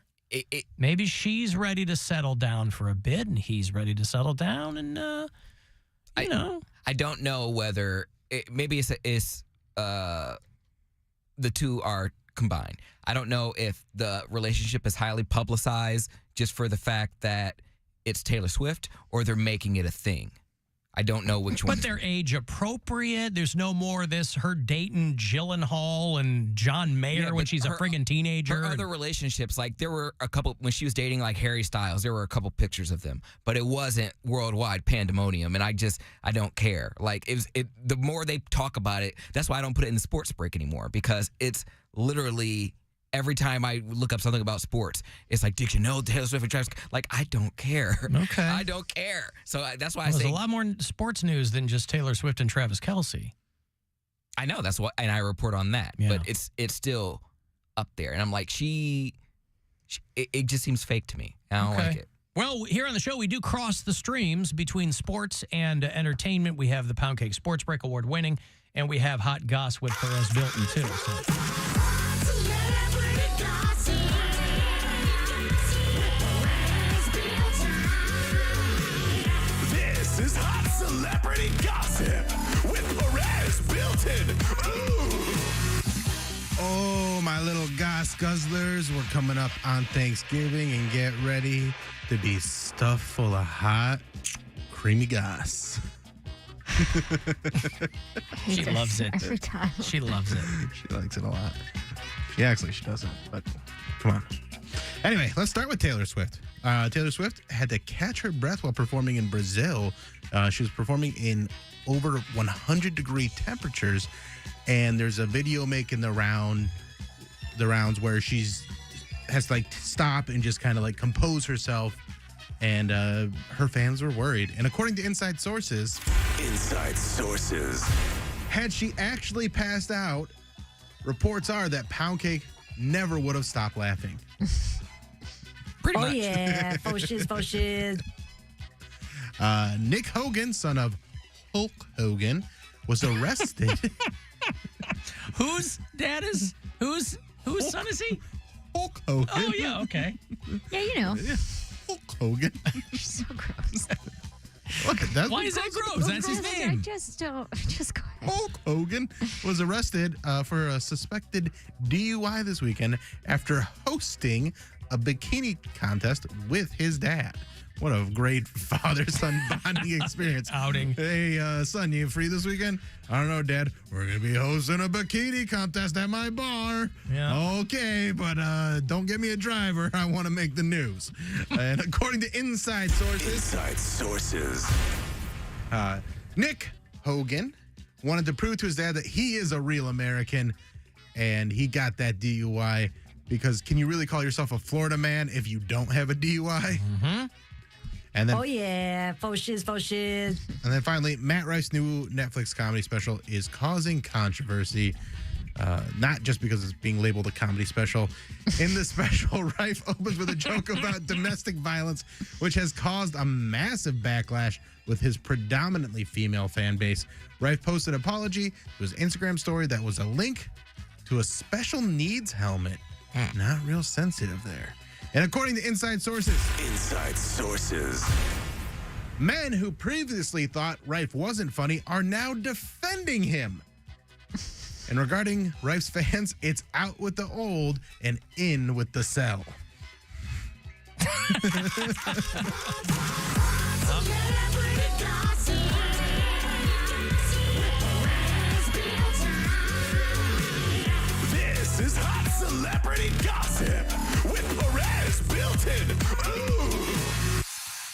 Maybe she's ready to settle down for a bit, and he's ready to settle down, and, I don't know whether... maybe it's the two are combined. I don't know if the relationship is highly publicized just for the fact that it's Taylor Swift or they're making it a thing. I don't know which one. But they're age appropriate. There's no more of this, her dating Gyllenhaal and John Mayer when she's a friggin' teenager. Her other relationships, like there were a couple, when she was dating like Harry Styles, there were a couple pictures of them, but it wasn't worldwide pandemonium. And I don't care. Like the more they talk about it, that's why I don't put it in the sports break anymore, because it's literally every time I look up something about sports, it's like, did you know Taylor Swift and Travis? Like, I don't care. Okay. I don't care. So that's why I There's say a lot more sports news than just Taylor Swift and Travis Kelce. I know, that's what, and I report on that. Yeah. But it's still up there. And I'm like, it just seems fake to me. I don't like it. Well, here on the show, we do cross the streams between sports and entertainment. We have the Poundcake Sports Break Award winning, and we have Hot Goss with Perez Bilton, too. So. This is Hot Celebrity Gossip with Perez Bilton. Oh, my little goss guzzlers. We're coming up on Thanksgiving, and get ready to be stuffed full of hot, creamy goss. She loves it. Every time. She loves it. She likes it a lot. She doesn't, but come on. Anyway, let's start with Taylor Swift. Taylor Swift had to catch her breath while performing in Brazil. She was performing in over 100-degree temperatures, and there's a video making the rounds where has to like stop and just kind of like compose herself, and her fans were worried. And according to inside sources, had she actually passed out, reports are that Poundcake never would have stopped laughing. Pretty much. Yeah, faux shiz. Nick Hogan, son of Hulk Hogan, was arrested. Whose son is he? Hulk Hogan. Oh, yeah, okay. Yeah, you know. Hulk Hogan. So gross. Why is that gross? That's his name. I just go ahead. Hulk Hogan was arrested for a suspected DUI this weekend after hosting a bikini contest with his dad. What a great father-son bonding experience. Outing. Hey, son, you free this weekend? I don't know, Dad. We're going to be hosting a bikini contest at my bar. Yeah. Okay, but don't get me a driver. I want to make the news. And according to inside sources. Nick Hogan wanted to prove to his dad that he is a real American, and he got that DUI because can you really call yourself a Florida man if you don't have a DUI? Mm-hmm. And then, Oh, yeah. Faux shiz. And then finally, Matt Rife's new Netflix comedy special is causing controversy, not just because it's being labeled a comedy special. In the special, Rife opens with a joke about domestic violence, which has caused a massive backlash with his predominantly female fan base. Rife posted an apology to his Instagram story that was a link to a special needs helmet. Not real sensitive there. And according to inside sources, men who previously thought Rife wasn't funny are now defending him. And regarding Rife's fans, it's out with the old and in with the sell. This is Hot Celebrity Gossip with Perez Bilton. Ooh.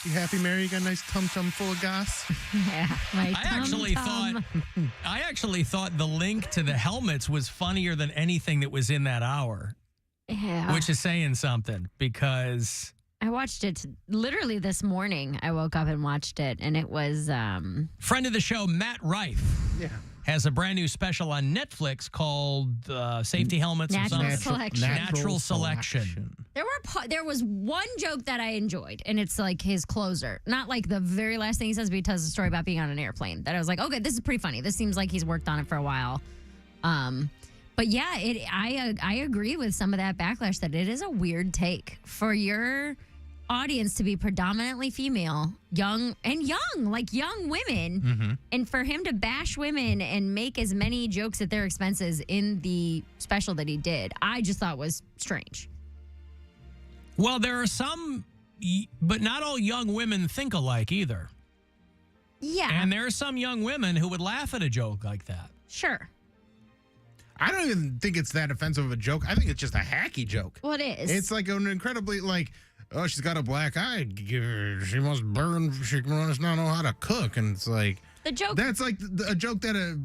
You happy, Mary? You got a nice tum-tum full of goss? Yeah, my I actually thought the link to the helmets was funnier than anything that was in that hour. Yeah. Which is saying something because I watched it literally this morning. I woke up and watched it, and it was friend of the show, Matt Rife. Yeah. Has a brand new special on Netflix called Safety Helmets and Natural something. Selection. Natural Selection. There was one joke that I enjoyed, and it's like his closer. Not like the very last thing he says, but he tells a story about being on an airplane. That I was like, okay, this is pretty funny. This seems like he's worked on it for a while. But yeah, I agree with some of that backlash that it is a weird take for your audience to be predominantly female, young women, and for him to bash women and make as many jokes at their expenses in the special that he did, I just thought was strange. Well, there are some, but not all young women think alike either. Yeah. And there are some young women who would laugh at a joke like that. Sure. I don't even think it's that offensive of a joke. I think it's just a hacky joke. Well, it is. It's like an incredibly, oh, she's got a black eye. She must burn. She must not know how to cook. And it's like... The joke... That's like a joke that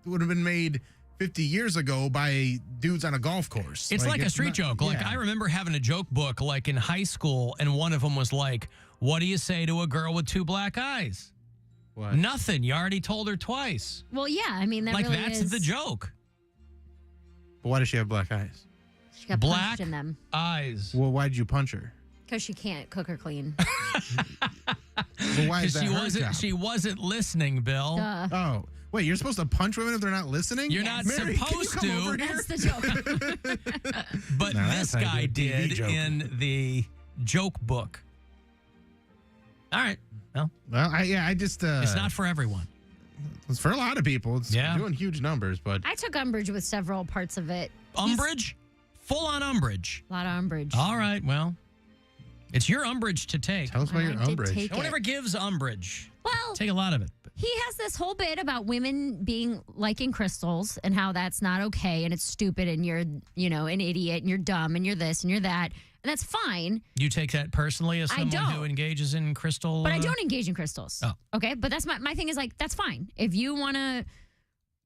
would have been made 50 years ago by dudes on a golf course. It's like a street joke. Like, I remember having a joke book, like, in high school, and one of them was like, what do you say to a girl with two black eyes? What? Nothing. You already told her twice. Well, yeah. I mean, that like, really that's is... the joke. But why does she have black eyes? She got Black punched in them. eyes. Well, why did you punch her? Because she can't cook her clean. Well, why is that her job? She wasn't listening, Bill. Duh. Oh, wait, you're supposed to punch women if they're not listening? You're not Mary, supposed can you come to. over here? That's the joke. But Now, this that's how you guy do a TV did joke. in the joke book. All right. Well, I just... it's not for everyone. It's for a lot of people. It's Yeah. doing huge numbers, but... I took umbrage with several parts of it. Umbrage? Full on umbrage. A lot of umbrage. All right, well, it's your umbrage to take. Tell us about I your did umbrage. take No one it. ever gives umbrage. Well, Take a lot of it. he has this whole bit about women liking crystals and how that's not okay and it's stupid and you're, an idiot and you're dumb and you're this and you're that. And that's fine. You take that personally as I someone don't. who engages in crystal... But I don't engage in crystals. Oh. Okay? But that's my thing is like, that's fine. If you want to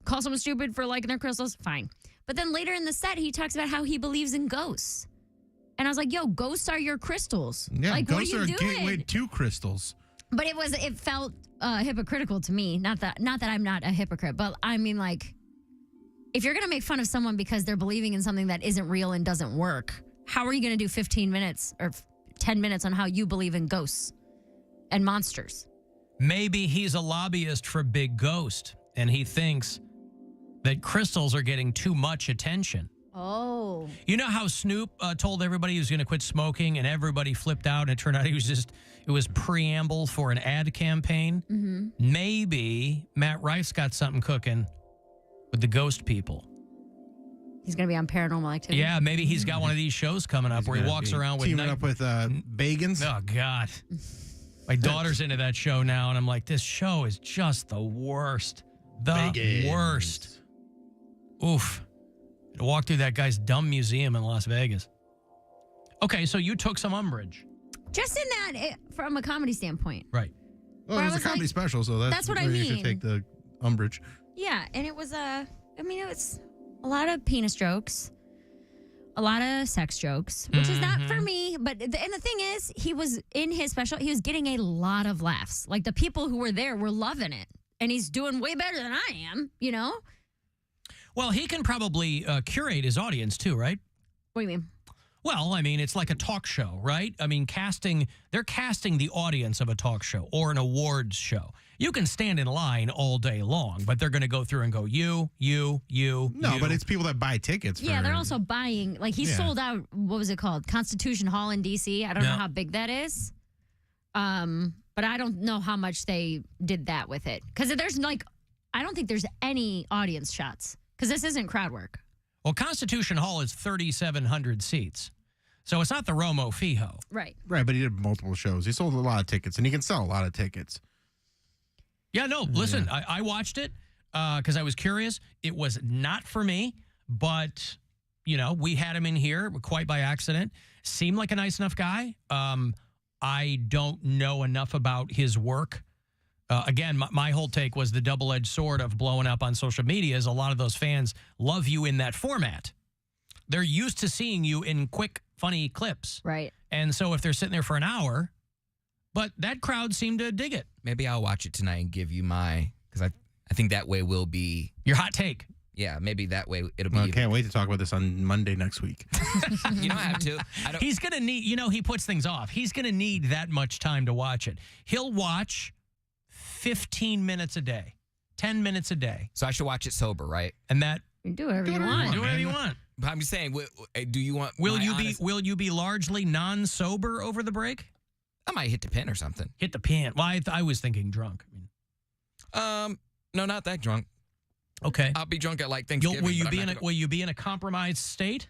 call someone stupid for liking their crystals, fine. But then later in the set, he talks about how he believes in ghosts. And I was like, yo, ghosts are your crystals. Yeah, like, ghosts what are are you a doing? gateway to crystals. But it felt hypocritical to me. Not that I'm not a hypocrite, but I mean, like, if you're going to make fun of someone because they're believing in something that isn't real and doesn't work, how are you going to do 15 minutes or 10 minutes on how you believe in ghosts and monsters? Maybe he's a lobbyist for Big Ghost, and he thinks that crystals are getting too much attention. Oh. You know how Snoop told everybody he was going to quit smoking, and everybody flipped out, and it turned out it was preamble for an ad campaign? Mm-hmm. Maybe Matt Rife's got something cooking with the ghost people. He's going to be on Paranormal Activity. Yeah, maybe he's got one of these shows coming up where he walks around with... Teaming up with Bagans. Oh, God. My daughter's into that show now, and I'm like, this show is just the worst. The Bagans. worst. Oof. To walk through that guy's dumb museum in Las Vegas. Okay, so you took some umbrage. Just in that, from a comedy standpoint. Right. Well, Where it I was a was comedy like, special, so that's what I where you should mean. take the umbrage. Yeah, and it was it was a lot of penis jokes, a lot of sex jokes, which is not for me. But and the thing is, he was in his special. He was getting a lot of laughs. Like the people who were there were loving it, and he's doing way better than I am. Well, he can probably curate his audience too, right? What do you mean? Well, I mean, it's like a talk show, right? I mean, they're casting the audience of a talk show or an awards show. You can stand in line all day long, but they're going to go through and go, you. No, but it's people that buy tickets. Yeah, they're also buying. Like he Yeah. sold out. What was it called? Constitution Hall in D.C. I don't know Yeah. how big that is. But I don't know how much they did that with it because there's I don't think there's any audience shots because this isn't crowd work. Well, Constitution Hall is 3,700 seats. So it's not the Romo Fijo. Right. Right, but he did multiple shows. He sold a lot of tickets, and he can sell a lot of tickets. Yeah, no, listen, I watched it because I was curious. It was not for me, but, we had him in here quite by accident. Seemed like a nice enough guy. I don't know enough about his work. Again, my whole take was the double-edged sword of blowing up on social media is a lot of those fans love you in that format. They're used to seeing you in quick, funny clips. Right. And so if they're sitting there for an hour, but that crowd seemed to dig it. Maybe I'll watch it tonight and give you because I think that way will be your hot take. Yeah, maybe that way it'll be. I can't wait to talk about this on Monday next week. You don't have to. He's going to need, he puts things off. He's going to need that much time to watch it. He'll watch 15 minutes a day, 10 minutes a day. So I should watch it sober, right? And that. Do whatever you want. Do whatever you want. But I'm just saying, do you want? Will you be largely non-sober over the break? I might hit the pin or something. Hit the pin. Well, I was thinking drunk. No, not that drunk. Okay. I'll be drunk at like Thanksgiving. Will you be in a compromised state?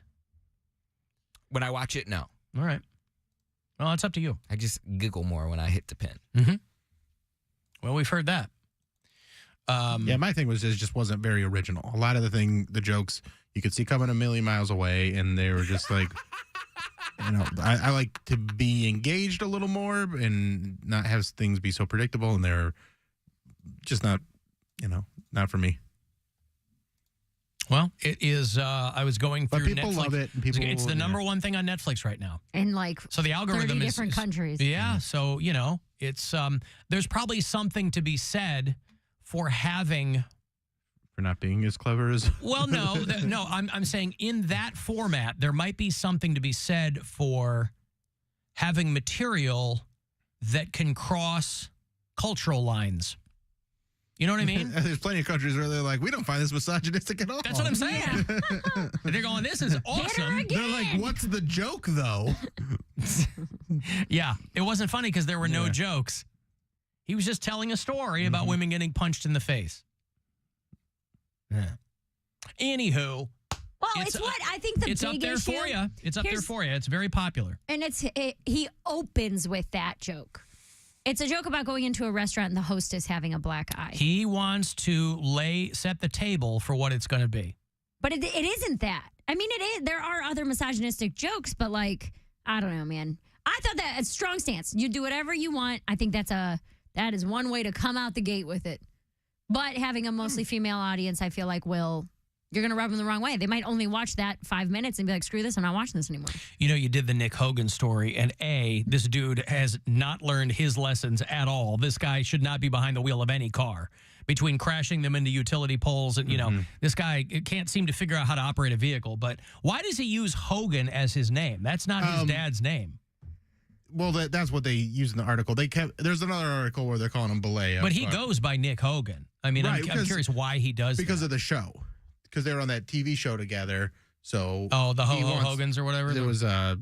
When I watch it, no. All right. Well, it's up to you. I just giggle more when I hit the pin. Mm-hmm. Well, we've heard that. Yeah, my thing was it just wasn't very original. A lot of the jokes you could see coming a million miles away, and they were just like, I like to be engaged a little more and not have things be so predictable, and they're just not for me. Well, it is. I was going through but people Netflix. love it. And It's the number one thing on Netflix right now. In like so the algorithm 30 is different countries. Yeah, so it's there's probably something to be said for having. For not being as clever as. Well, no. I'm saying in that format there might be something to be said for having material that can cross cultural lines. You know what I mean? There's plenty of countries where they're like, we don't find this misogynistic at all. That's what I'm saying. Yeah. They're going, this is awesome. They're like, what's the joke, though? Yeah, it wasn't funny because there were no jokes. He was just telling a story about women getting punched in the face. Yeah. Anywho. Well, it's what I think the big issue. It's up there for you. It's up there for you. It's very popular. And he opens with that joke. It's a joke about going into a restaurant and the hostess having a black eye. He wants to set the table for what it's going to be. But it isn't that. I mean, it is. There are other misogynistic jokes, but I don't know, man. I thought that a strong stance. You do whatever you want. I think that is one way to come out the gate with it. But having a mostly female audience, I feel like you're going to rub them the wrong way. They might only watch that 5 minutes and be like, screw this, I'm not watching this anymore. You did the Nick Hogan story, and this dude has not learned his lessons at all. This guy should not be behind the wheel of any car. Between crashing them into utility poles and, this guy can't seem to figure out how to operate a vehicle. But why does he use Hogan as his name? That's not his dad's name. Well, that's what they use in the article. There's another article where they're calling him Belay. But he goes by Nick Hogan. I mean, right, I'm curious why he does because that. Of the show. Because they were on that TV show together. So the Hogans or whatever. There was the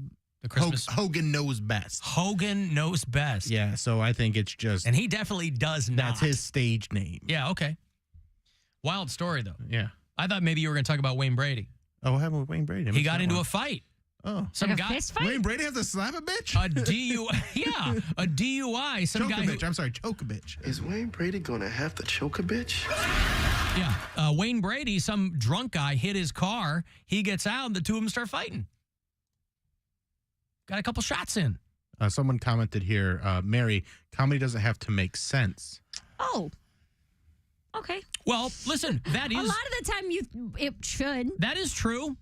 Christmas Hogan Knows Best. Hogan Knows Best. Yeah, so I think it's just, and he definitely does not. That's his stage name. Yeah, okay. Wild story though. Yeah, I thought maybe you were going to talk about Wayne Brady. Oh, what happened with Wayne Brady? He got into a fight. Oh, some guy. Fist fight? Wayne Brady has to slap a bitch. A DUI. Yeah, a DUI. Some choke guy. Choke a bitch. Is Wayne Brady gonna have to choke a bitch? Yeah, Wayne Brady. Some drunk guy hit his car. He gets out, and the two of them start fighting. Got a couple shots in. Someone commented here, Mary, comedy doesn't have to make sense. Oh. Okay. Well, listen, that is a lot of the time it should. That is true.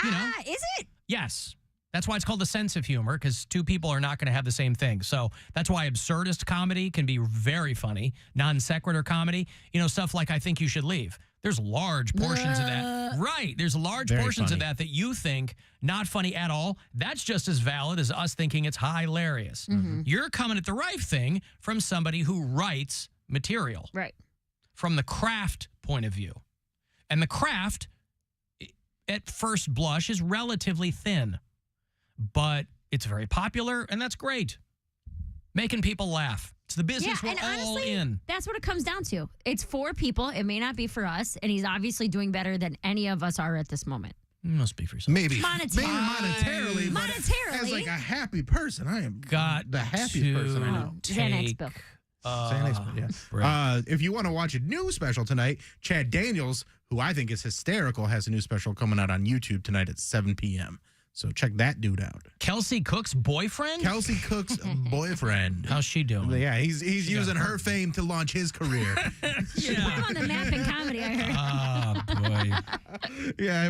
Is it? Yes. That's why it's called a sense of humor, because two people are not going to have the same thing. So that's why absurdist comedy can be very funny. Non sequitur comedy, stuff like I Think You Should Leave. There's large portions of that. Right. There's large portions of that you think not funny at all. That's just as valid as us thinking it's hilarious. Mm-hmm. You're coming at the right thing from somebody who writes material. Right. From the craft point of view. And the craft, at first blush, is relatively thin. But it's very popular, and that's great. Making people laugh. It's the business we're all honestly, in. That's what it comes down to. It's for people. It may not be for us, and he's obviously doing better than any of us are at this moment. Must be for something. Maybe monetarily, but as like a happy person, I am the happiest person I know. Xanax Bill. Xanax, yeah. If you want to watch a new special tonight, Chad Daniels, who I think is hysterical, has a new special coming out on YouTube tonight at 7 p.m. So check that dude out. Kelsey Cook's boyfriend? Kelsey Cook's boyfriend. How's she doing? Yeah, he's using her fame to launch his career. Put him on the map in comedy, I heard. Oh, boy. Yeah,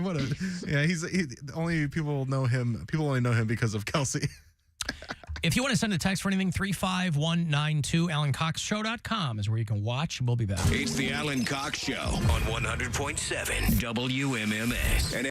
only people know him. People only know him because of Kelsey. If you want to send a text for anything, 35192, AlanCoxShow.com is where you can watch. We'll be back. It's the Alan Cox Show on 100.7 WMMS. And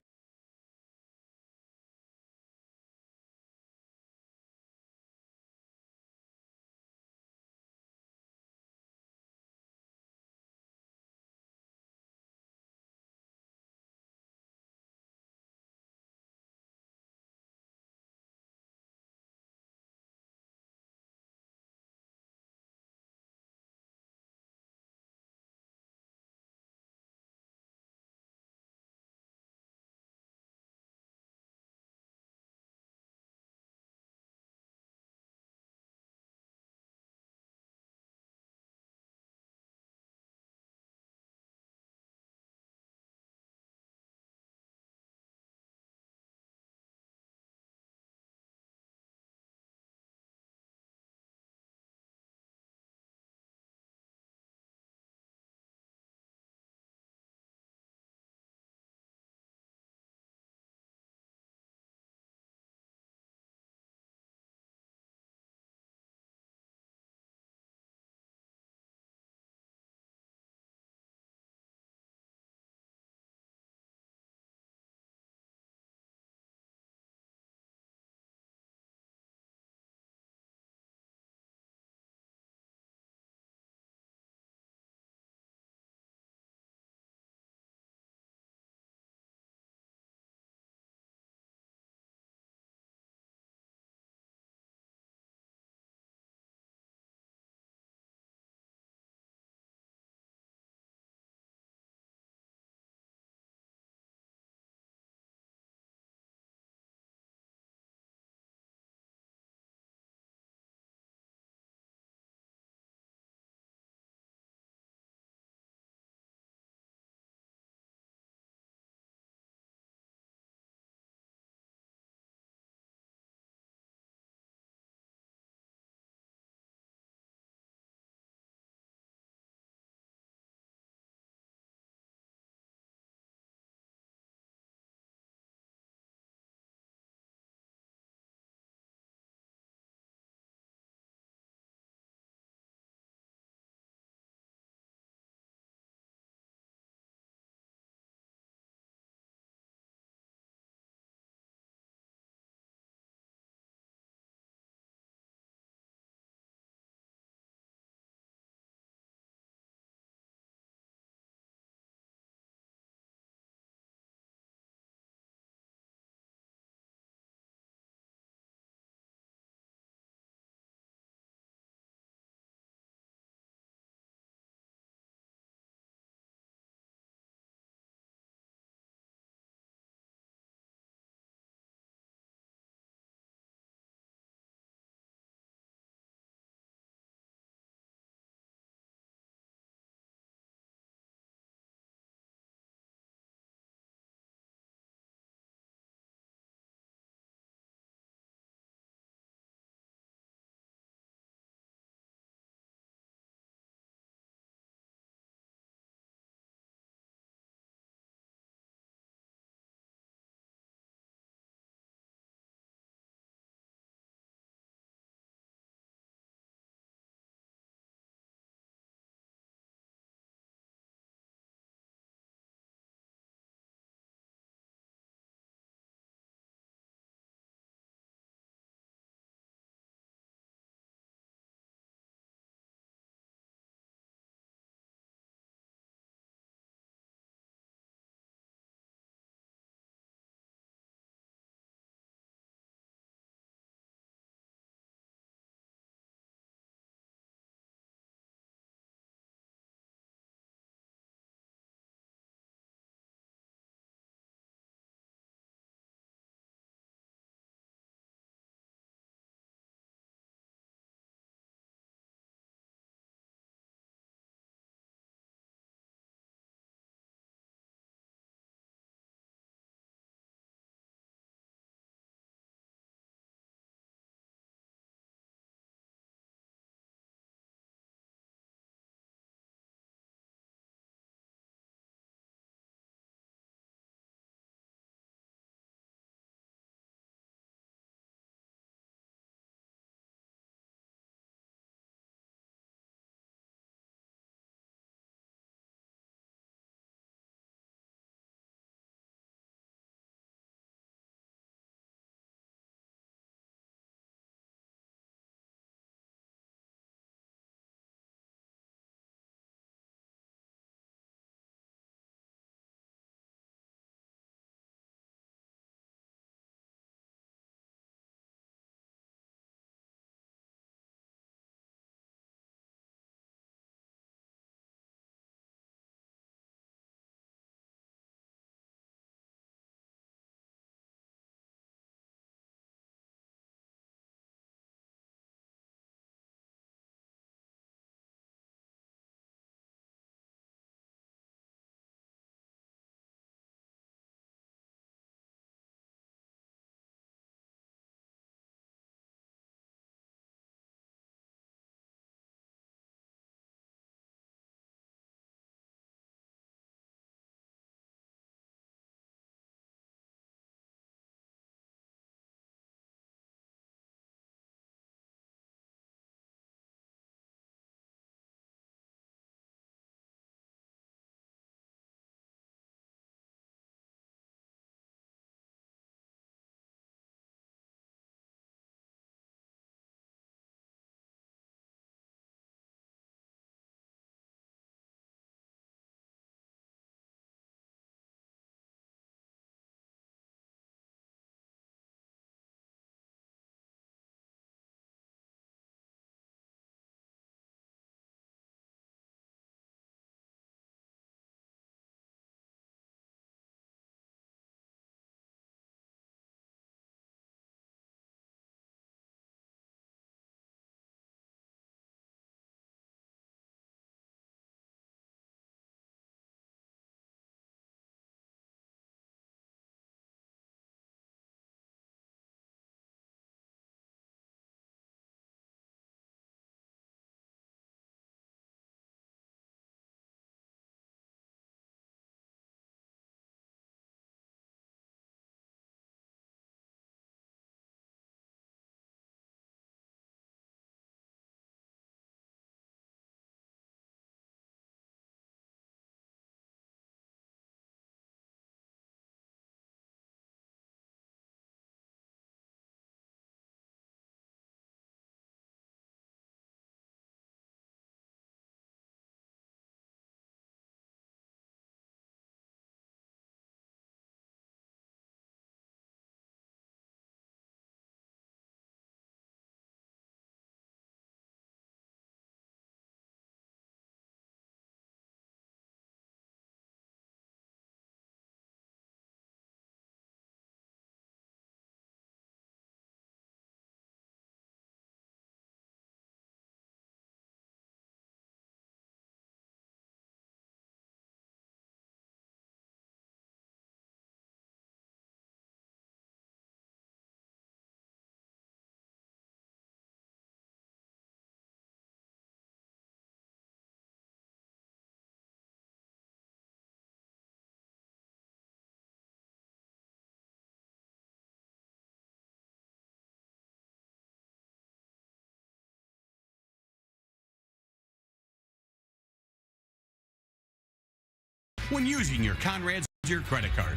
when using your Conrad's Your credit card.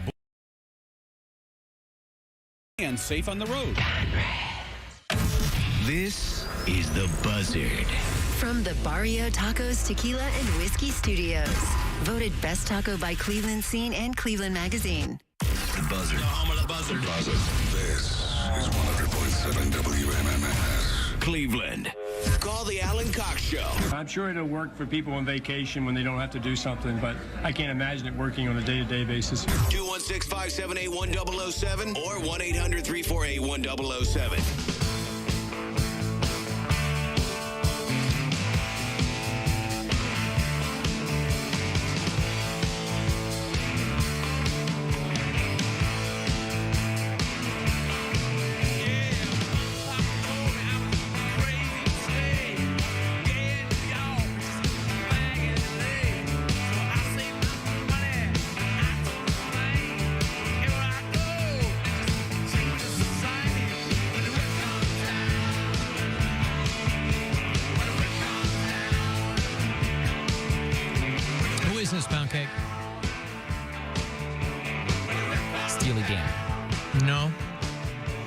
And safe on the road. This is The Buzzard. From the Barrio Tacos, Tequila, and Whiskey Studios. Voted Best Taco by Cleveland Scene and Cleveland Magazine. The Buzzard. The home of the Buzzard. This is 100.7 WMMS. Cleveland. Call the Alan Cox Show. I'm sure it'll work for people on vacation when they don't have to do something, but I can't imagine it working on a day-to-day basis. 216-578-1007 or 1-800-348-1007. This Poundcake. Steely Dan. No.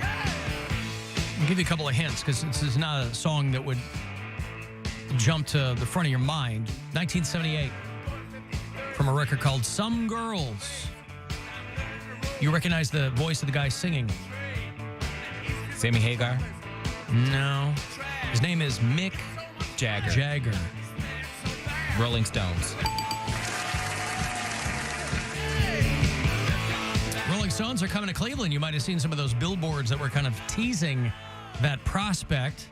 I'll give you a couple of hints because this is not a song that would jump to the front of your mind. 1978, from a record called Some Girls. You recognize the voice of the guy singing. Sammy Hagar? No. His name is Mick Jagger. Rolling Stones. Rolling Stones are coming to Cleveland. You might have seen some of those billboards that were kind of teasing that prospect.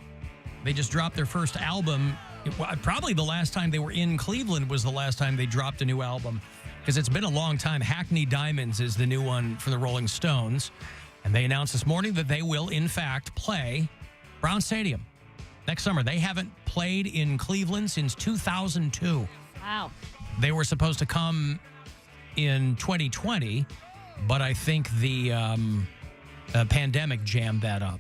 They just dropped their first album. Probably the last time they were in Cleveland was the last time they dropped a new album, because it's been a long time. Hackney Diamonds is the new one for the Rolling Stones. And they announced this morning that they will, in fact, play Brown Stadium next summer. They haven't played in Cleveland since 2002. Wow. They were supposed to come in 2020, but I think the pandemic jammed that up.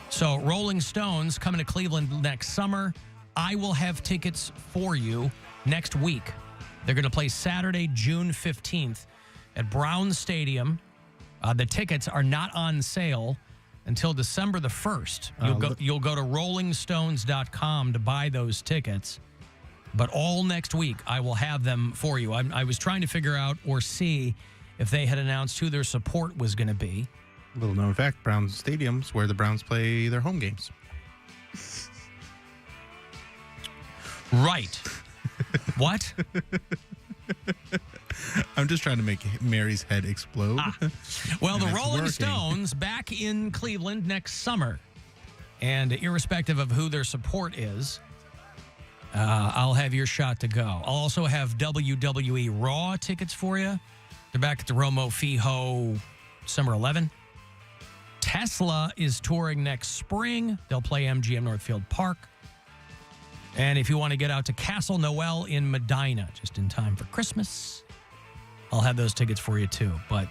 So Rolling Stones coming to Cleveland next summer. I will have tickets for you next week. They're going to play Saturday, June 15th at Brown Stadium. The tickets are not on sale until December the 1st. You'll go to rollingstones.com to buy those tickets. But all next week, I will have them for you. I was trying to figure out or see if they had announced who their support was going to be. Little known fact, Brown Stadium's where the Browns play their home games. Right. What? I'm just trying to make Mary's head explode. Well, the it's Rolling working. Stones back in Cleveland next summer. And irrespective of who their support is, I'll have your shot to go. I'll also have WWE Raw tickets for you. They're back at the Romo Fijo December 11. Tesla is touring next spring. They'll play MGM Northfield Park. And if you want to get out to Castle Noel in Medina, just in time for Christmas, I'll have those tickets for you too. But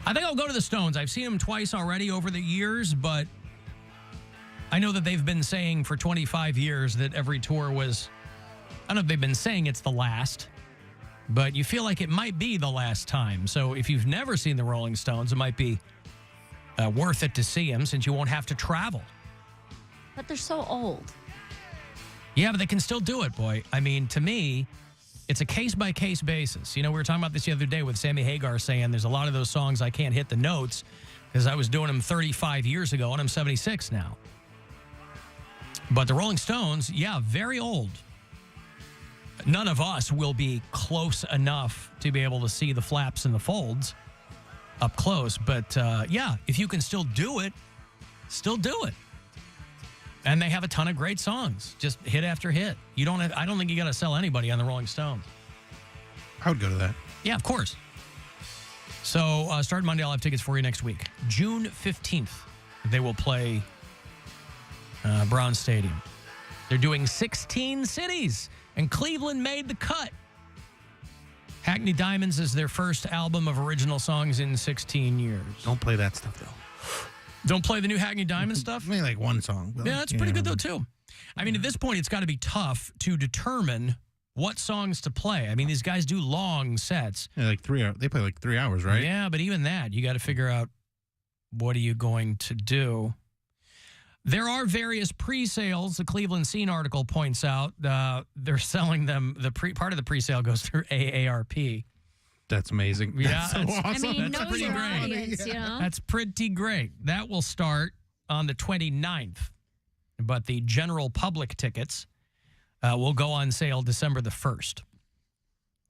I think I'll go to the Stones. I've seen them twice already over the years, but I know that they've been saying for 25 years that every tour was, I don't know if they've been saying it's the last, but you feel like it might be the last time. So if you've never seen the Rolling Stones, it might be worth it to see them since you won't have to travel. But they're so old. Yeah, but they can still do it, boy. I mean, to me, it's a case-by-case basis. You know, we were talking about this the other day with Sammy Hagar saying there's a lot of those songs I can't hit the notes because I was doing them 35 years ago and I'm 76 now. But the Rolling Stones, yeah, very old. None of us will be close enough to be able to see the flaps and the folds up close. But, yeah, if you can still do it, still do it. And they have a ton of great songs, just hit after hit. I don't think you got to sell anybody on the Rolling Stones. I would go to that. Yeah, of course. So starting Monday, I'll have tickets for you next week. June 15th, they will play Brown Stadium. They're doing 16 cities, and Cleveland made the cut. Hackney Diamonds is their first album of original songs in 16 years. Don't play that stuff, though. Don't play the new Hackney Diamond stuff? Maybe like one song. Yeah, that's pretty good, though, too. I mean, at this point, it's got to be tough to determine what songs to play. I mean, these guys do long sets. Yeah, like 3 hours. They play like 3 hours, right? Yeah, but even that, you got to figure out what are you going to do. There are various pre-sales. The Cleveland Scene article points out they're selling them. Part of the pre-sale goes through AARP. That's amazing. Yeah, that's so awesome. I mean, That's know pretty your great. audience, you know? That's pretty great. That will start on the 29th, but the general public tickets will go on sale December the 1st.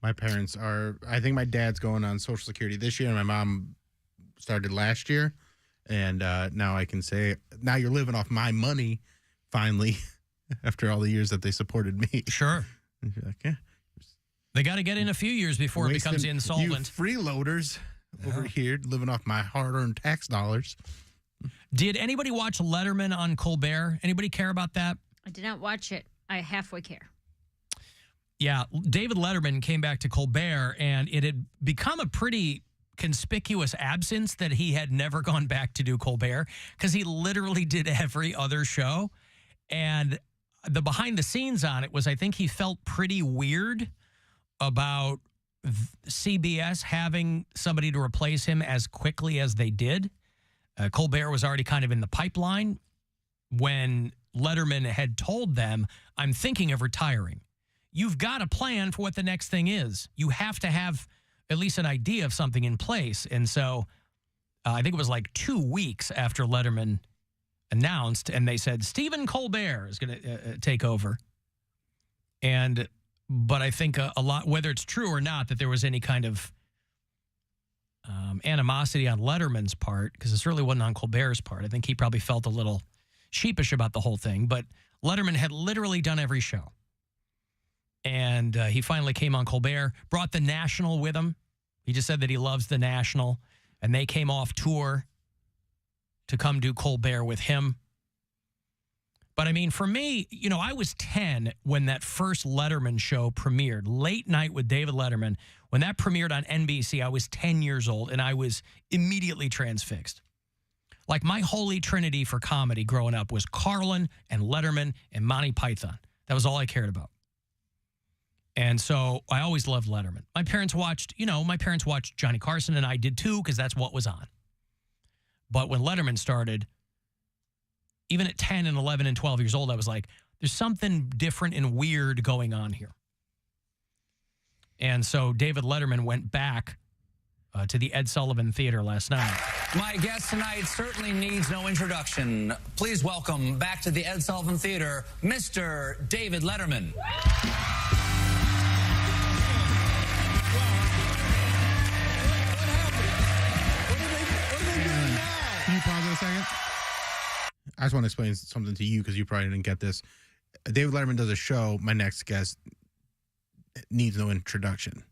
My parents are, I think my dad's going on Social Security this year, and my mom started last year. And now I can say, now you're living off my money, finally, after all the years that they supported me. Sure. And you're like, yeah. They got to get in a few years before it becomes insolvent. You freeloaders over here living off my hard-earned tax dollars. Did anybody watch Letterman on Colbert? Anybody care about that? I did not watch it. I halfway care. Yeah, David Letterman came back to Colbert, and it had become a pretty conspicuous absence that he had never gone back to do Colbert because he literally did every other show. And the behind the scenes on it was, I think he felt pretty weird about CBS having somebody to replace him as quickly as they did. Colbert was already kind of in the pipeline when Letterman had told them, I'm thinking of retiring. You've got a plan for what the next thing is. You have to have at least an idea of something in place. And so I think it was like 2 weeks after Letterman announced, and they said, Stephen Colbert is going to take over. But I think a lot, whether it's true or not, that there was any kind of animosity on Letterman's part, because it certainly wasn't on Colbert's part. I think he probably felt a little sheepish about the whole thing, but Letterman had literally done every show. And he finally came on Colbert, brought the National with him. He just said that he loves the National, and they came off tour to come do Colbert with him. But I mean, for me, you know, I was 10 when that first Letterman show premiered, Late Night with David Letterman. When that premiered on NBC, I was 10 years old, and I was immediately transfixed. Like, my holy trinity for comedy growing up was Carlin and Letterman and Monty Python. That was all I cared about. And so I always loved Letterman. My parents watched Johnny Carson, and I did too, because that's what was on. But when Letterman started, even at 10 and 11 and 12 years old, I was like, there's something different and weird going on here. And so David Letterman went back to the Ed Sullivan Theater last night. My guest tonight certainly needs no introduction. Please welcome back to the Ed Sullivan Theater, Mr. David Letterman. Can you pause it a second? I just want to explain something to you because you probably didn't get this. David Letterman does a show. My next guest needs no introduction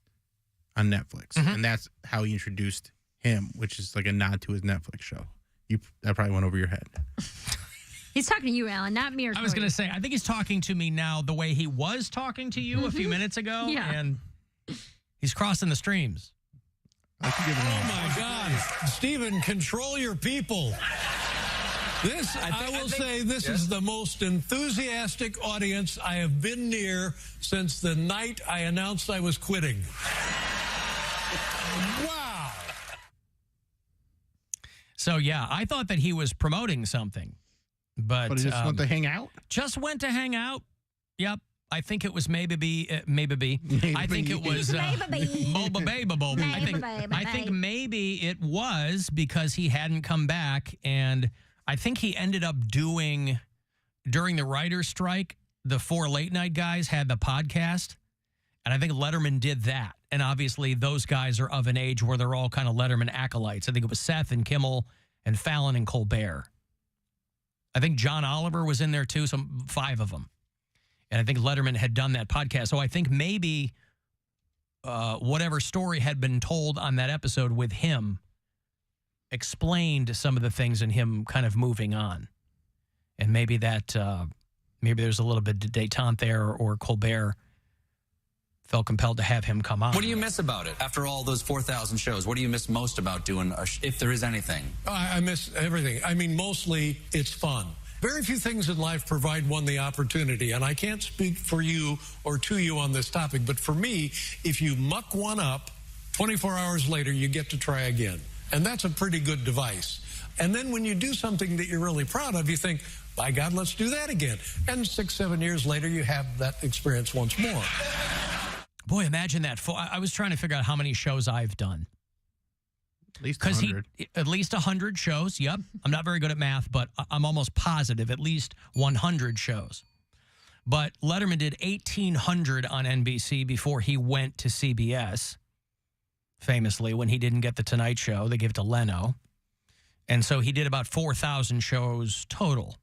on Netflix. And that's how he introduced him, which is like a nod to his Netflix show. That probably went over your head. He's talking to you, Alan, not me or I was going to say, I think he's talking to me now the way he was talking to you a few minutes ago. Yeah. And he's crossing the streams. Oh, my God. Stephen, control your people. I will say this is the most enthusiastic audience I have been near since the night I announced I was quitting. Wow. So, yeah, I thought that he was promoting something. But he just went to hang out? Just went to hang out. Yep. I think it was maybe. I think it was I think maybe it was because he hadn't come back, and I think he ended up doing during the writer's strike. The 4 late night guys had the podcast, and I think Letterman did that. And obviously, those guys are of an age where they're all kind of Letterman acolytes. I think it was Seth and Kimmel and Fallon and Colbert. I think John Oliver was in there too, 5 of them. And I think Letterman had done that podcast. So I think maybe whatever story had been told on that episode with him explained some of the things in him kind of moving on. And maybe that, maybe there's a little bit of detente there, or Colbert felt compelled to have him come on. What do you miss about it after all those 4,000 shows? What do you miss most about doing, if there is anything? I miss everything. I mean, mostly it's fun. Very few things in life provide one the opportunity, and I can't speak for you or to you on this topic, but for me, if you muck one up, 24 hours later, you get to try again. And that's a pretty good device. And then when you do something that you're really proud of, you think, by God, let's do that again. And 6, 7 years later, you have that experience once more. Boy, imagine that. I was trying to figure out how many shows I've done. At least 100. At least 100 shows, yep. I'm not very good at math, but I'm almost positive at least 100 shows. But Letterman did 1,800 on NBC before he went to CBS. Famously, when he didn't get The Tonight Show, they gave it to Leno. And so he did about 4,000 shows total.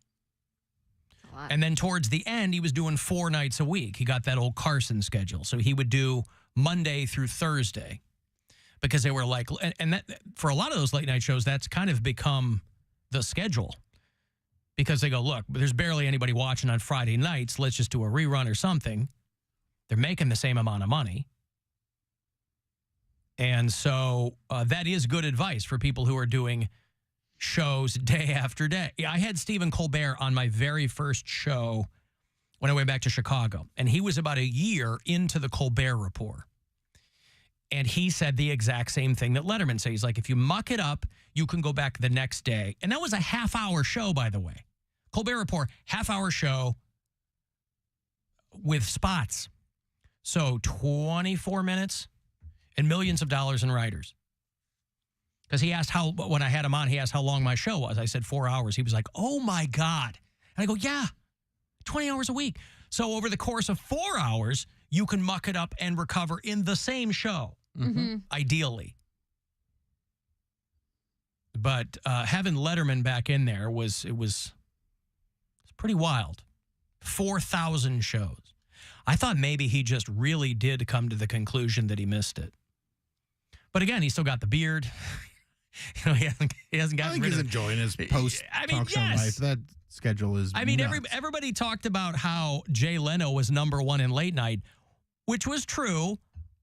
And then towards the end, he was doing 4 nights a week. He got that old Carson schedule. So he would do Monday through Thursday. Because they were like, and that for a lot of those late night shows, that's kind of become the schedule. Because they go, look, there's barely anybody watching on Friday nights. Let's just do a rerun or something. They're making the same amount of money. And so that is good advice for people who are doing shows day after day. I had Stephen Colbert on my very first show when I went back to Chicago. And he was about a year into the Colbert Report. And he said the exact same thing that Letterman said. He's like, if you muck it up, you can go back the next day. And that was a half-hour show, by the way. Colbert Report, half-hour show with spots. So 24 minutes and millions of dollars in writers. Because he asked when I had him on, he asked how long my show was. I said 4 hours. He was like, oh, my God. And I go, yeah, 20 hours a week. So over the course of 4 hours, you can muck it up and recover in the same show, ideally. But having Letterman back in there was pretty wild. 4,000 shows. I thought maybe he just really did come to the conclusion that he missed it. But again, he still got the beard. You know, he hasn't gotten I think rid he's of enjoying his post-talk show life. That schedule is nuts. Everybody talked about how Jay Leno was #1 in late night, which was true,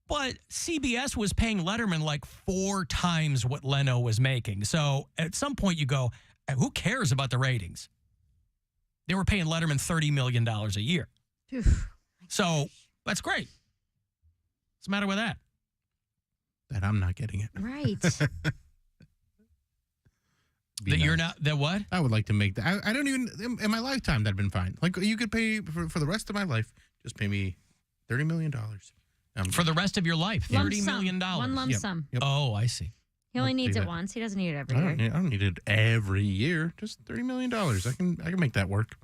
but CBS was paying Letterman like 4 times what Leno was making. So at some point you go, who cares about the ratings? They were paying Letterman $30 million a year. So that's great. What's the matter with that? That I'm not getting it. Right. That you're not, that what? I would like to make that. I don't even, in my lifetime, that'd been fine. Like, you could pay for the rest of my life, just pay me $30 million. For the rest of your life, $30 million. One lump sum. Yep. Oh, I see. He only needs it once. He doesn't need it every year. I don't need it every year. Just $30 million. I can make that work.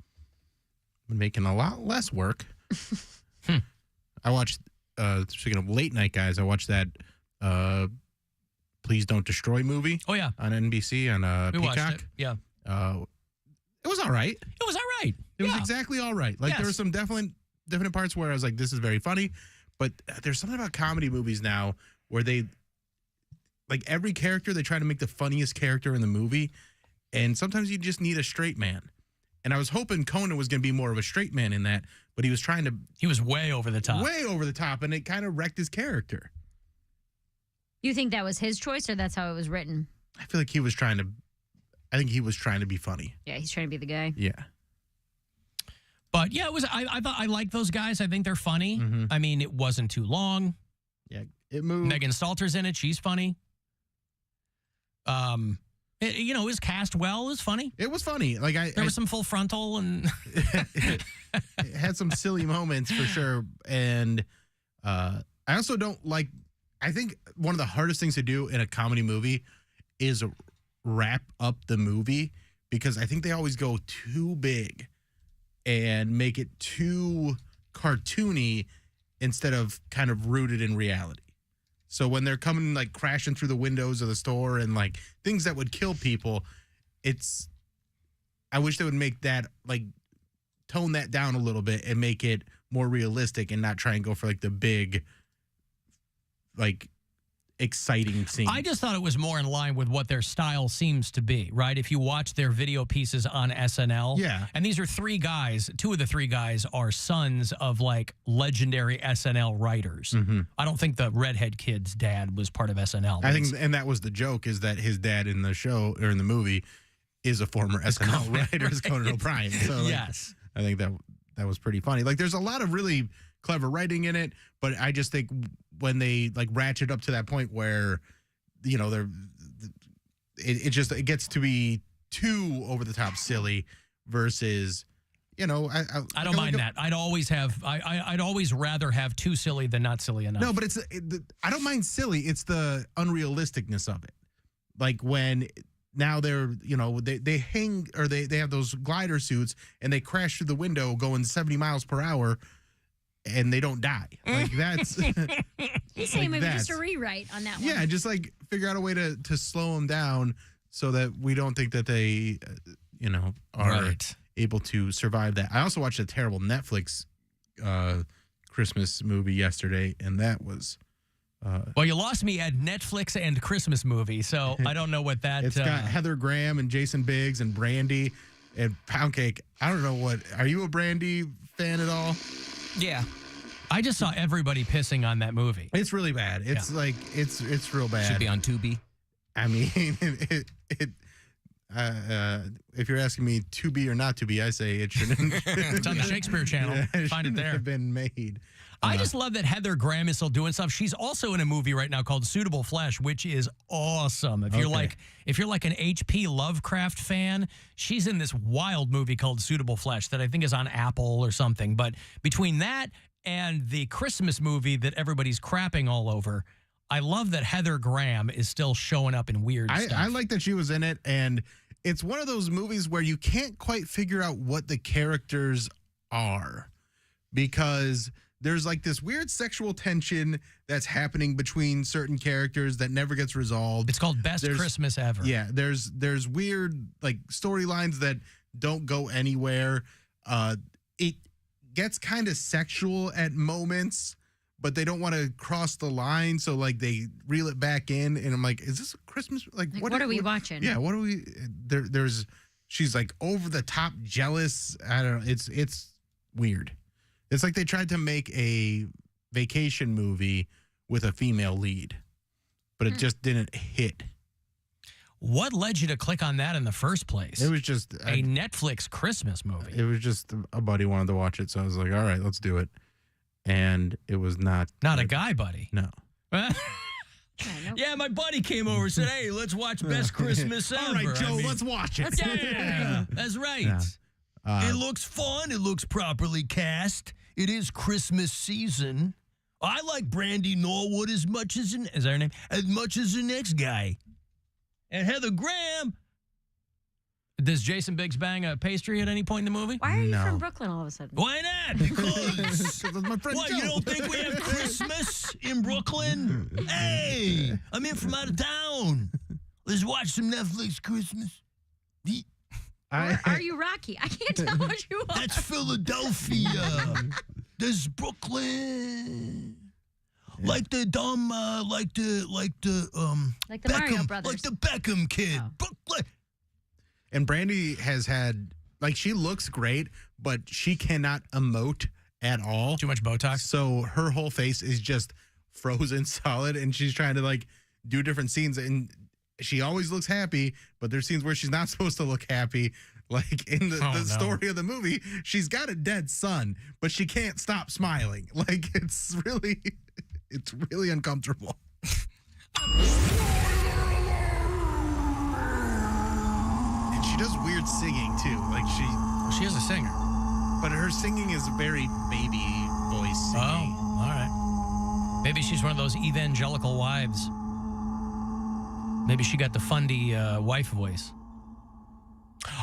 I'm making a lot less work. I watched, speaking of late night guys, I watched that Please Don't Destroy movie. Oh, yeah. On NBC on We Peacock. watched it. Yeah. It was all right. It was all right. It was exactly all right. Like, there were some definite parts where I was like, this is very funny. But there's something about comedy movies now where they, like, every character, they try to make the funniest character in the movie. And sometimes you just need a straight man. And I was hoping Conan was going to be more of a straight man in that. But he was trying to. He was way over the top. Way over the top. And it kind of wrecked his character. You think that was his choice or that's how it was written? I feel like he was trying to. I think he was trying to be funny. Yeah, he's trying to be the guy. Yeah. But yeah, it was. I thought I like those guys. I think they're funny. I mean, it wasn't too long. Yeah, it moved. Megan Stalter's in it. She's funny. It was cast well. It was funny. It was funny. Like there was some full frontal and it had some silly moments for sure. And I also don't like. I think one of the hardest things to do in a comedy movie is wrap up the movie because I think they always go too big and make it too cartoony instead of kind of rooted in reality. So when they're coming like crashing through the windows of the store and like things that would kill people, I wish they would make that like tone that down a little bit and make it more realistic and not try and go for like the big like exciting scene. I just thought it was more in line with what their style seems to be, right? If you watch their video pieces on SNL. Yeah. And these are 3 guys. 2 of the 3 guys are sons of like legendary SNL writers. I don't think the redhead kid's dad was part of SNL. I think, and that was the joke, is that his dad in the show or in the movie is a former SNL writer, is Conan O'Brien. So like, yes. I think that was pretty funny. Like, there's a lot of really clever writing in it, but I just think when they like ratchet up to that point where, you know, it gets to be too over the top silly versus, you know, I don't mind that. I'd always rather have too silly than not silly enough. No, but I don't mind silly. It's the unrealisticness of it. Like when now they're, you know, they hang or they have those glider suits and they crash through the window going 70 miles per hour and they don't die. Like that's. He's saying maybe just a rewrite on that one. Yeah, just like figure out a way to slow them down so that we don't think that they, you know, are able to survive that. I also watched a terrible Netflix Christmas movie yesterday, and that was. Well, you lost me at Netflix and Christmas movie, so I don't know what that. It's got Heather Graham and Jason Biggs and Brandy and Poundcake. I don't know what. Are you a Brandy fan at all? Yeah. I just saw everybody pissing on that movie. It's really bad. It's like it's real bad. Should be on Tubi. I mean, if you're asking me to be or not to be, I say it shouldn't. It's on the Shakespeare Channel. Find it there. Have been made. I just love that Heather Graham is still doing stuff. She's also in a movie right now called Suitable Flesh, which is awesome. If you're like an H.P. Lovecraft fan, she's in this wild movie called Suitable Flesh that I think is on Apple or something. But between that and the Christmas movie that everybody's crapping all over, I love that Heather Graham is still showing up in weird stuff. I like that she was in it, and it's one of those movies where you can't quite figure out what the characters are because there's like this weird sexual tension that's happening between certain characters that never gets resolved. It's called Best Christmas Ever. Yeah, there's weird like storylines that don't go anywhere. It gets kind of sexual at moments, but they don't want to cross the line, so like they reel it back in, and I'm like, is this a Christmas? Like what are we watching? Yeah, what are we? There's she's like over the top jealous. I don't know. It's weird. It's like they tried to make a vacation movie with a female lead, but it just didn't hit. What led you to click on that in the first place? It was just a Netflix Christmas movie. It was just a buddy wanted to watch it, so I was like, all right, let's do it. And it was not a guy buddy. No. Yeah, my buddy came over and said, hey, let's watch Best Christmas Ever. All right, Joe, let's watch it. Yeah, that's right. Yeah. It looks fun. It looks properly cast. It is Christmas season. I like Brandy Norwood as much as is that her name? As much as the next guy. And Heather Graham. Does Jason Biggs bang a pastry at any point in the movie? Why are you from Brooklyn all of a sudden? Why not? Because my friend what, Joe. you don't think we have Christmas in Brooklyn? Hey, I'm in from out of town. Let's watch some Netflix Christmas. Or are you Rocky? I can't tell what you are. That's Philadelphia. This is Brooklyn. Like the Mario Brothers. Like the Beckham kid. Brooklyn. And Brandy has had, like, she looks great, but she cannot emote at all. Too much Botox. So her whole face is just frozen solid, and she's trying to, like, do different scenes, and she always looks happy, but there's scenes where she's not supposed to look happy. Like, in the story of the movie, she's got a dead son, but she can't stop smiling. Like, it's really uncomfortable. She does weird singing too. Like she is a singer, but her singing is very baby voice singing. Oh, all right. Maybe she's one of those evangelical wives. Maybe she got the fundy wife voice.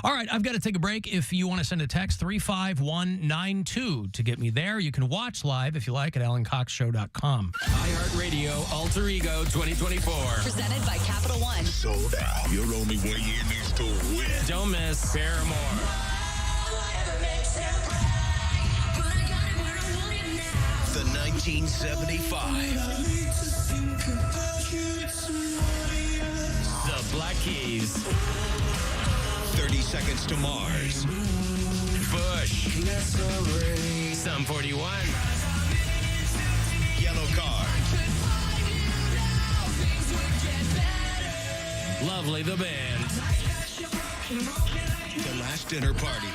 All right, I've got to take a break. If you want to send a text, 35192 to get me there. You can watch live if you like at AlanCoxShow.com. iHeartRadio Alter Ego 2024. Presented by Capital One. Sold out. Your only way in is to win. Don't miss Paramore. The 1975. The Black Keys. 30 Seconds to Mars. Bush. Sum 41. Yellow Card. Lovely the band. The Last Dinner Party.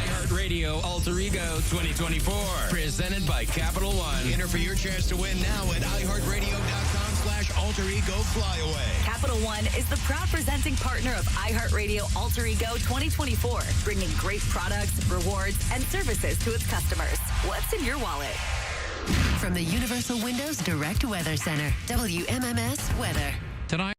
iHeartRadio Alter Ego 2024. Presented by Capital One. Enter for your chance to win now at iHeartRadio.com/Alter Ego Flyaway. Capital One is the proud presenting partner of iHeartRadio Alter Ego 2024, bringing great products, rewards, and services to its customers. What's in your wallet? From the Universal Windows Direct Weather Center, WMMS Weather. Tonight.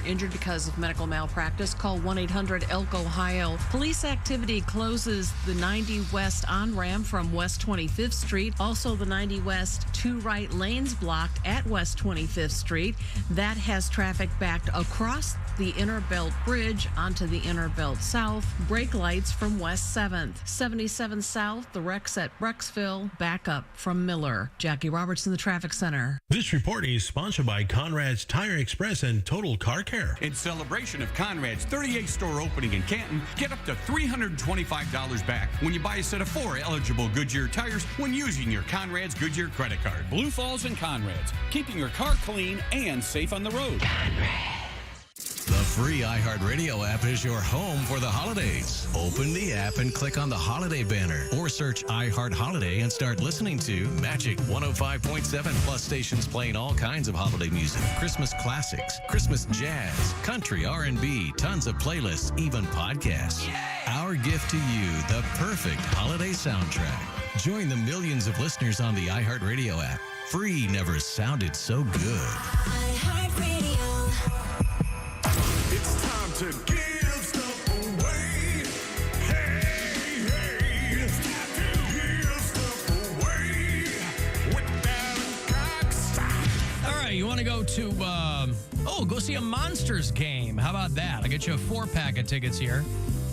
injured because of medical malpractice, call 1-800-ELK-OHIO. Police activity closes the 90 West on-ramp from West 25th Street. Also, the 90 West 2 right lanes blocked at West 25th Street. That has traffic backed across the Inner Belt Bridge onto the Inner Belt South. Brake lights from West 7th. 77 South, the wrecks at Brecksville, back up from Miller. Jackie Roberts in the traffic center. This report is sponsored by Conrad's Tire Express and Total Car Care. In celebration of Conrad's 38th store opening in Canton, get up to $325 back when you buy a set of 4 eligible Goodyear tires when using your Conrad's Goodyear credit card. Blue Falls and Conrad's, keeping your car clean and safe on the road. The free iHeartRadio app is your home for the holidays. Open the app and click on the holiday banner or search iHeart Holiday and start listening to Magic 105.7 plus stations playing all kinds of holiday music, Christmas classics, Christmas jazz, country, R&B, tons of playlists, even podcasts. Our gift to you, the perfect holiday soundtrack. Join the millions of listeners on the iHeartRadio app. Free never sounded so good. It's time to give stuff away. Hey, hey, it's time to give stuff away with Alan Cox. All right, you want to go to, go see a Monsters game. How about that? I'll get you a 4-pack of tickets here.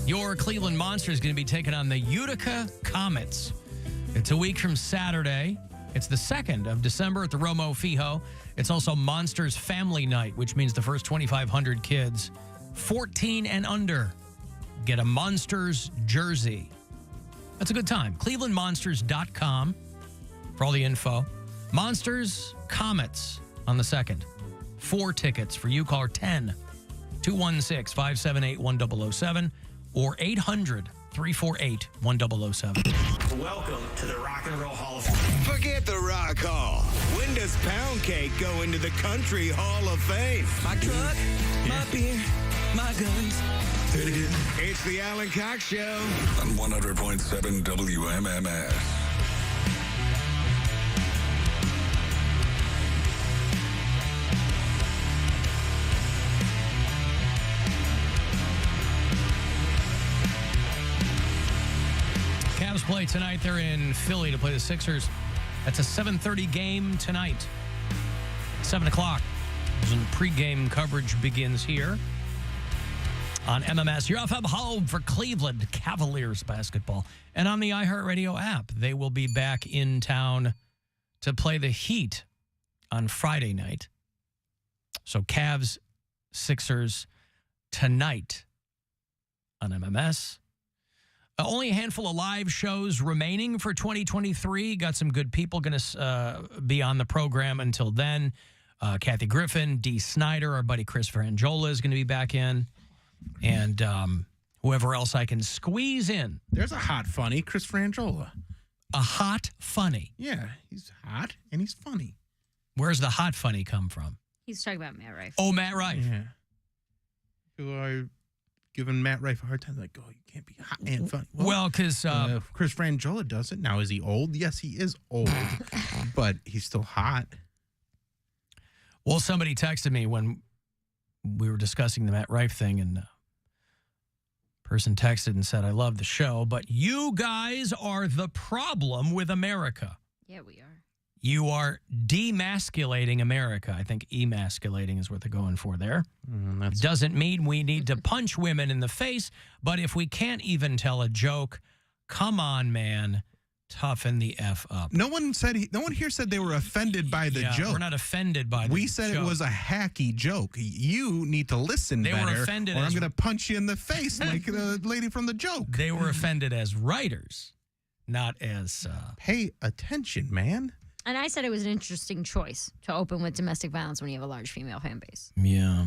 Your Cleveland Monsters is going to be taking on the Utica Comets. It's a week from Saturday. It's the 2nd of December at the Romo Fijo. It's also Monsters Family Night, which means the first 2,500 kids, 14 and under, get a Monsters jersey. That's a good time. ClevelandMonsters.com for all the info. Monsters Comets on the 2nd. 4 tickets for you. Call 10-216-578-1007 or 800-348-1007. Welcome to the Rock and Roll Hall of Fame. Forget the Rock Hall. When does Poundcake go into the Country Hall of Fame? My truck, my beer, my guns. Say it again. It's the Alan Cox Show On 100.7 WMMS. Cavs play tonight. They're in Philly to play the Sixers. That's a 7:30 game tonight. 7 o'clock. Some pregame coverage begins here on MMS. Your FM home for Cleveland Cavaliers basketball. And on the iHeartRadio app, they will be back in town to play the Heat on Friday night. So Cavs, Sixers tonight on MMS. Only a handful of live shows remaining for 2023. Got some good people going to be on the program until then. Kathy Griffin, Dee Snyder, our buddy Chris Frangiola is going to be back in. And whoever else I can squeeze in. There's a hot funny, Chris Frangiola. A hot funny? Yeah, he's hot and he's funny. Where's the hot funny come from? He's talking about Matt Rife. Oh, Matt Rife. Yeah. People are giving Matt Rife a hard time. Like, oh, you can't be hot and funny. Well, because Chris Frangiola does it. Now, is he old? Yes, he is old, but he's still hot. Well, somebody texted me when we were discussing the Matt Rife thing, and person texted and said, I love the show, but you guys are the problem with America. Yeah, we are. You are demasculating America. I think emasculating is what they're going for there. Doesn't mean we need to punch women in the face, but if we can't even tell a joke, come on, man, toughen the F up. No one here said they were offended by the joke. We're not offended by the joke. We said it was a hacky joke. You need to listen better, were offended or I'm going to punch you in the face like the lady from the joke. They were offended as writers, not as... Pay attention, man. And I said it was an interesting choice to open with domestic violence when you have a large female fan base. Yeah.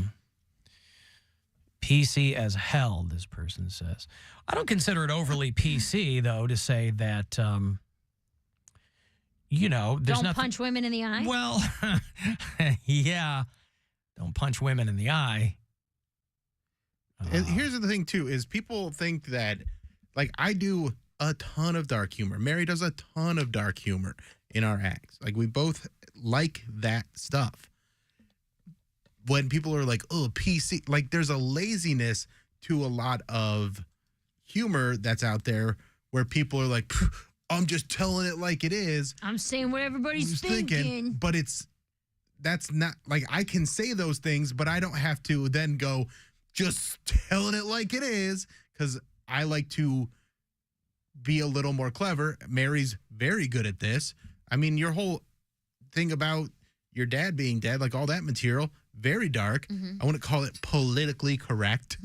PC as hell, this person says. I don't consider it overly PC, though, to say that, there's Don't nothing... punch women in the eye? Well, yeah. Don't punch women in the eye. And here's the thing, too, is people think that, like, I do a ton of dark humor. Mary does a ton of dark humor in our acts. Like, we both like that stuff. when people are like, oh, PC, like there's a laziness to a lot of humor that's out there where people are like, I'm just telling it like it is. I'm saying what everybody's thinking. But that's not, like, I can say those things, but I don't have to then go just telling it like it is, because I like to be a little more clever. Mary's very good at this. I mean, your whole thing about your dad being dead, like all that material, very dark. I wouldn't call it politically correct.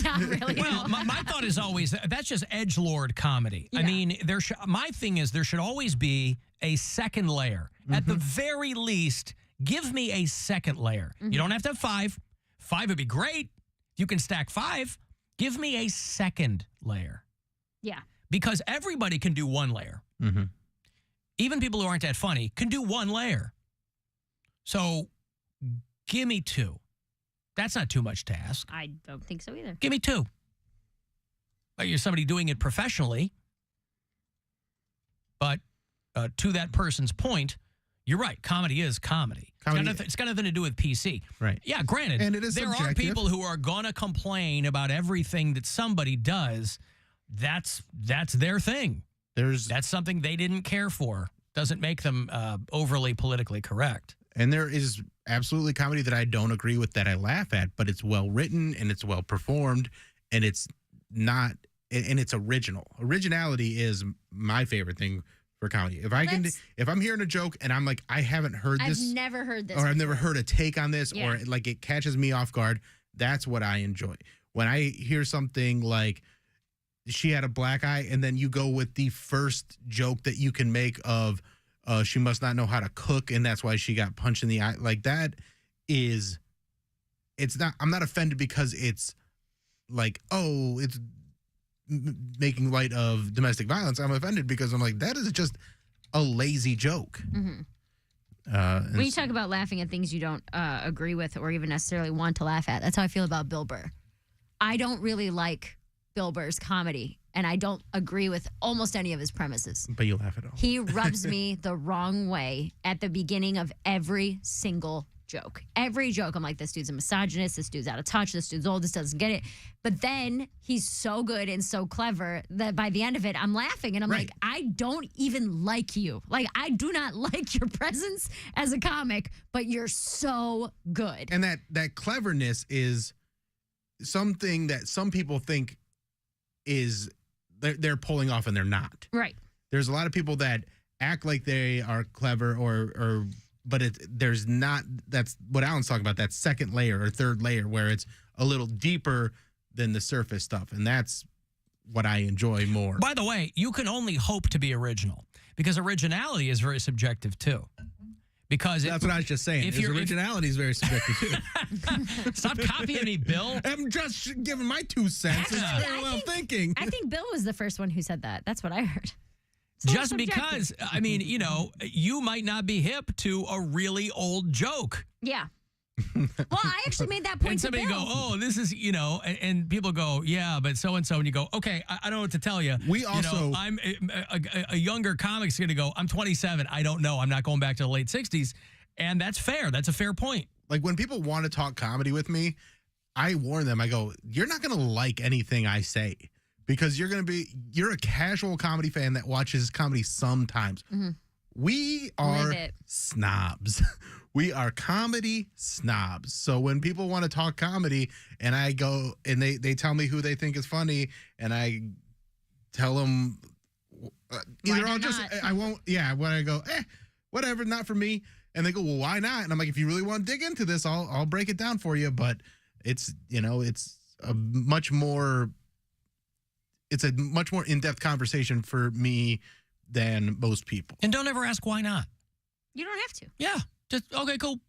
Not really. Well, my thought is always that's just edgelord comedy. I mean, my thing is there should always be a second layer. At the very least, give me a second layer. You don't have to have 5. 5 would be great. You can stack 5. Give me a second layer. Yeah. Because everybody can do 1 layer. Even people who aren't that funny can do 1 layer. So give me 2. That's not too much to ask. I don't think so either. Give me 2. But you're somebody doing it professionally. But to that person's point, you're right. Comedy is comedy. It's got nothing to do with PC. Right. Yeah, granted. And it is there subjective. are people who are going to complain about everything that somebody does. That's their thing. That's something they didn't care for. Doesn't make them overly politically correct. And there is absolutely comedy that I don't agree with that I laugh at, but it's well written and it's well performed and it's not, and it's original. Originality is my favorite thing for comedy. If I'm hearing a joke and I'm like, I haven't heard this. I've never heard this. Or I've never heard a take on this, Yeah. or like it catches me off guard. That's what I enjoy. When I hear something like she had a black eye and then you go with the first joke that you can make of, she must not know how to cook, and that's why she got punched in the eye. Like that is, it's not. I'm not offended because it's like, oh, it's making light of domestic violence. I'm offended because I'm like, that is just a lazy joke. When you talk about laughing at things you don't agree with or even necessarily want to laugh at, that's how I feel about Bill Burr. I don't really like Bill Burr's comedy, and I don't agree with almost any of his premises. But you laugh at all. He rubs me the wrong way at the beginning of every single joke. Every joke, I'm like, this dude's a misogynist, this dude's out of touch, this dude's old, this doesn't get it. But then he's so good and so clever that by the end of it, I'm laughing, and I'm like, I don't even like you. Like, I do not like your presence as a comic, but you're so good. And that cleverness is something that some people think is they're pulling off and they're not. Right. There's a lot of people that act like they are clever or but there's not. That's what Alan's talking about, that second layer or third layer where it's a little deeper than the surface stuff, and that's what I enjoy more. By the way, you can only hope to be original because originality is very subjective too. Because that's what I was just saying. Originality is very subjective too. Stop copying me, Bill. I'm just giving my 2 cents. It's parallel thinking. I think Bill was the first one who said that. That's what I heard. Just because, I mean, you know, you might not be hip to a really old joke. Yeah. Well, I actually made that point and somebody to Bill. go, oh, this is, you know, and people go, yeah, but so-and-so, and you go, okay, I don't know what to tell you. We also... You know, I'm a younger comic's going to go, I'm 27, I don't know, I'm not going back to the late 60s, and that's fair. That's a fair point. Like, when people want to talk comedy with me, I warn them, I go, you're not going to like anything I say, because you're a casual comedy fan that watches comedy sometimes. We are snobs. We are comedy snobs. So when people want to talk comedy and I go and they tell me who they think is funny and I tell them either I'll just, I won't, yeah, when I go, whatever, not for me. And they go, well, why not? And I'm like, if you really want to dig into this, I'll break it down for you. But it's, you know, it's a much more in-depth conversation for me than most people. And don't ever ask why not. You don't have to. Yeah. Just, okay, cool.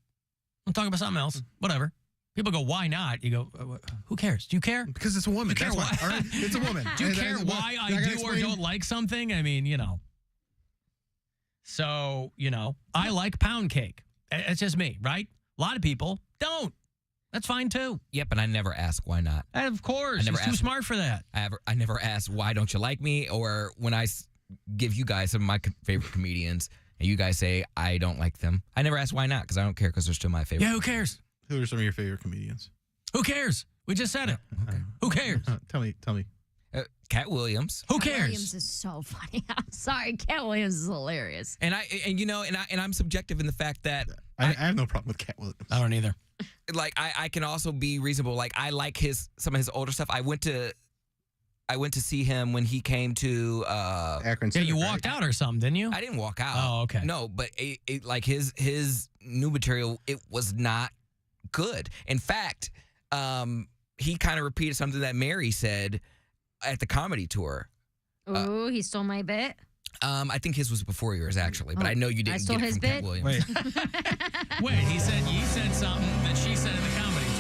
I'm talking about something else. Whatever. People go, why not? You go, who cares? Do you care? Because it's a woman. Do you care why? All right? It's a woman. Do you care why I do or don't like something? I mean, you know. So, you know, I like Poundcake. It's just me, right? A lot of people don't. That's fine, too. Yep, and I never ask why not. Of course. He's too smart for that. I never ask why don't you like me, or when I give you guys some of my favorite comedians, and you guys say I don't like them. I never ask why not, because I don't care, because they're still my favorite. Yeah, who cares? Who are some of your favorite comedians? Who cares? We just said it. Who cares? Tell me. Cat Williams. Who Cat cares? Williams is so funny. I'm sorry. Cat Williams is hilarious. And I'm subjective in the fact that I have no problem with Cat Williams. I don't either. Like I can also be reasonable. Like I like some of his older stuff. I went to see him when he came to Akron. Yeah, you walked out or something, didn't you? I didn't walk out. Oh, okay. No, but like his new material, it was not good. In fact, he kind of repeated something that Mary said at the comedy tour. Ooh, he stole my bit. I think his was before yours, actually, but I know you didn't I stole get it his from Cat bit? Williams. Wait, he said something that she said at the comedy tour.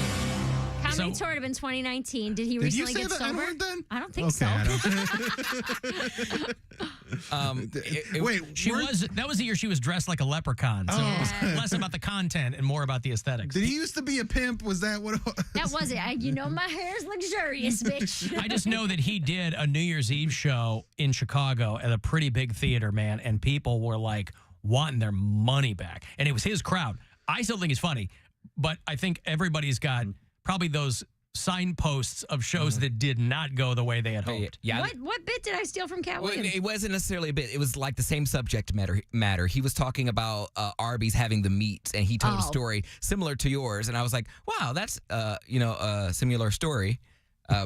Comedy tour would have been 2019. Did he Did you recently say get the sober? N-word then? I don't think so. Wait, that was the year she was dressed like a leprechaun. So it was less about the content and more about the aesthetics. Did he used to be a pimp? Was that what it was? That was it. My hair's luxurious, bitch. I just know that he did a New Year's Eve show in Chicago at a pretty big theater, man, and people were like wanting their money back. And it was his crowd. I still think he's funny, but I think everybody's got probably those signposts of shows that did not go the way they had hoped. Yeah. What bit did I steal from Cat Well, Williams? it wasn't necessarily a bit. It was like the same subject matter. He was talking about Arby's having the meats, and he told a story similar to yours. And I was like, wow, that's a similar story.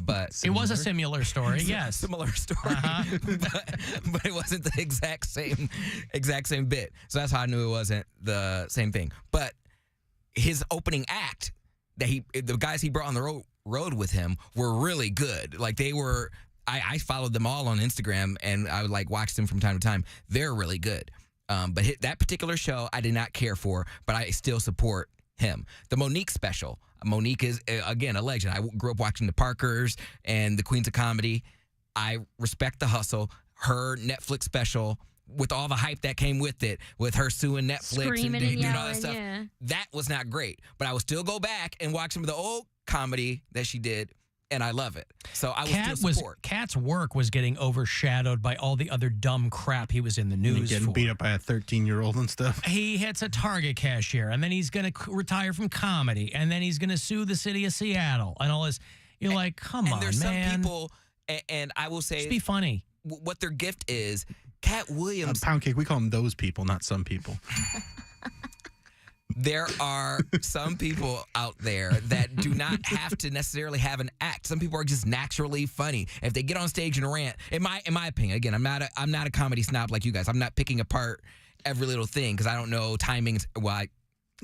But it was a similar story, yes. Similar story. but it wasn't the exact same bit. So that's how I knew it wasn't the same thing. But his opening act, the guys he brought on the road with him were really good. Like they were, I followed them all on Instagram, and I would like watch them from time to time. They're really good. But that particular show I did not care for, but I still support him. The Monique special. Monique is, again, a legend. I grew up watching the Parkers and the Queens of Comedy. I respect the hustle. Her Netflix special, with all the hype that came with it, with her suing Netflix Screaming and and doing all that yelling, stuff, yeah. that was not great. But I would still go back and watch some of the old comedy that she did, and I love it. So I would still support. Kat's work was getting overshadowed by all the other dumb crap he was in the news Getting for. beat up by a 13-year-old and stuff. He hits a Target cashier, and then he's going to retire from comedy, and then he's going to sue the city of Seattle, and all this. You're like, come on, there's man. some people, and I will say, Just be funny. What their gift is. Cat Williams. Poundcake, we call them those people, not some people. There are some people out there that do not have to necessarily have an act. Some people are just naturally funny. If they get on stage and rant, in my opinion, again, I'm not a comedy snob like you guys. I'm not picking apart every little thing because I don't know timings. Well,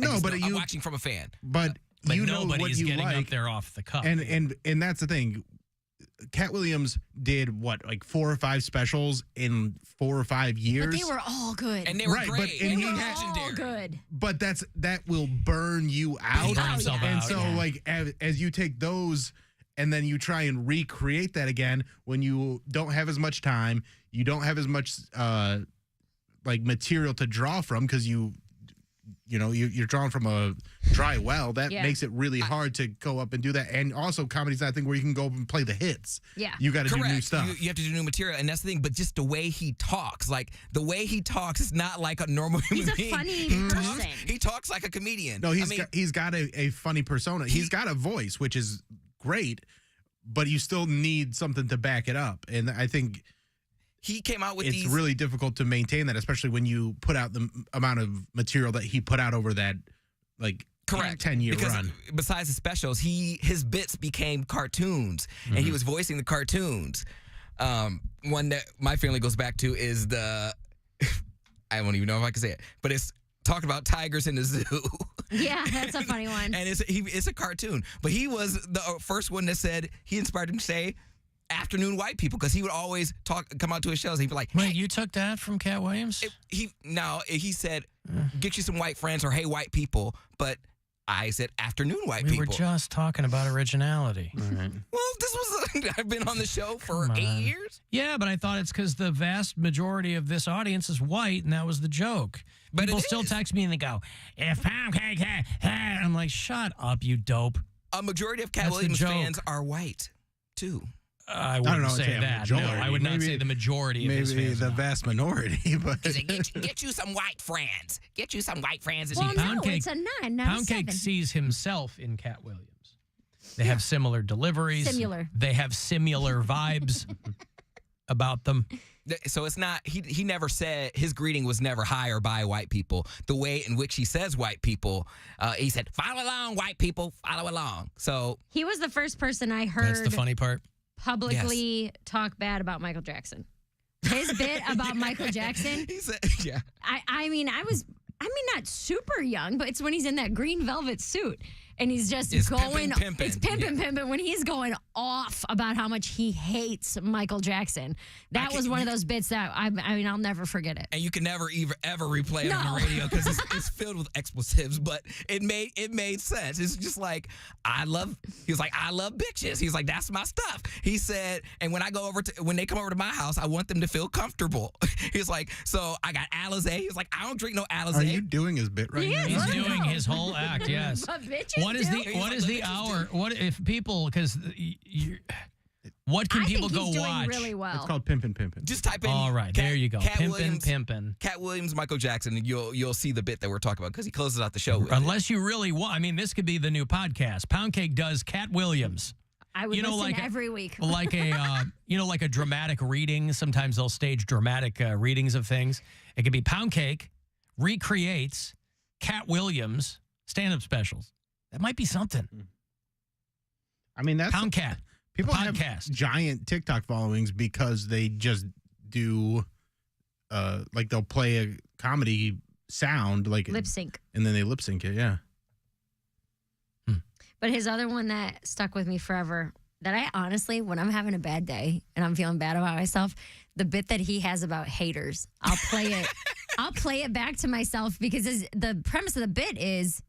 I'm watching from a fan. But you know what nobody's you getting like, up there off the cuff. and that's the thing. Cat Williams did like 4 or 5 specials in 4 or 5 years. But they were all good. And they were right, great. But, and they he were had, all good. but that will burn you out. Burn himself and out, so yeah. like as you take those and then you try and recreate that again when you don't have as much time, you don't have as much like material to draw from because you're drawn from a dry well. That makes it really hard to go up and do that. And also, comedy's not a thing where you can go up and play the hits. Yeah. You got to do new Correct. stuff. You have to do new material, and that's the thing. But just the way he talks, is not like a normal human being. He's a funny person. He talks like a comedian. No, he's got a funny persona. He's got a voice, which is great, but you still need something to back it up. And I think he came out with it's really difficult to maintain that, especially when you put out the amount of material that he put out over that, like, correct 10-year because run. Besides the specials, his bits became cartoons, and he was voicing the cartoons. One that my family goes back to is the I don't even know if I can say it, but it's talking about tigers in the zoo. Yeah, that's a funny one. And it's a cartoon, but he was the first one that said he inspired him to say afternoon white people because he would always come out to his shows and he'd be like, wait, you took that from Cat Williams? He said, get you some white friends or hey white people, but I said afternoon white people. We were just talking about originality. Right. Well, this was I've been on the show for 8 years. Yeah, but I thought it's because the vast majority of this audience is white, and that was the joke. But people still text me and they go, "If Poundcake," and I'm like, "Shut up, you dope." A majority of Cat That's the Williams joke. fans are white too. I don't wouldn't know, say a that. No, majority. I would not Maybe- say the majority of his Maybe fans. the no. vast minority, but Get you some white friends. Get you some white friends. Well, no, Poundcake- it's a 9, not a Poundcake 7. sees himself in Cat Williams. They have similar deliveries. Similar. They have similar vibes about them. So it's not, he never said, his greeting was never hi or bye white people. The way in which he says white people, he said, follow along, white people, follow along. So He was the first person I heard That's the funny part. publicly talk bad about Michael Jackson. His bit about Michael Jackson. he said, yeah. I mean, not super young, but it's when he's in that green velvet suit and he's just It's going. pimpin'. It's pimpin'. When he's going off about how much he hates Michael Jackson. That was one of those bits that I mean, I'll never forget it. And you can never ever replay it on No. the radio because it's filled with expletives. But it made sense. It's just like he was like, I love bitches. He's like, that's my stuff. He said, and when they come over to my house, I want them to feel comfortable. He's like, so I got Alizé. He was like, I don't drink no Alizé. are you doing his bit right now? He's doing his whole act, yes. But bitches What is do. what is the hour? What if people, because what can I people think go he's doing watch? really well. It's called Pimpin'. Just type in. All right, there you go. Pimpin'. Cat Williams, Michael Jackson, and you'll see the bit that we're talking about because he closes out the show with it. Unless you really want, I mean, this could be the new podcast. Poundcake does Cat Williams. I would listen every week. Like a like a dramatic reading. Sometimes they'll stage dramatic readings of things. It could be Poundcake recreates Cat Williams stand-up specials. That might be something. I mean, that's Poundcat. People Podcast. have giant TikTok followings because they just do, like they'll play a comedy sound, like Lip sync. and then they lip sync it. Yeah. But his other one that stuck with me forever, that I honestly, when I'm having a bad day and I'm feeling bad about myself, the bit that he has about haters, I'll play it. I'll play it back to myself because the premise of the bit is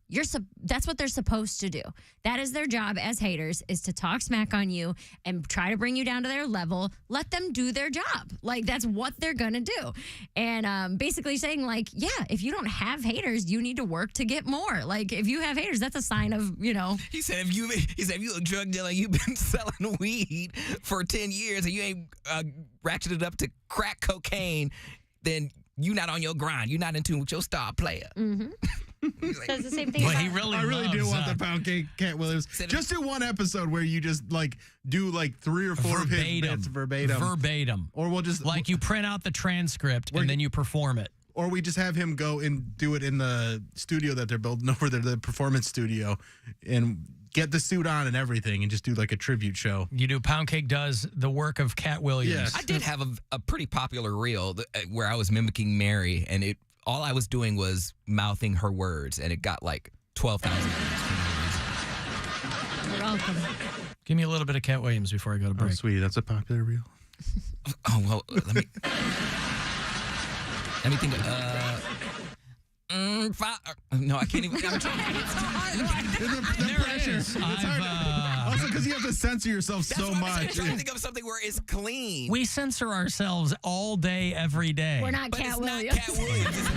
that's what they're supposed to do. That is their job as haters, is to talk smack on you and try to bring you down to their level. Let them do their job. Like, that's what they're going to do. And basically saying, like, yeah, if you don't have haters, you need to work to get more. Like, if you have haters, that's a sign of, He said, if you a drug dealer, you've been selling weed for 10 years and you ain't ratcheted up to crack cocaine, then you not on your grind. You're not in tune with your star player. Mm-hmm. Says the same thing. Well, about- he really I really do loves, want the Poundcake Cat Williams. Just do one episode where you just like do like 3 or 4 of his bits verbatim. Or we'll just like you print out the transcript and then you perform it. Or we just have him go and do it in the studio that they're building over there, the performance studio, and get the suit on and everything and just do like a tribute show. You do Poundcake does the work of Cat Williams. Yes. I did have a pretty popular reel where I was mimicking Mary, and all I was doing was mouthing her words, and it got like 12,000 views. You're welcome. Give me a little bit of Cat Williams before I go to break. Oh, sweetie, that's a popular reel. Oh, well, let me think. No, I can't even. I'm trying. The pressure. It's hard. Also, because you have to censor yourself so much. I'm trying to think of something where it's clean. We censor ourselves all day, every day. We're not Cat Williams. Not Cat Williams.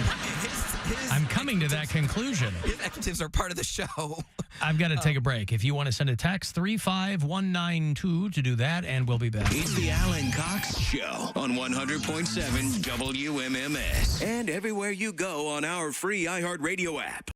I'm coming to that conclusion. His expletives are part of the show. I've got to take a break. If you want to send a text, 35192 to do that, and we'll be back. It's the Alan Cox Show on 100.7 WMMS and everywhere you go on our free iHeartRadio app.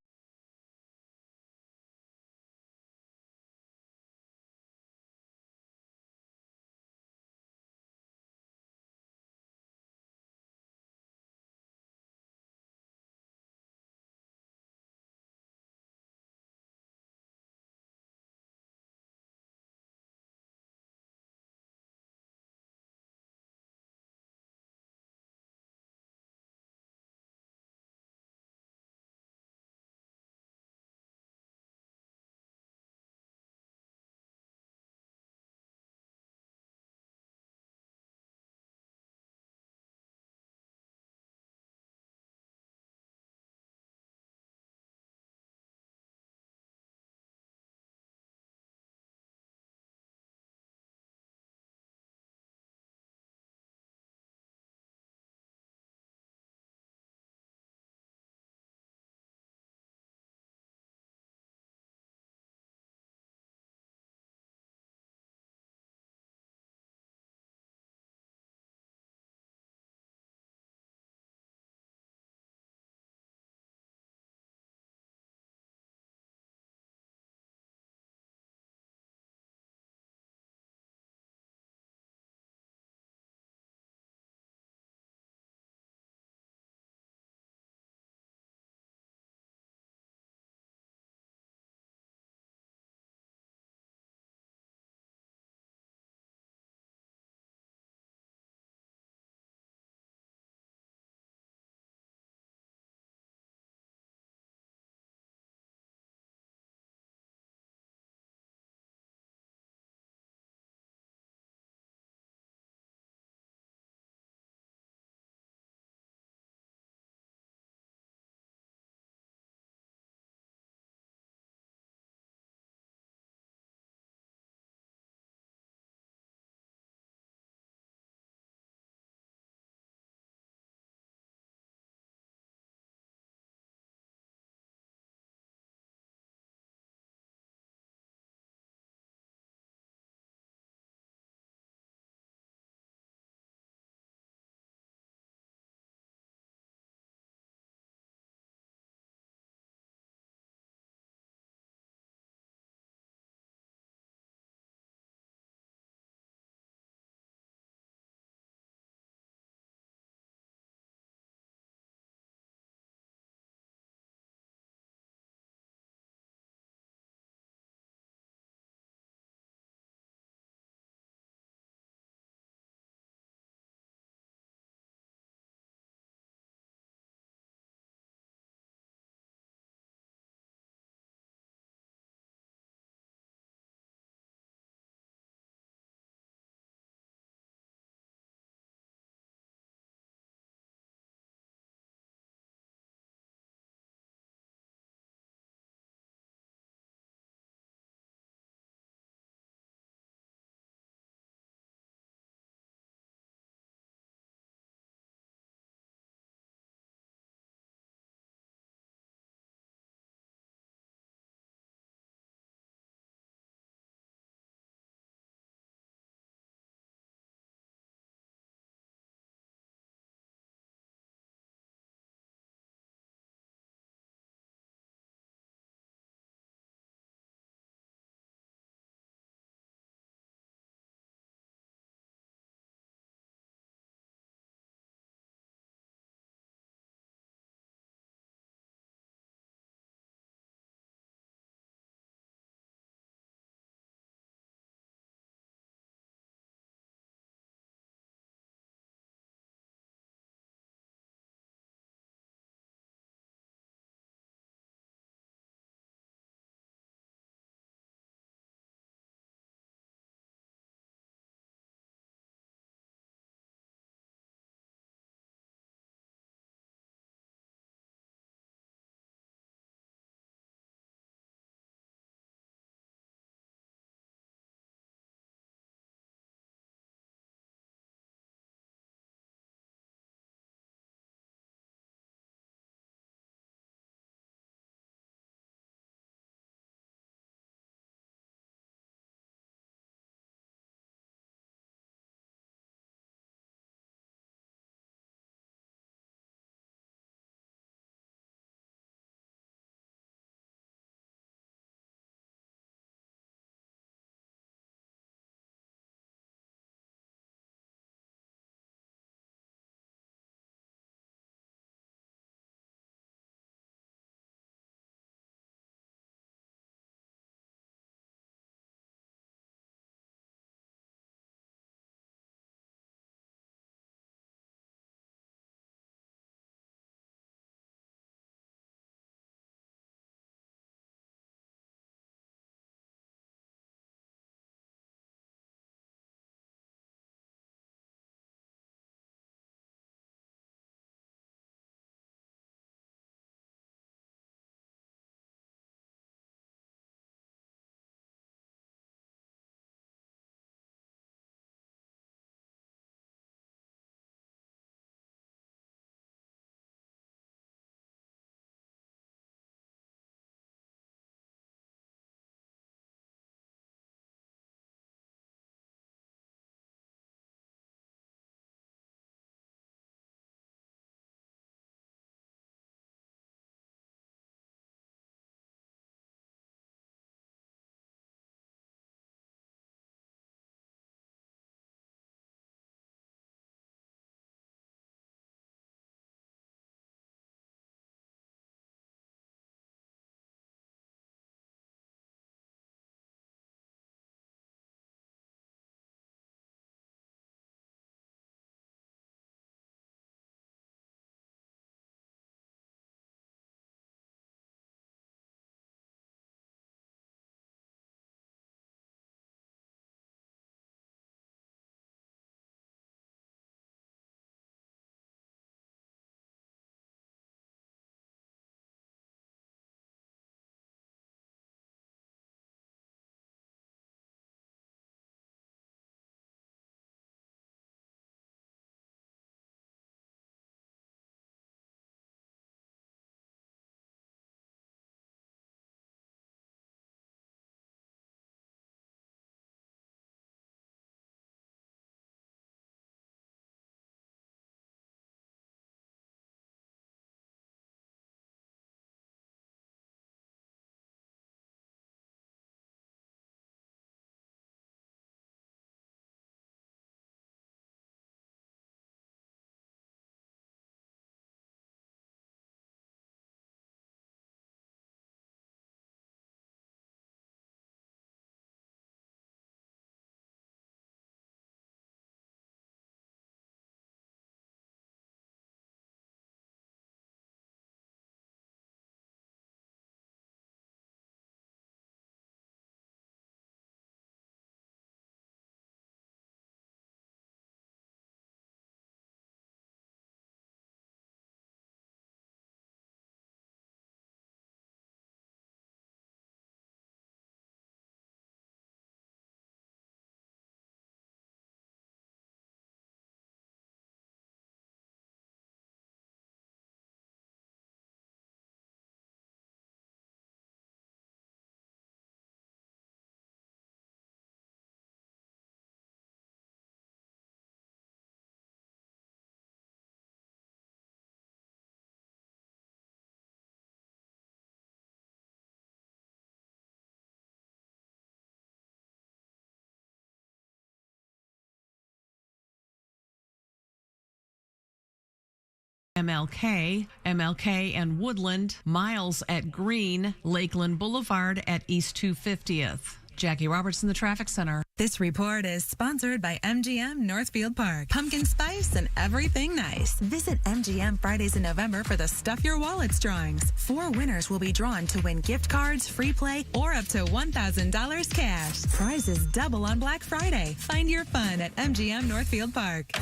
MLK and Woodland, Miles at Green, Lakeland Boulevard at East 250th. Jackie Roberts in the Traffic Center. This report is sponsored by MGM Northfield Park. Pumpkin spice and everything nice. Visit MGM Fridays in November for the Stuff Your Wallets drawings. 4 winners will be drawn to win gift cards, free play, or up to $1,000 cash. Prizes double on Black Friday. Find your fun at MGM Northfield Park.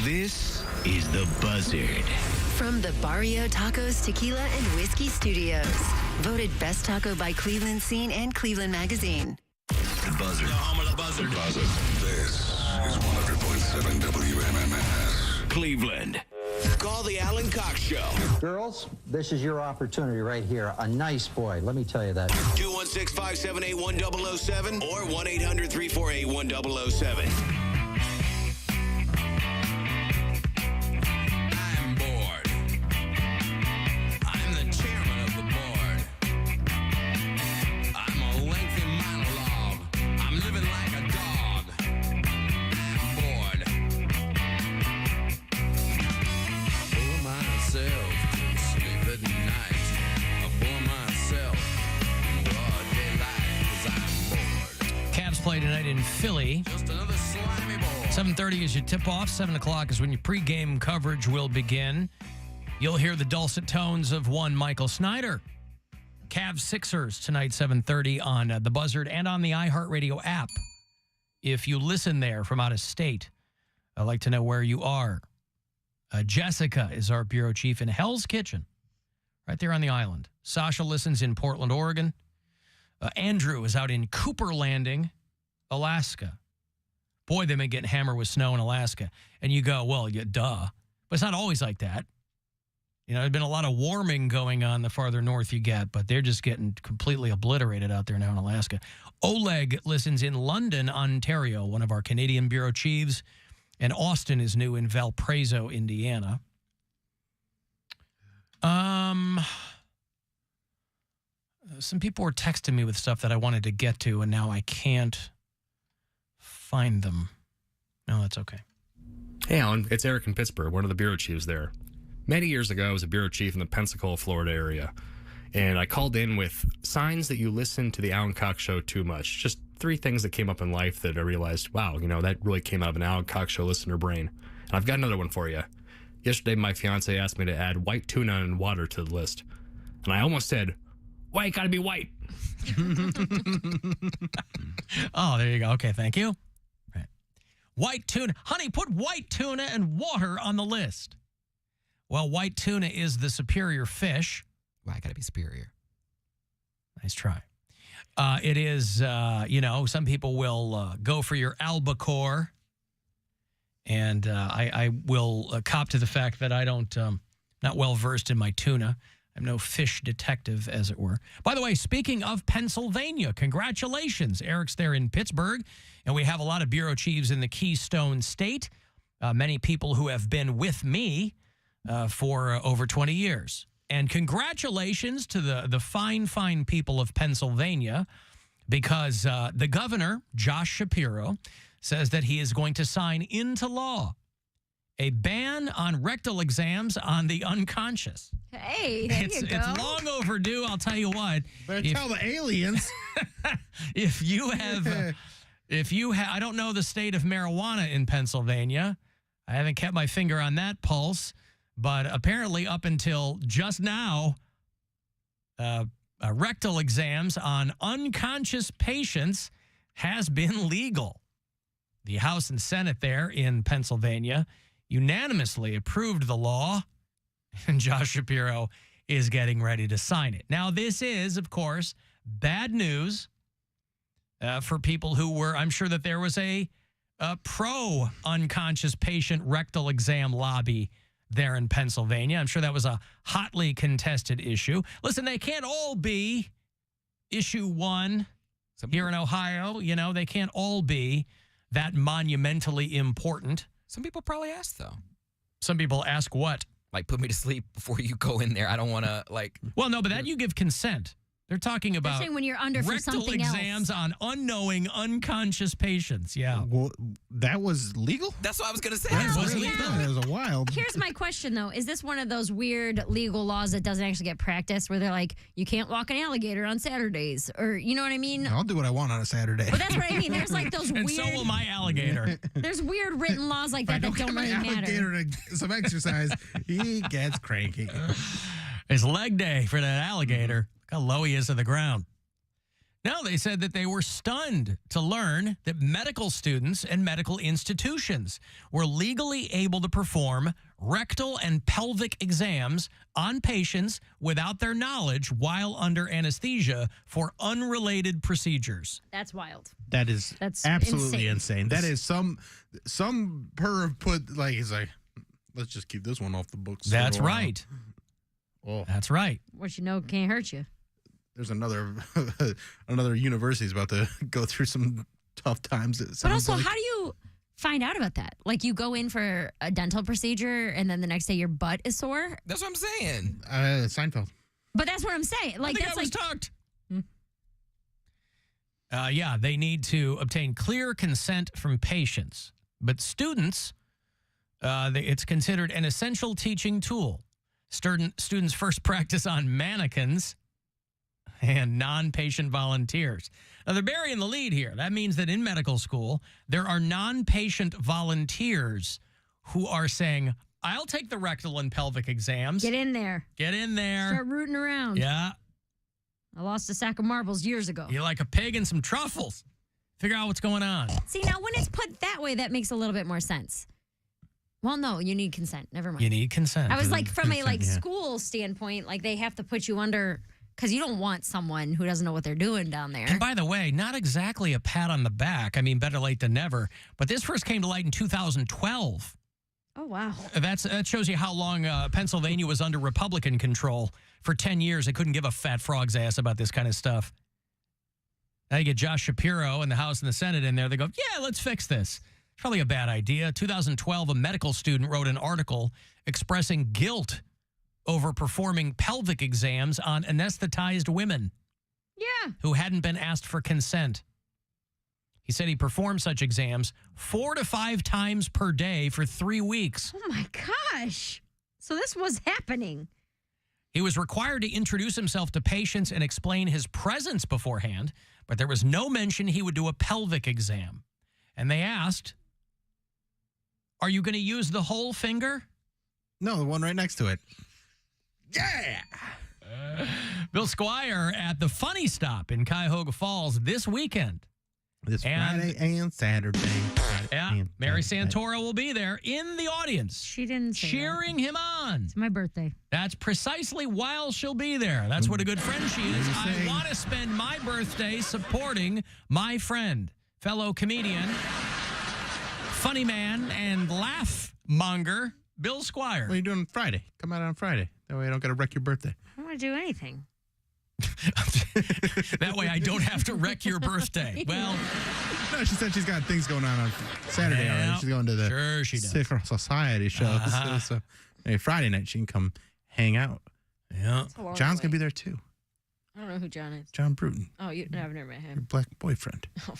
This is The Buzzard. From the Barrio Tacos Tequila and Whiskey Studios. Voted Best Taco by Cleveland Scene and Cleveland Magazine. The Buzzard. The home of the Buzzard. This is 100.7 WMMS. Cleveland. Call the Alan Cox Show. Girls, this is your opportunity right here. A nice boy, let me tell you that. 216-578-1007 or 1-800-348-1007. I'm bored. I'm the chairman of the board. I'm a lengthy monologue. I'm living like a dog. I'm bored. Bore myself to sleep at night. I bore myself in broad daylight 'cause I'm bored. Cavs play tonight in Philly. Just another slimy boy. 7:30 is your tip-off. 7 o'clock is when your pregame coverage will begin. You'll hear the dulcet tones of one Michael Snyder. Cavs Sixers tonight, 7:30 on The Buzzard and on the iHeartRadio app. If you listen there from out of state, I'd like to know where you are. Jessica is our bureau chief in Hell's Kitchen, right there on the island. Sasha listens in Portland, Oregon. Andrew is out in Cooper Landing, Alaska. Boy, they've been getting hammered with snow in Alaska. And you go, well, yeah, duh. But it's not always like that. You know, there's been a lot of warming going on the farther north you get, but they're just getting completely obliterated out there now in Alaska. Oleg listens in London, Ontario, one of our Canadian bureau chiefs. And Austin is new in Valparaiso, Indiana. Some people were texting me with stuff that I wanted to get to, and now I can't find them. No, that's okay. Hey, Alan. It's Eric in Pittsburgh, one of the bureau chiefs there. Many years ago, I was a bureau chief in the Pensacola, Florida area, and I called in with signs that you listen to the Alan Cox Show too much. Just 3 things that came up in life that I realized, wow, you know, that really came out of an Alan Cox Show listener brain. And I've got another one for you. Yesterday, my fiance asked me to add white tuna and water to the list. And I almost said, why it gotta be white? Oh, there you go. Okay, thank you. Right. White tuna. Honey, put white tuna and water on the list. Well, white tuna is the superior fish. Why gotta be superior? Nice try. It is, some people will go for your albacore. And I will cop to the fact that I don't, not well versed in my tuna. I'm no fish detective, as it were. By the way, speaking of Pennsylvania, congratulations. Eric's there in Pittsburgh, and we have a lot of bureau chiefs in the Keystone State. Many people who have been with me for over 20 years. And congratulations to the fine, fine people of Pennsylvania, because the governor, Josh Shapiro, says that he is going to sign into law a ban on rectal exams on the unconscious. Hey, there you go. It's long overdue, I'll tell you what. Better tell the aliens. If you have, I don't know the state of marijuana in Pennsylvania. I haven't kept my finger on that pulse, but apparently up until just now, rectal exams on unconscious patients has been legal. The House and Senate there in Pennsylvania unanimously approved the law, and Josh Shapiro is getting ready to sign it. Now, this is, of course, bad news for people who were, I'm sure that there was a pro-unconscious patient rectal exam lobby there in Pennsylvania. I'm sure that was a hotly contested issue. Listen, they can't all be issue 1 here in Ohio. You know, they can't all be that monumentally important. Some people probably ask, though. Some people ask what? Like, put me to sleep before you go in there. I don't want to, like... Well, no, but that you give consent. They're talking about saying when you're under for rectal something else. exams on unknowing, unconscious patients. Yeah. Well, that was legal? That's what I was going to say. That was yeah. legal. That was a wild. Here's my question, though. Is this one of those weird legal laws that doesn't actually get practiced where they're like, you can't walk an alligator on Saturdays? Or, you know what I mean? I'll do what I want on a Saturday. But that's what I mean. There's like those And weird... so will my alligator. There's weird written laws like that that don't really matter. Alligator to some exercise, he gets cranky. It's leg day for that alligator. Look how low he is to the ground. No, they said that they were stunned to learn that medical students and medical institutions were legally able to perform rectal and pelvic exams on patients without their knowledge while under anesthesia for unrelated procedures. That's wild. That's absolutely insane. That is some perv put like he's like, let's just keep this one off the books. That's right. Oh, that's right. What you know can't hurt you. There's another university's about to go through some tough times. But also, how do you find out about that? Like, you go in for a dental procedure, and then the next day your butt is sore? That's what I'm saying. Seinfeld. But that's what I'm saying. Like, that's like... talked. Yeah, they need to obtain clear consent from patients. But students, it's considered an essential teaching tool. Students first practice on mannequins and non-patient volunteers. Now, they're burying the lead here. That means that in medical school, there are non-patient volunteers who are saying, I'll take the rectal and pelvic exams. Get in there. Get in there. Start rooting around. Yeah. I lost a sack of marbles years ago. You're like a pig and some truffles. Figure out what's going on. See, now when it's put that way, that makes a little bit more sense. Well, no, you need consent. Never mind. You need consent. I was like, from a school standpoint, like they have to put you under, because you don't want someone who doesn't know what they're doing down there. And by the way, not exactly a pat on the back. I mean, better late than never. But this first came to light in 2012. Oh, wow. That shows you how long Pennsylvania was under Republican control. For 10 years, they couldn't give a fat frog's ass about this kind of stuff. Now you get Josh Shapiro and the House and the Senate in there. They go, yeah, let's fix this. It's probably a bad idea. 2012, a medical student wrote an article expressing guilt over performing pelvic exams on anesthetized women. Yeah. Who hadn't been asked for consent. He said he performed such exams 4 to 5 times per day for 3 weeks. Oh, my gosh. So this was happening. He was required to introduce himself to patients and explain his presence beforehand, but there was no mention he would do a pelvic exam. And they asked, are you going to use the whole finger? No, the one right next to it. Yeah! Bill Squire at the Funny Stop in Cuyahoga Falls this weekend. This Friday and Saturday. Yeah, Mary Santora will be there in the audience. She didn't say cheering him on. It's my birthday. That's precisely while she'll be there. That's what a good friend she is. I want to spend my birthday supporting my friend, fellow comedian, funny man, and laugh monger, Bill Squire. What are you doing Friday? Come out on Friday. That way I don't got to wreck your birthday. I don't want to do anything. That way I don't have to wreck your birthday. Well, no, she said she's got things going on Saturday already. She's going to the Secret Society show. So maybe Friday night she can come hang out. Yeah. John's going to be there too. I don't know who John is. John Bruton. Oh, I've never met him. Your black boyfriend. Oh.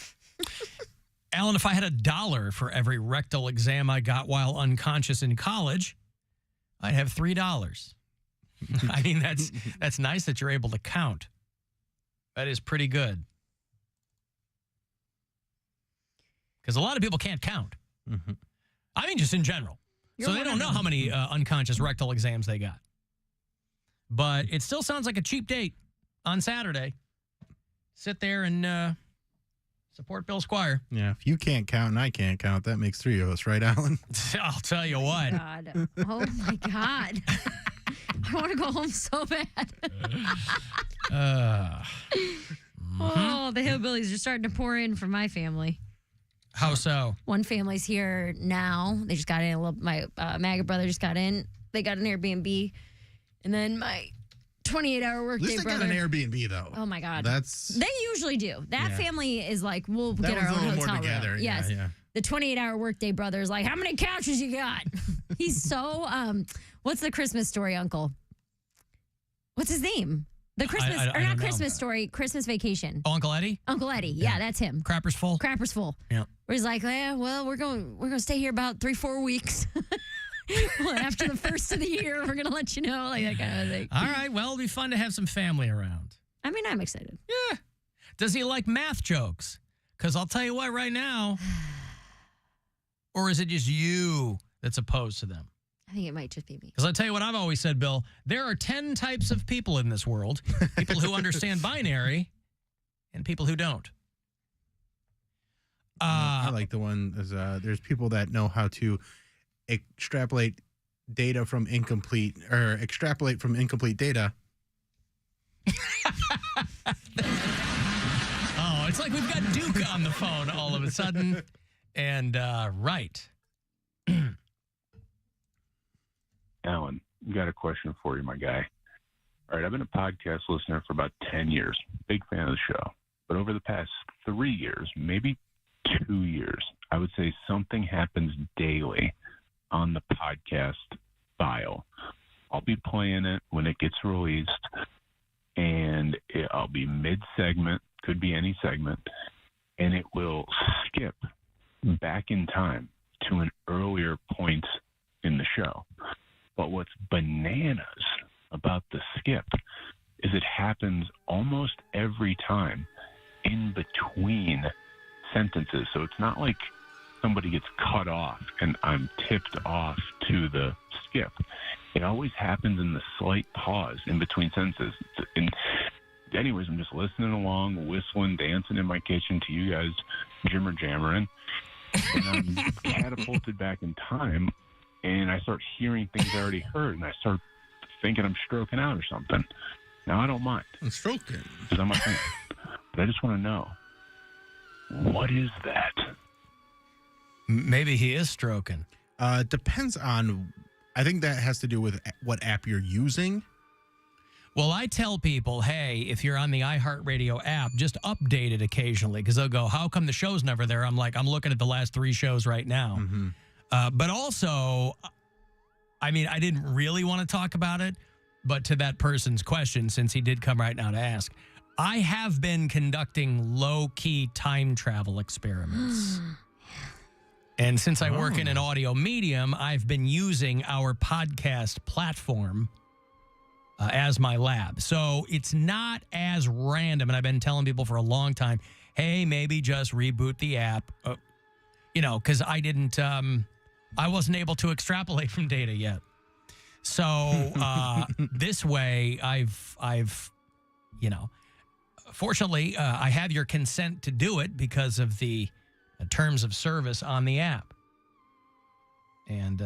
Alan, if I had $1 for every rectal exam I got while unconscious in college, I'd have $3. I mean, that's nice that you're able to count. That is pretty good. Because a lot of people can't count. Mm-hmm. I mean, just in general. So they don't know how many unconscious rectal exams they got. But it still sounds like a cheap date on Saturday. Sit there and support Bill Squire. Yeah, if you can't count and I can't count, that makes 3 of us, right, Alan? I'll tell you what. God. Oh, my God. I want to go home so bad. Oh, the hillbillies are starting to pour in for my family. How so? One family's here now. They just got in. My MAGA brother just got in. They got an Airbnb. And then my 28-hour workday At least they brother. got an Airbnb, though. Oh, my God. They usually do. That family is like, we'll that get our own a little hotel more together. room. Yes. Yeah. The 28-hour workday brother is like, how many couches you got? He's so, what's the Christmas Story uncle? What's his name? The Christmas, I or don't not know. Christmas Story, Christmas Vacation. Oh, Uncle Eddie? Uncle Eddie. Yeah, that's him. Crappers Full? Crappers Full. Yeah. Where he's like, well, we're going to stay here about 3-4 weeks. Well, after the first of the year, we're going to let you know, like that kind of thing. All right. Well, it'll be fun to have some family around. I mean, I'm excited. Yeah. Does he like math jokes? Because I'll tell you what, right now. Or is it just you that's opposed to them? I think it might just be me. Because I'll tell you what I've always said, Bill. There are 10 types of people in this world. People who understand binary and people who don't. I like the one, there's people that know how to extrapolate data from incomplete, or extrapolate from incomplete data. Oh, it's like we've got Duke on the phone all of a sudden. And, right. Alan, got a question for you, my guy. All right, I've been a podcast listener for about 10 years. Big fan of the show. But over the past 3 years, maybe 2 years, I would say something happens daily on the podcast file. I'll be playing it when it gets released, and I'll be mid-segment, could be any segment, and it will skip back in time to an earlier point in the show. But what's bananas about the skip is it happens almost every time in between sentences. So it's not like somebody gets cut off and I'm tipped off to the skip. It always happens in the slight pause in between sentences. And anyways, I'm just listening along, whistling, dancing in my kitchen to you guys jimmer-jammering. And I'm catapulted back in time, and I start hearing things I already heard, and I start thinking I'm stroking out or something. Now, I don't mind. I'm stroking. Because I'm a fan. But I just want to know, what is that? Maybe he is stroking. Depends on, I think that has to do with what app you're using. Well, I tell people, hey, if you're on the iHeartRadio app, just update it occasionally, because they'll go, how come the show's never there? I'm like, I'm looking at the last 3 shows right now. Mm-hmm. But also, I mean, I didn't really want to talk about it, but to that person's question, since he did come right now to ask, I have been conducting low-key time travel experiments. And since I work in an audio medium, I've been using our podcast platform as my lab. So it's not as random. And I've been telling people for a long time, hey, maybe just reboot the app. Because I didn't, I wasn't able to extrapolate from data yet. So this way, I've fortunately, I have your consent to do it because of the terms of service on the app. And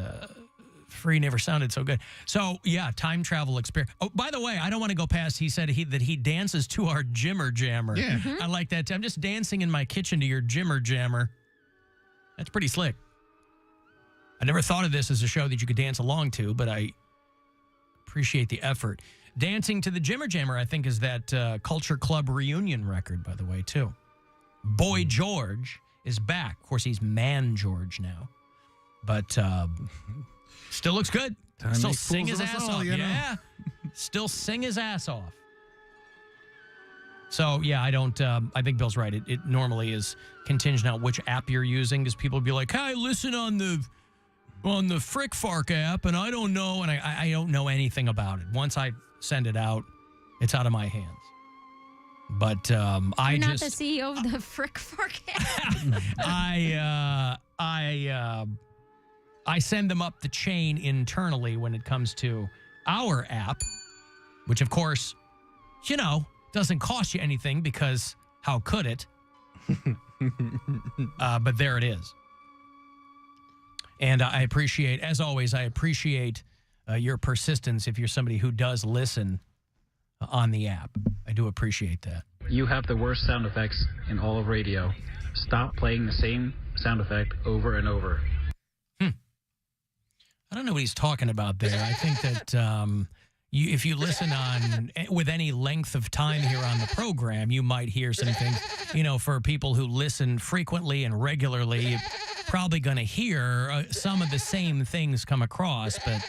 free never sounded so good. So, yeah, time travel experience. Oh, by the way, I don't want to go past, he said that he dances to our Jimmer Jammer. Yeah. I like that. I'm just dancing in my kitchen to your Jimmer Jammer. That's pretty slick. I never thought of this as a show that you could dance along to, but I appreciate the effort. Dancing to the Jimmer Jammer, I think, is that Culture Club reunion record, by the way, too. Boy George is back. Of course, he's Man George now. But still looks good. Time Still makes sing fools his of us ass all, off. you know. Yeah. Still sing his ass off. So, yeah, I don't, I think Bill's right. It normally is contingent on which app you're using, because people will be like, hey, listen on the Frick Fark app, and I don't know, and I don't know anything about it. Once I send it out, it's out of my hands. But You're not the CEO of the Frick Fark app. I send them up the chain internally when it comes to our app, which, of course, doesn't cost you anything, because how could it? But there it is. And I appreciate, as always, your persistence if you're somebody who does listen on the app. I do appreciate that. You have the worst sound effects in all of radio. Stop playing the same sound effect over and over. I don't know what he's talking about there. I think that if you listen on with any length of time here on the program, you might hear some things. For people who listen frequently and regularly, you're probably going to hear some of the same things come across, but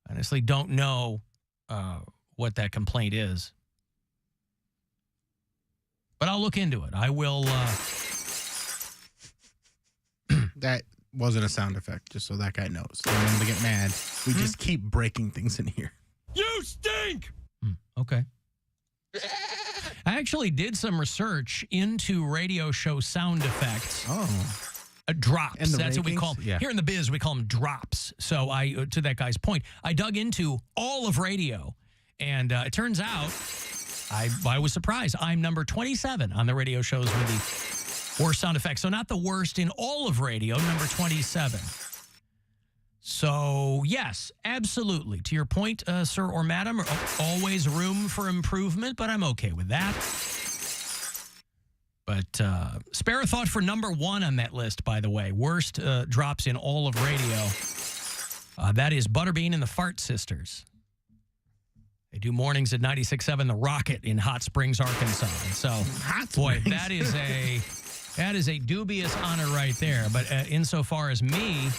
honestly don't know what that complaint is. But I'll look into it. I will. That wasn't a sound effect, just so that guy knows. I don't want him to get mad. We just keep breaking things in here. You stink! Okay. I actually did some research into radio show sound effects. Oh. Drops. And the That's what we rankings? call them. Yeah. Here in the biz, we call them drops. So to that guy's point, I dug into all of radio, and it turns out I was surprised. I'm number 27 on the radio shows with the worst sound effects. So not the worst in all of radio, number 27. So, yes, absolutely. To your point, sir or madam, always room for improvement, but I'm okay with that. But spare a thought for number 1 on that list, by the way. Worst drops in all of radio. That is Butterbean and the Fart Sisters. They do mornings at 96.7 The Rocket in Hot Springs, Arkansas. And so, boy, that is a dubious honor right there. But insofar as me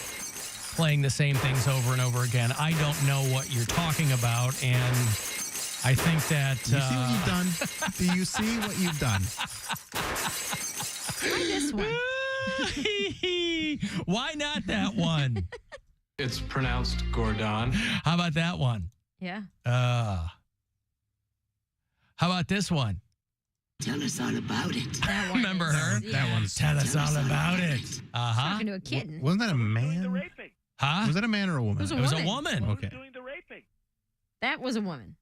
playing the same things over and over again, I don't know what you're talking about, and I think that... You see what you've done? Do you see what you've done? Try this one. Why not that one? It's pronounced Gordon. How about that one? Yeah. How about this one? Tell us all about it. Remember her? Yeah. That one's... Tell us all about it. Uh-huh. Talking to a kitten. Wasn't that a man? Huh? Was that a man or a woman? It was a It was a woman. woman. Okay. Doing the raping? That was a woman.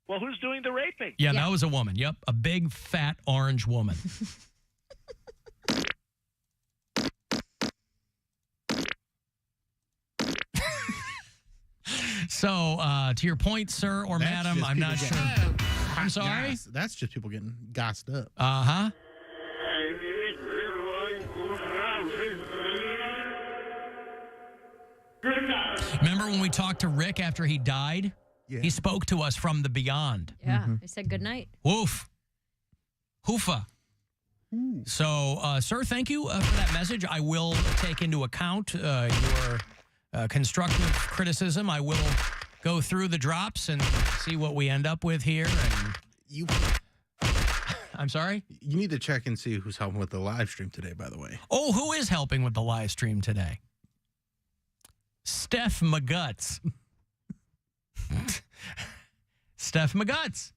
Well, who's doing the raping? Yeah, Yeah. that was a woman. Yep, a big, fat, orange woman. So, to your point, sir or That's madam, just I'm not people sure. getting I'm sorry? Goss. That's just people getting gossed up. Uh-huh. Remember when we talked to Rick after he died? Yeah. He spoke to us from the beyond. Yeah. They said good night. Woof. Hoofa. So, sir, thank you for that message. I will take into account your constructive criticism. I will go through the drops and see what we end up with here. And I'm sorry? You need to check and see who's helping with the live stream today, by the way. Oh, who is helping with the live stream today? Steph McGuts. Steph McGuts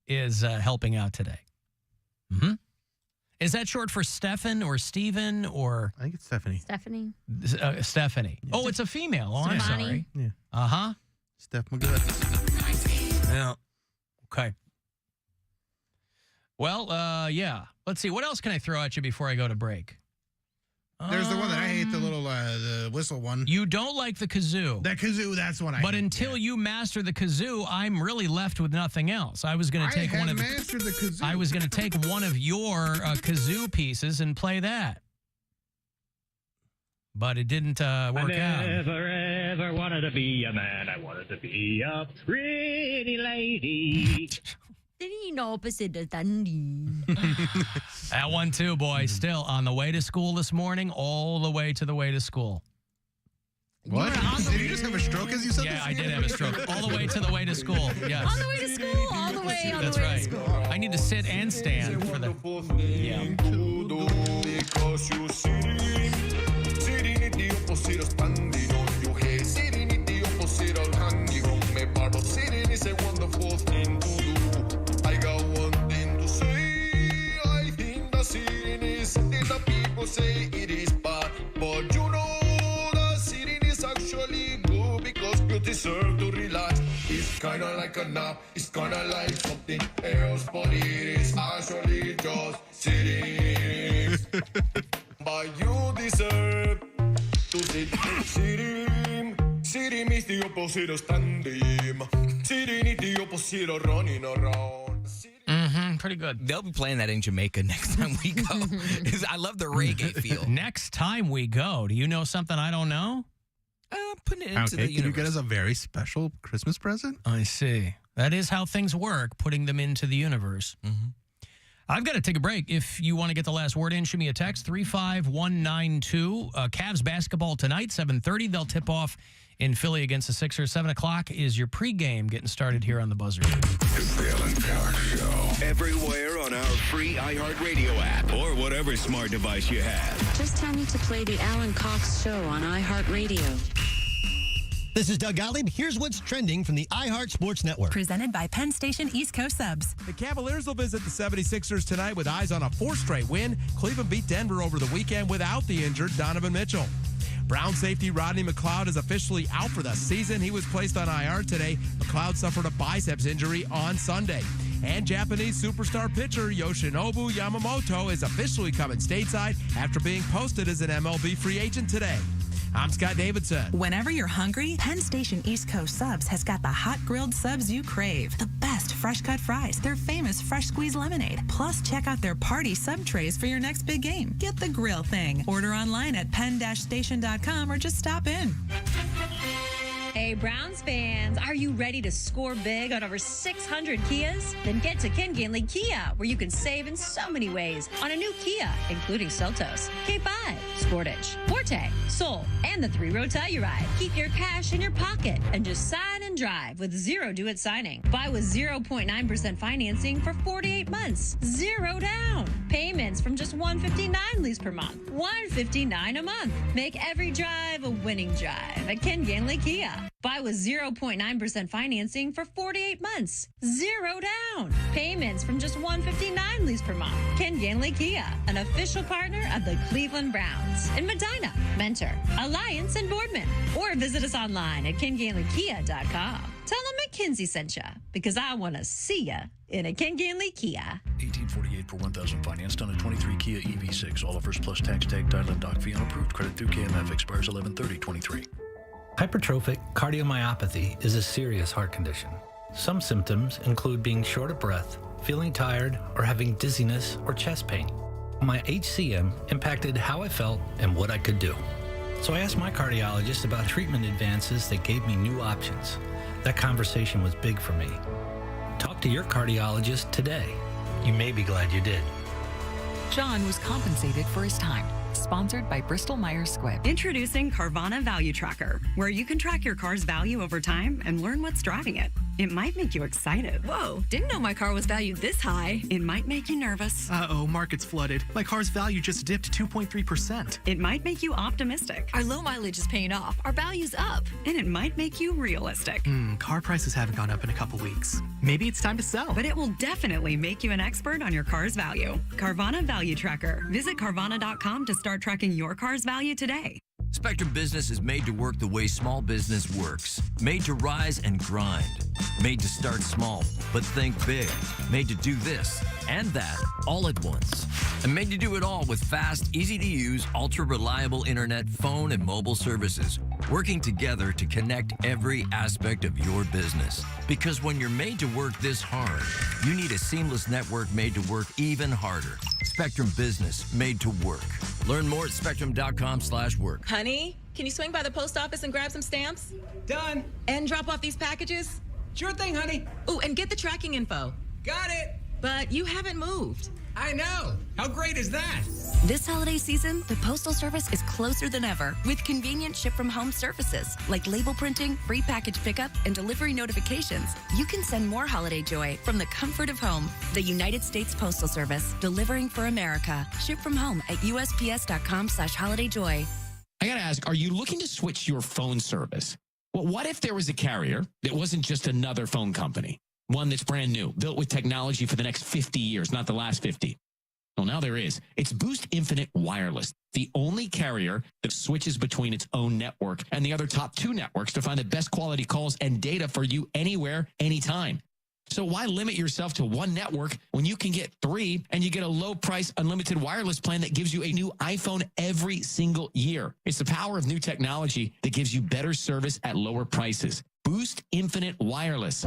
is helping out today. Is that short for Stefan or Steven or? I think it's Stephanie. Stephanie. Stephanie. Yeah. Oh, it's a female. Oh, I'm Stephanie. sorry. Yeah. Uh-huh. Steph McGuts. Yeah. Okay. Well, yeah. Let's see. What else can I throw at you before I go to break? There's the one that I hate, the little the whistle one. You don't like the kazoo. That kazoo, that's one I But hate, until you master the kazoo, I'm really left with nothing else. I was going to take one of mastered the kazoo. I was going to take one of your kazoo pieces and play that. But it didn't work out. I never ever wanted to be a man. I wanted to be a pretty lady. That one too, boy. Still on the way to school this morning, all the way to the way to school. What? Did you just have a stroke as you said Yeah, this? I did have a stroke. All the way to the way to school. Yes. On the way to school. All the way on That's the way right. to school. I need to sit and stand for the. Yeah. Because you serenity opposite of standing on your head. Serenity opposite of hanging on me bar. But sitting is a wonderful thing to do. I got one thing to say. I think the sitting is something that people say it is bad. But you know the sitting is actually good because you deserve to relax. It's kinda like a nap. It's kinda like something else. But it is actually just sitting. But you deserve to sit. Sitting is the opposite of standing. Sitting is the opposite of running around. Pretty good. They'll be playing that in Jamaica next time we go. I love the reggae feel. Next time we go, do you know something I don't know? Putting it into Poundcake, the did you get universe. us a very special Christmas present? I see. That is how things work, putting them into the universe. I've got to take a break. If you want to get the last word in, shoot me a text, 35192. Cavs basketball tonight, 7:30. They'll tip off in Philly against the Sixers. 7 o'clock is your pregame getting started here on the Buzzard. It's the Alan Cox Show. Everywhere on our free iHeartRadio app or whatever smart device you have. Just tell me to play the Alan Cox Show on iHeartRadio. This is Doug Allen. Here's what's trending from the iHeart Sports Network. Presented by Penn Station East Coast Subs. The Cavaliers will visit the 76ers tonight with eyes on a 4th straight win. Cleveland beat Denver over the weekend without the injured Donovan Mitchell. Brown safety Rodney McLeod is officially out for the season. He was placed on IR today. McLeod suffered a biceps injury on Sunday. And Japanese superstar pitcher Yoshinobu Yamamoto is officially coming stateside after being posted as an MLB free agent today. I'm Scott Davidson. Whenever you're hungry, Penn Station East Coast Subs has got the hot grilled subs you crave. The best fresh cut fries, their famous fresh squeeze lemonade. Plus, check out their party sub trays for your next big game. Get the grill thing. Order online at penn-station.com or just stop in. Hey, Browns fans, are you ready to score big on over 600 Kias? Then get to Ken Ganley Kia, where you can save in so many ways on a new Kia, including Seltos, K5, Sportage, Forte, Soul, and the 3-row Telluride. Keep your cash in your pocket and just sign and drive with zero due-at signing. Buy with 0.9% financing for 48 months. Zero down. Payments from just $159 lease per month. $159 a month. Make every drive a winning drive at Ken Ganley Kia. Buy with 0.9% financing for 48 months. Zero down. Payments from just $159 lease per month. Ken Ganley Kia, an official partner of the Cleveland Browns in Medina, Mentor, Alliance, and Boardman. Or visit us online at KenGanleyKia.com. Tell them McKinsey sent you, because I want to see ya in a Ken Ganley Kia. $18.48 per 1,000 financed on a 23 Kia EV6. All offers plus tax tag title and doc fee unapproved. Credit through KMF expires 11/30/23. Hypertrophic cardiomyopathy is a serious heart condition. Some symptoms include being short of breath, feeling tired, or having dizziness or chest pain. My HCM impacted how I felt and what I could do. So I asked my cardiologist about treatment advances that gave me new options. That conversation was big for me. Talk to your cardiologist today. You may be glad you did. John was compensated for his time. Sponsored by Bristol-Myers Squibb. Introducing Carvana Value Tracker, where you can track your car's value over time and learn what's driving it. It might make you excited. Whoa, didn't know my car was valued this high. It might make you nervous. Uh-oh, market's flooded. My car's value just dipped 2.3%. It might make you optimistic. Our low mileage is paying off. Our value's up. And it might make you realistic. Car prices haven't gone up in a couple weeks. Maybe it's time to sell. But it will definitely make you an expert on your car's value. Carvana Value Tracker. Visit Carvana.com to start tracking your car's value today. Spectrum Business is made to work the way small business works. Made to rise and grind. Made to start small, but think big. Made to do this and that all at once. And made to do it all with fast, easy-to-use, ultra-reliable internet, phone, and mobile services. Working together to connect every aspect of your business. Because when you're made to work this hard, you need a seamless network made to work even harder. Spectrum Business, made to work. Learn more at spectrum.com/work. Honey, can you swing by the post office and grab some stamps? Done. And drop off these packages? Sure thing, honey. Oh, and get the tracking info. Got it. But you haven't moved. I know. How great is that? This holiday season, the Postal Service is closer than ever with convenient ship-from-home services like label printing, free package pickup, and delivery notifications. You can send more holiday joy from the comfort of home. The United States Postal Service, delivering for America. Ship from home at USPS.com/holidayjoy. I got to ask, are you looking to switch your phone service? Well, what if there was a carrier that wasn't just another phone company? One that's brand new, built with technology for the next 50 years, not the last 50. Well, now there is. It's Boost Infinite Wireless, the only carrier that switches between its own network and the other top 2 networks to find the best quality calls and data for you anywhere, anytime. So why limit yourself to one network when you can get 3 and you get a low price unlimited wireless plan that gives you a new iPhone every single year? It's the power of new technology that gives you better service at lower prices. Boost Infinite Wireless.